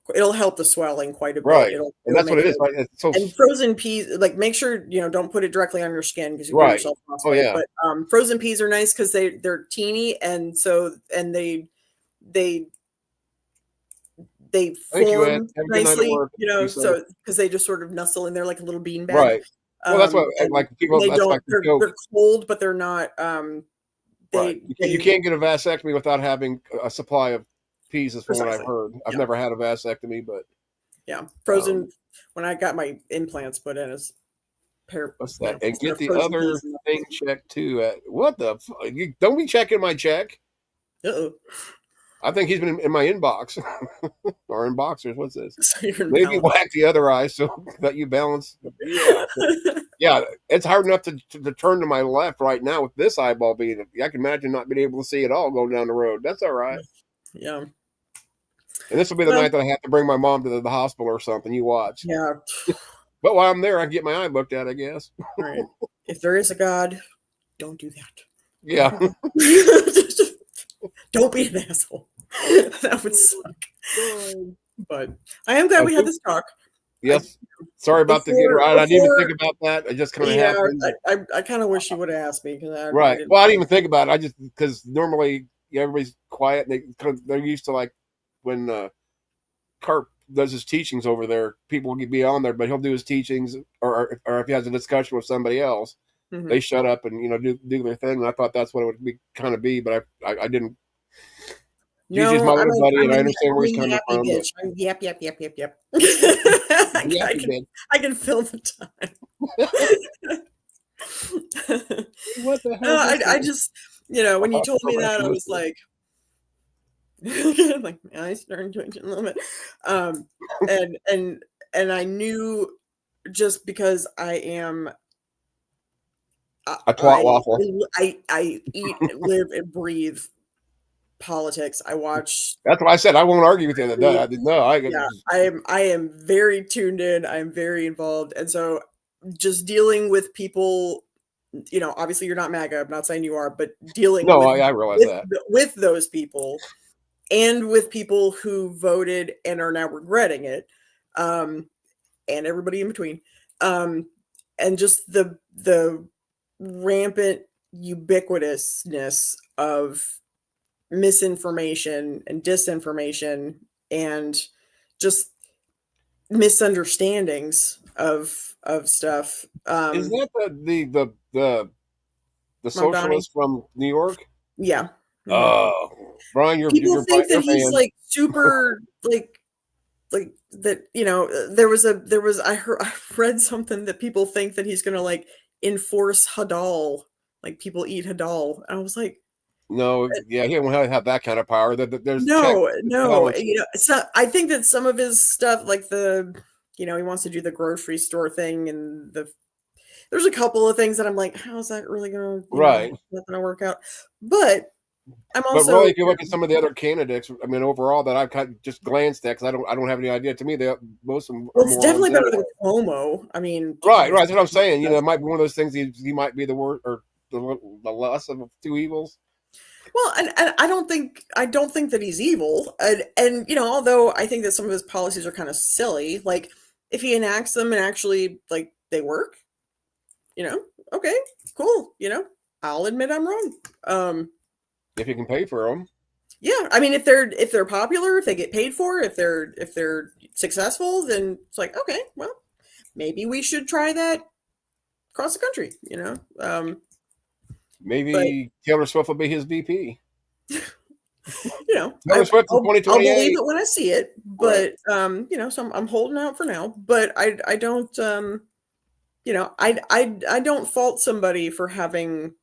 the swelling quite a bit. Right. It'll And that's what make it is. Right. It's so and frozen peas, like make sure don't put it directly on your skin because you give Right. yourself Oh, frostbite. yeah. But frozen peas are nice because they're teeny and they Thank you, Ed. form Have a good night at nicely, work. Be safe. so because they just sort of nestle in there like a little bean bag. Right. Well, that's what And like people. they That's don't. like the joke. They're cold, but they're not. Right. You can't get a vasectomy without having a supply of peas, is from what I've Precisely. heard. I've Yeah. never had a vasectomy, but Yeah, frozen. When I got my implants put in, as pair. what's that? And they're get the frozen other peas in the- thing checked too. What the? You don't be checking my check. Uh-oh. I think he's been in my inbox or in boxers. What's this? So you're Maybe now- whack the other eye so that you balance. Yeah, yeah. It's hard enough to turn to my left right now with this eyeball being. I can imagine not being able to see it all going down the road. That's all right. Yeah. And this will be the Well- night that I have to bring my mom to the hospital or something. You watch. Yeah. But while I'm there, I can get my eye looked at, I guess. Right. If there is a God, don't do that. Yeah. Don't be an asshole. That would suck. But I am glad we had this talk. Yes. Sorry about the Before- I didn't even before- think about that. It just kind of Yeah, happened. I kind of wish you would have asked me because I Right. didn't- Well, I didn't even think about it. I just because normally everybody's quiet and they're used to like when Carp does his teachings over there, people will be on there, but he'll do his teachings or if he has a discussion with somebody else, Mhm. they shut up and do their thing. And I thought that's what it would be kind of be, but I didn't. Gigi's my little buddy, and I understand where he's coming yappy from. bitch. I'm yep. But, I can fill the time. what the hell? I just, when you told me I'll that, I actually was like, like my eyes started twitching a little bit. And I knew just because I am a twat waffle. I eat, live, and breathe politics. I watch. That's what I said. I won't argue with you on that. No, Yeah, I am very tuned in. I am very involved, and so just dealing with people. Obviously you're not MAGA. I'm not saying you are, but dealing. No, with, I realize that with those people, and with people who voted and are now regretting it, and everybody in between, and just the rampant ubiquitousness of misinformation and disinformation and just misunderstandings of stuff. is that the socialist from New York? Yeah. Oh, Brian, you're People think that he's fan. like super like that. I read something that people think that he's gonna like enforce Hadal, like people eat Hadal. I was like, No, yeah, he won't have that kind of power. There's no, balance. it's not. I think that some of his stuff, like he wants to do the grocery store thing, and there's a couple of things that I'm like, how's that really gonna Right. not gonna work out? But I'm But also really, if you look at some of the other candidates, I mean, overall, that I've kind of just glanced at because I don't have any idea. To me, most of them. Are well, it's more definitely better anyway. than Cuomo. I mean, Right. That's what I'm saying. It might be one of those things. He might be the worst or the less of two evils. Well, and I don't think that he's evil, and although I think that some of his policies are kind of silly, like if he enacts them and actually like they work, okay, cool, I'll admit I'm wrong. If you can pay for them. Yeah, I mean, if they're popular, if they get paid for, if they're successful, then it's like, okay, well, maybe we should try that across the country, Maybe Taylor Swift will be his VP. Taylor Swift in I'll 2028. believe it when I see it, but so I'm holding out for now. But I don't, I don't fault somebody for having,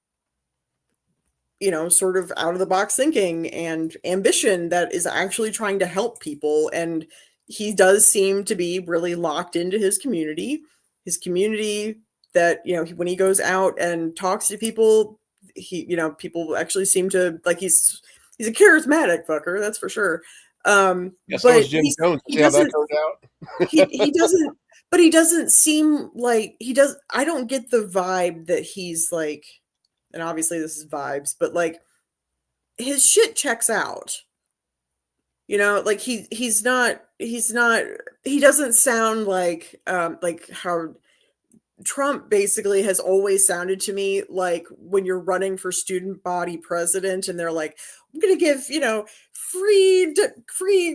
sort of out of the box thinking and ambition that is actually trying to help people. And he does seem to be really locked into his community. his community, that, you know, when he goes out and talks to people, he, you know, people actually seem to like, he's a charismatic fucker, that's for sure. Yeah, so But is Jim Jones. he See how that doesn't, turned out? he doesn't, but he doesn't seem like I don't get the vibe that he's like, and obviously this is vibes, but like his shit checks out. You know, like he's not, he doesn't sound like how Trump basically has always sounded to me like when you're running for student body president and they're like, I'm going to give, you know, free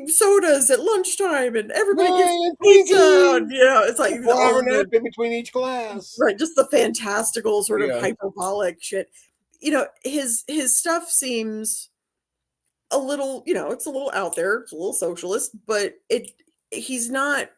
sodas at lunchtime and everybody gets Man, pizza. And, Twinkies! you know, it's like all $4 of the, napkin between each glass. right, just the fantastical sort of Yeah. hyperbolic shit. You know, his stuff seems a little, you know, it's a little out there, it's a little socialist, but he's not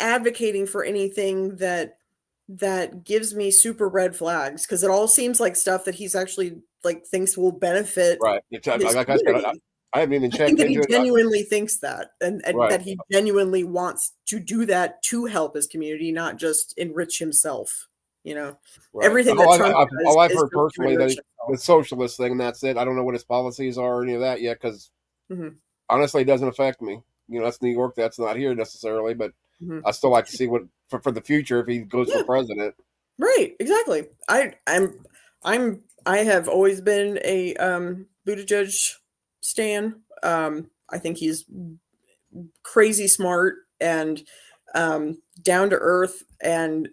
advocating for anything that gives me super red flags, because it all seems like stuff that he's actually like thinks will benefit Right. his Like I said, community. I haven't even I think checked that he into it. genuinely thinks that, and Right. that he genuinely wants to do that to help his community, not just enrich himself. You know, Right. everything that Trump does All I've is heard just to personally that enrich the socialist thing, that's it. I don't know what his policies are or any of that yet, because himself. honestly, it doesn't affect me. You know, that's New York. That's not here necessarily, but Mhm. I still like to see what for the future if he goes for president. Right, exactly. I have always been a Buttigieg stan. I think he's crazy smart and down to earth and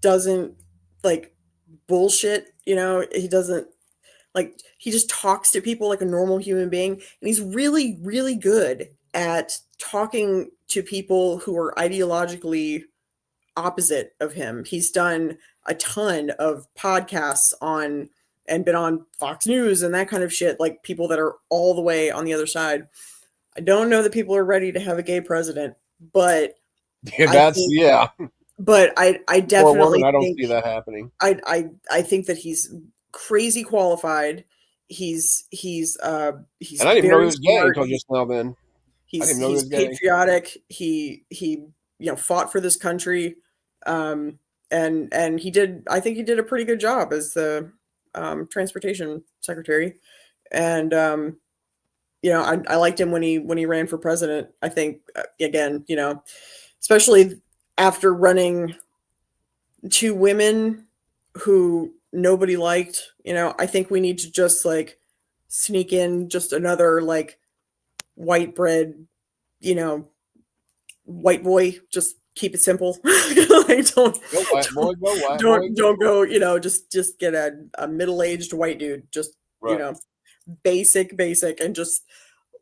doesn't like bullshit. You know, he doesn't like, he just talks to people like a normal human being, and he's really, really good at talking to people who are ideologically opposite of him. He's done a ton of podcasts on and been on Fox News and that kind of shit, like people that are all the way on the other side. I don't know that people are ready to have a gay president, but Yeah, I think, I for a woman, definitely I don't think see that happening. I think that he's crazy qualified. He's And I didn't even know he very was gay smart. until just now. Then I didn't know he He's was gay. patriotic. He you know, fought for this country, and he did. I think he did a pretty good job as the transportation secretary. And you know, I liked him when he ran for president. I think again, you know, especially after running two women who nobody liked. You know, I think we need to just like sneak in just another like white bread, you know, white boy. Just keep it simple. Like, Go white boy, go white boy. don't go, you know, just get a middle-aged white dude, just, you Right. know, basic, and just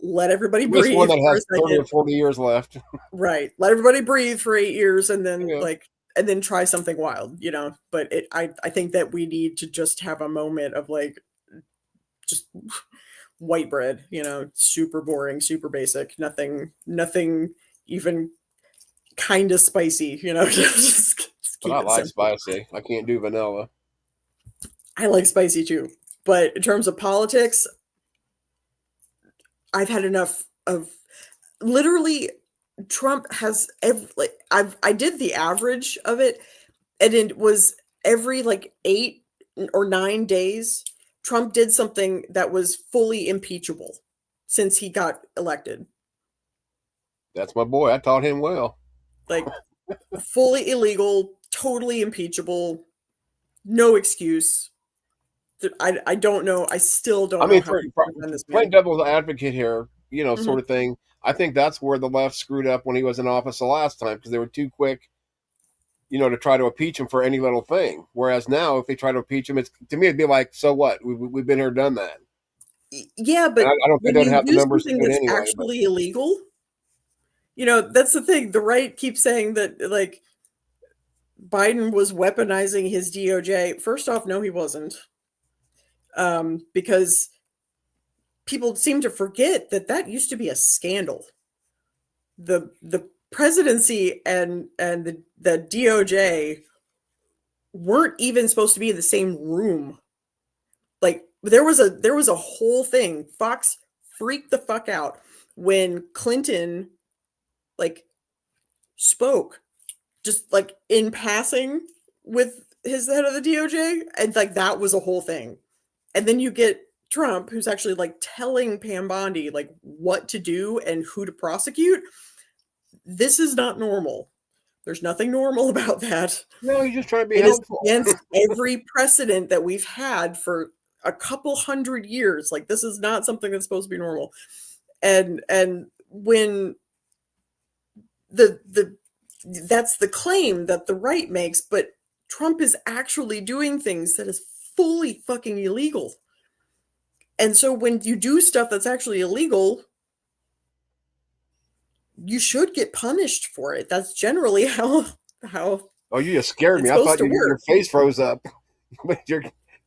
let everybody This breathe one that for a has 30 or second. 40 years left. Right. Let everybody breathe for 8 years and then Yeah. and then try something wild, you know. But I think that we need to just have a moment of like just white bread, you know, super boring, super basic, nothing even kind of spicy, you know. just But keep I it like simple. spicy. I can't do vanilla. I like spicy too. But in terms of politics, I've had enough of literally Trump has like I did the average of it, and it was every like 8 or 9 days Trump did something that was fully impeachable since he got elected. That's my boy. I taught him well. Like fully illegal, totally impeachable, no excuse. I don't know. I still don't I know mean, how people defend this playing man. devil's advocate here, you know, Mhm. sort of thing. I think that's where the left screwed up when he was in office the last time, because they were too quick, you know, to try to impeach him for any little thing. Whereas now, if they try to impeach him, it's to me it'd be like, so what? We've been here, done that. Yeah, And but I don't think when they'd you have the do numbers to something do it that's anyway. But actually illegal, you know, that's the thing. The right keeps saying that like Biden was weaponizing his DOJ. First off, no, he wasn't. Because people seem to forget that that used to be a scandal. The presidency and the DOJ weren't even supposed to be in the same room. Like there was a whole thing. Fox freaked the fuck out when Clinton like spoke just like in passing with his head of the DOJ, and like that was a whole thing. And then you get Trump, who's actually like telling Pam Bondi like what to do and who to prosecute. This is not normal. There's nothing normal about that. No, he's just trying to be It is helpful. against every precedent that we've had for a couple hundred years. Like this is not something that's supposed to be normal. And when the that's the claim that the right makes, but Trump is actually doing things that is fully fucking illegal. And so when you do stuff that's actually illegal, you should get punished for it. That's generally how Oh, you just scared it's me. I supposed thought to your work. face froze up.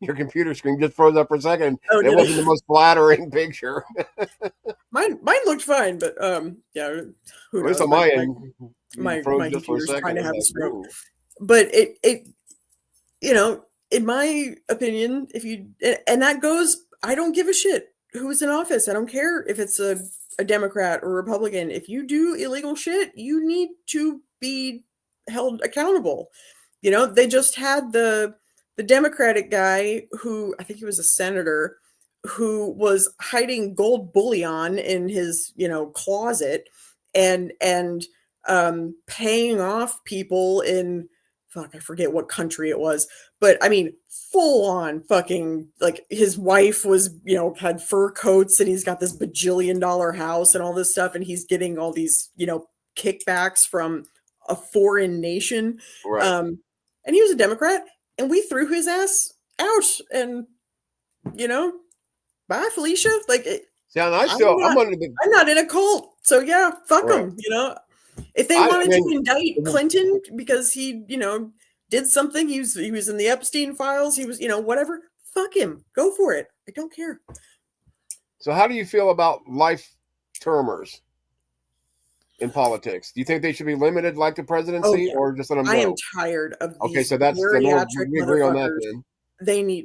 Your computer screen just froze up for a second. Oh, It did wasn't it? the most flattering picture. Mine looked fine, but yeah, who At least knows? on my end, My froze just for a computer's second. trying to I was have a like, stroke. ooh. But it you know, in my opinion, if you and that goes, I don't give a shit who's in office. I don't care if it's a Democrat or Republican. If you do illegal shit, you need to be held accountable. You know, they just had the Democratic guy who I think he was a senator who was hiding gold bullion in his, closet and paying off people in fuck, I forget what country it was, but I mean, full on fucking like his wife was, had fur coats and he's got this bajillion-dollar house and all this stuff, and he's getting all these, kickbacks from a foreign nation. Right. And he was a Democrat, and we threw his ass out, and bye, Felicia. Like, See, and I'm under the. I'm not in a cult, so yeah, fuck Right. them. If they I wanted mean, to indict Clinton because he, did something, he was in the Epstein files, he was, whatever. Fuck him. Go for it. I don't care. So, how do you feel about life termers in politics? Do you think they should be limited like the presidency, yeah. or just let them go? I am tired of these Okay, so that's geriatric we agree on that motherfuckers. then.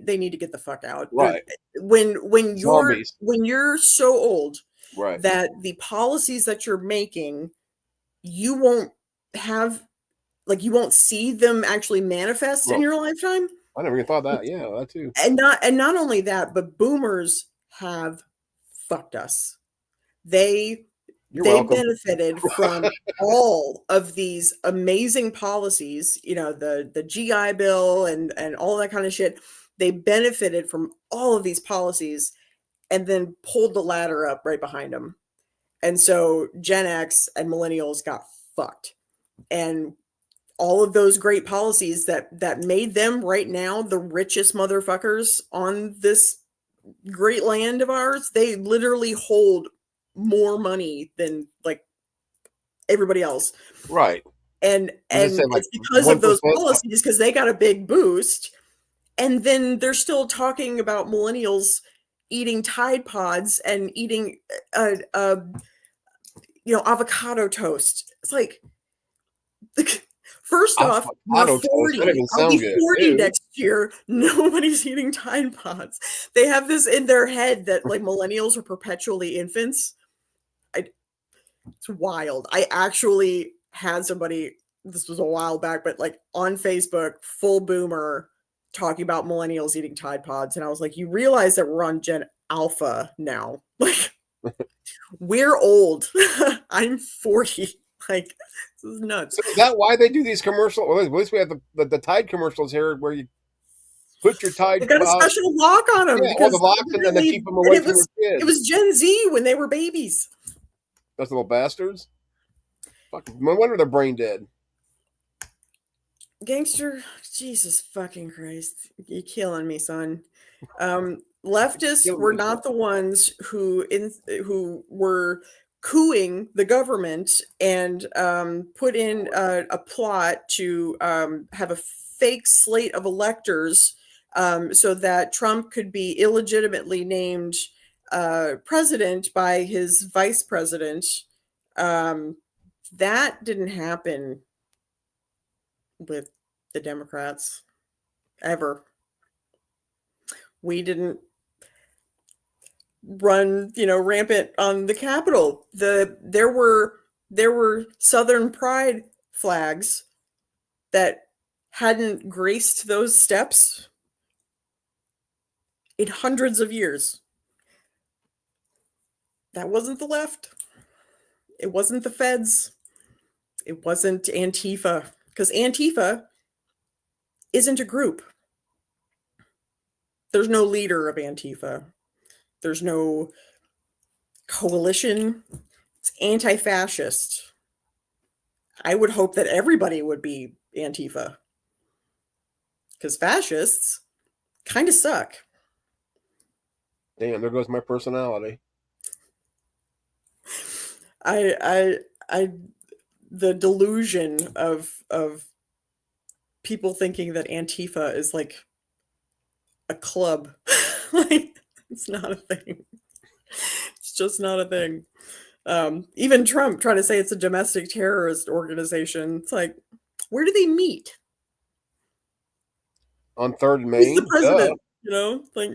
They need to get the fuck out. Right. When Zombies. you're so old Right. that the policies that you're making, you won't have, like, you won't see them actually manifest in your lifetime. I never even thought that. Yeah, that too. And not only that, but boomers have fucked us. They welcome. benefited from all of these amazing policies, the GI Bill and all that kind of shit. They benefited from all of these policies and then pulled the ladder up right behind them. And so Gen X and millennials got fucked. And all of those great policies that made them right now the richest motherfuckers on this great land of ours, they literally hold more money than like everybody else. Right. And Like it's because 1%. of those policies, because they got a big boost. And then they're still talking about millennials eating Tide Pods and eating avocado toast. It's like, first off, we're 40. I'll be 40 next year. Nobody's eating Tide Pods. They have this in their head that like millennials are perpetually infants. It's wild. I actually had somebody, this was a while back, but like on Facebook, full boomer, talking about millennials eating Tide Pods. And I was like, you realize that we're on Gen Alpha now. Like, we're old. I'm 40. Like, this is nuts. So is that why they do these commercials? Well, at least we have the Tide commercials here where you put your Tide. They got a special lock on them. Yeah, all the locks, and then they keep them away from your kids. It was Gen Z when they were babies. Those little bastards. Fucking, no wonder their brain dead. Gangster, Jesus fucking Christ. You're killing me, son. Leftists were not the ones who were cooing the government and put in a plot to have a fake slate of electors so that Trump could be illegitimately named president by his vice president. That didn't happen with the Democrats ever. We didn't run, rampant on the Capitol. There were Southern pride flags that hadn't graced those steps in hundreds of years. That wasn't the left. It wasn't the feds. It wasn't Antifa. Because Antifa isn't a group. There's no leader of Antifa. There's no coalition. It's anti-fascist. I would hope that everybody would be Antifa. Because fascists kind of suck. Damn, there goes my personality. The delusion of people thinking that Antifa is like a club. Like, it's not a thing. It's just not a thing. Even Trump tried to say it's a domestic terrorist organization. It's like, where do they meet? On 3rd and Who's Main. the president? You know, like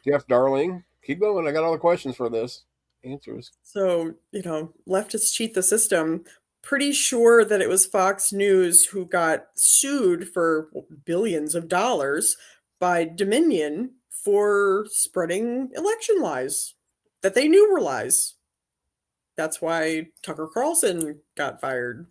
Jeff Darling. Keep going. I got all the questions for this. Answers. So, you know, leftists cheat the system. Pretty sure that it was Fox News who got sued for billions of dollars by Dominion for spreading election lies that they knew were lies. That's why Tucker Carlson got fired.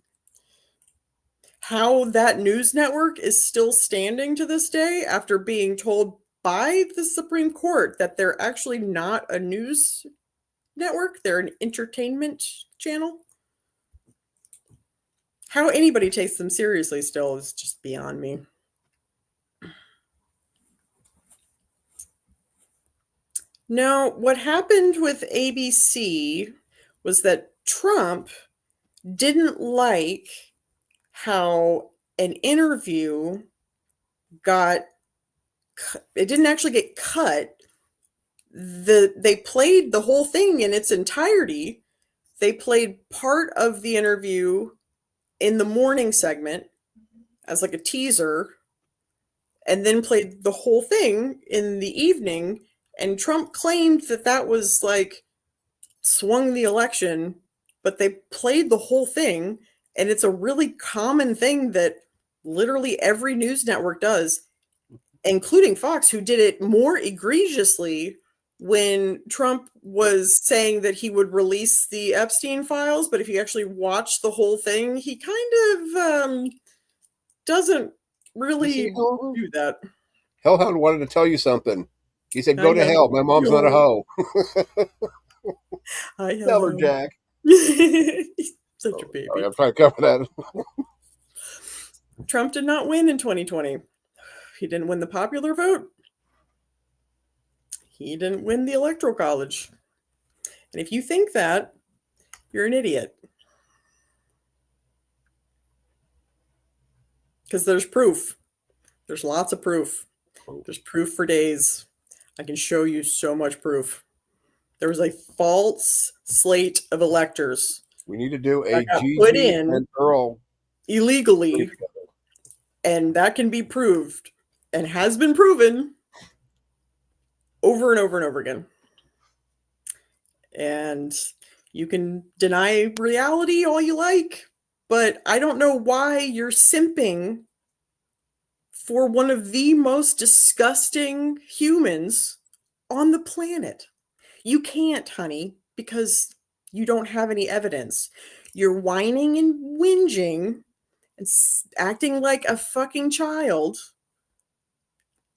How that news network is still standing to this day after being told by the Supreme Court that they're actually not a news network, they're an entertainment channel. How anybody takes them seriously still is just beyond me. Now, what happened with ABC was that Trump didn't like how an interview it didn't actually get cut. They played the whole thing in its entirety. They played part of the interview in the morning segment as like a teaser, and then played the whole thing in the evening. And Trump claimed that that was like swung the election, but they played the whole thing. And it's a really common thing that literally every news network does, including Fox, who did it more egregiously when Trump was saying that he would release the Epstein files. But if you actually watch the whole thing, he kind of doesn't really do that. Hellhound wanted to tell you something. He said, "Go to hell. My mom's not a hoe." Hi, Tell her, Jack. Such a baby. Sorry, I'm trying to cover that. Trump did not win in 2020. He didn't win the popular vote. He didn't win the Electoral College. And if you think that, you're an idiot. Because there's proof. There's lots of proof. There's proof for days. I can show you so much proof. There was a false slate of electors. We need to do a put in and Earl illegally, and that can be proved and has been proven over and over and over again. And you can deny reality all you like, but I don't know why you're simping for one of the most disgusting humans on the planet. You can't, honey, because you don't have any evidence. You're whining and whinging and acting like a fucking child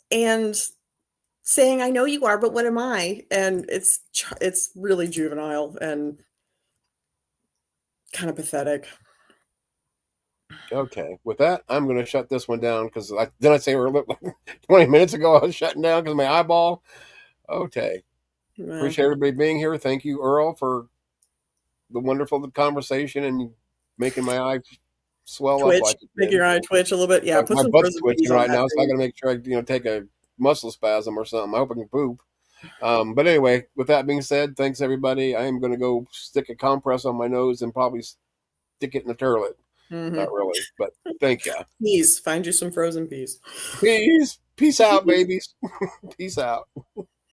and saying, "I know you are, but what am I?" And it's really juvenile and kind of pathetic. Okay, with that, I'm going to shut this one down because didn't I say 20 minutes ago I was shutting down because of my eyeball? Okay. Yeah. Appreciate everybody being here. Thank you, Earl, for the wonderful conversation and making my eye swell twitch, up. make your eye twitch a little bit. Yeah, my butt's twitching right now, so I got to make sure I take a muscle spasm or something. I hope I can poop. But anyway, with that being said, thanks everybody. I am going to go stick a compress on my nose and probably stick it in the toilet. Mm-hmm. Not really, but thank you. Peas. Find you some frozen peas. Peace out, babies. Peace out.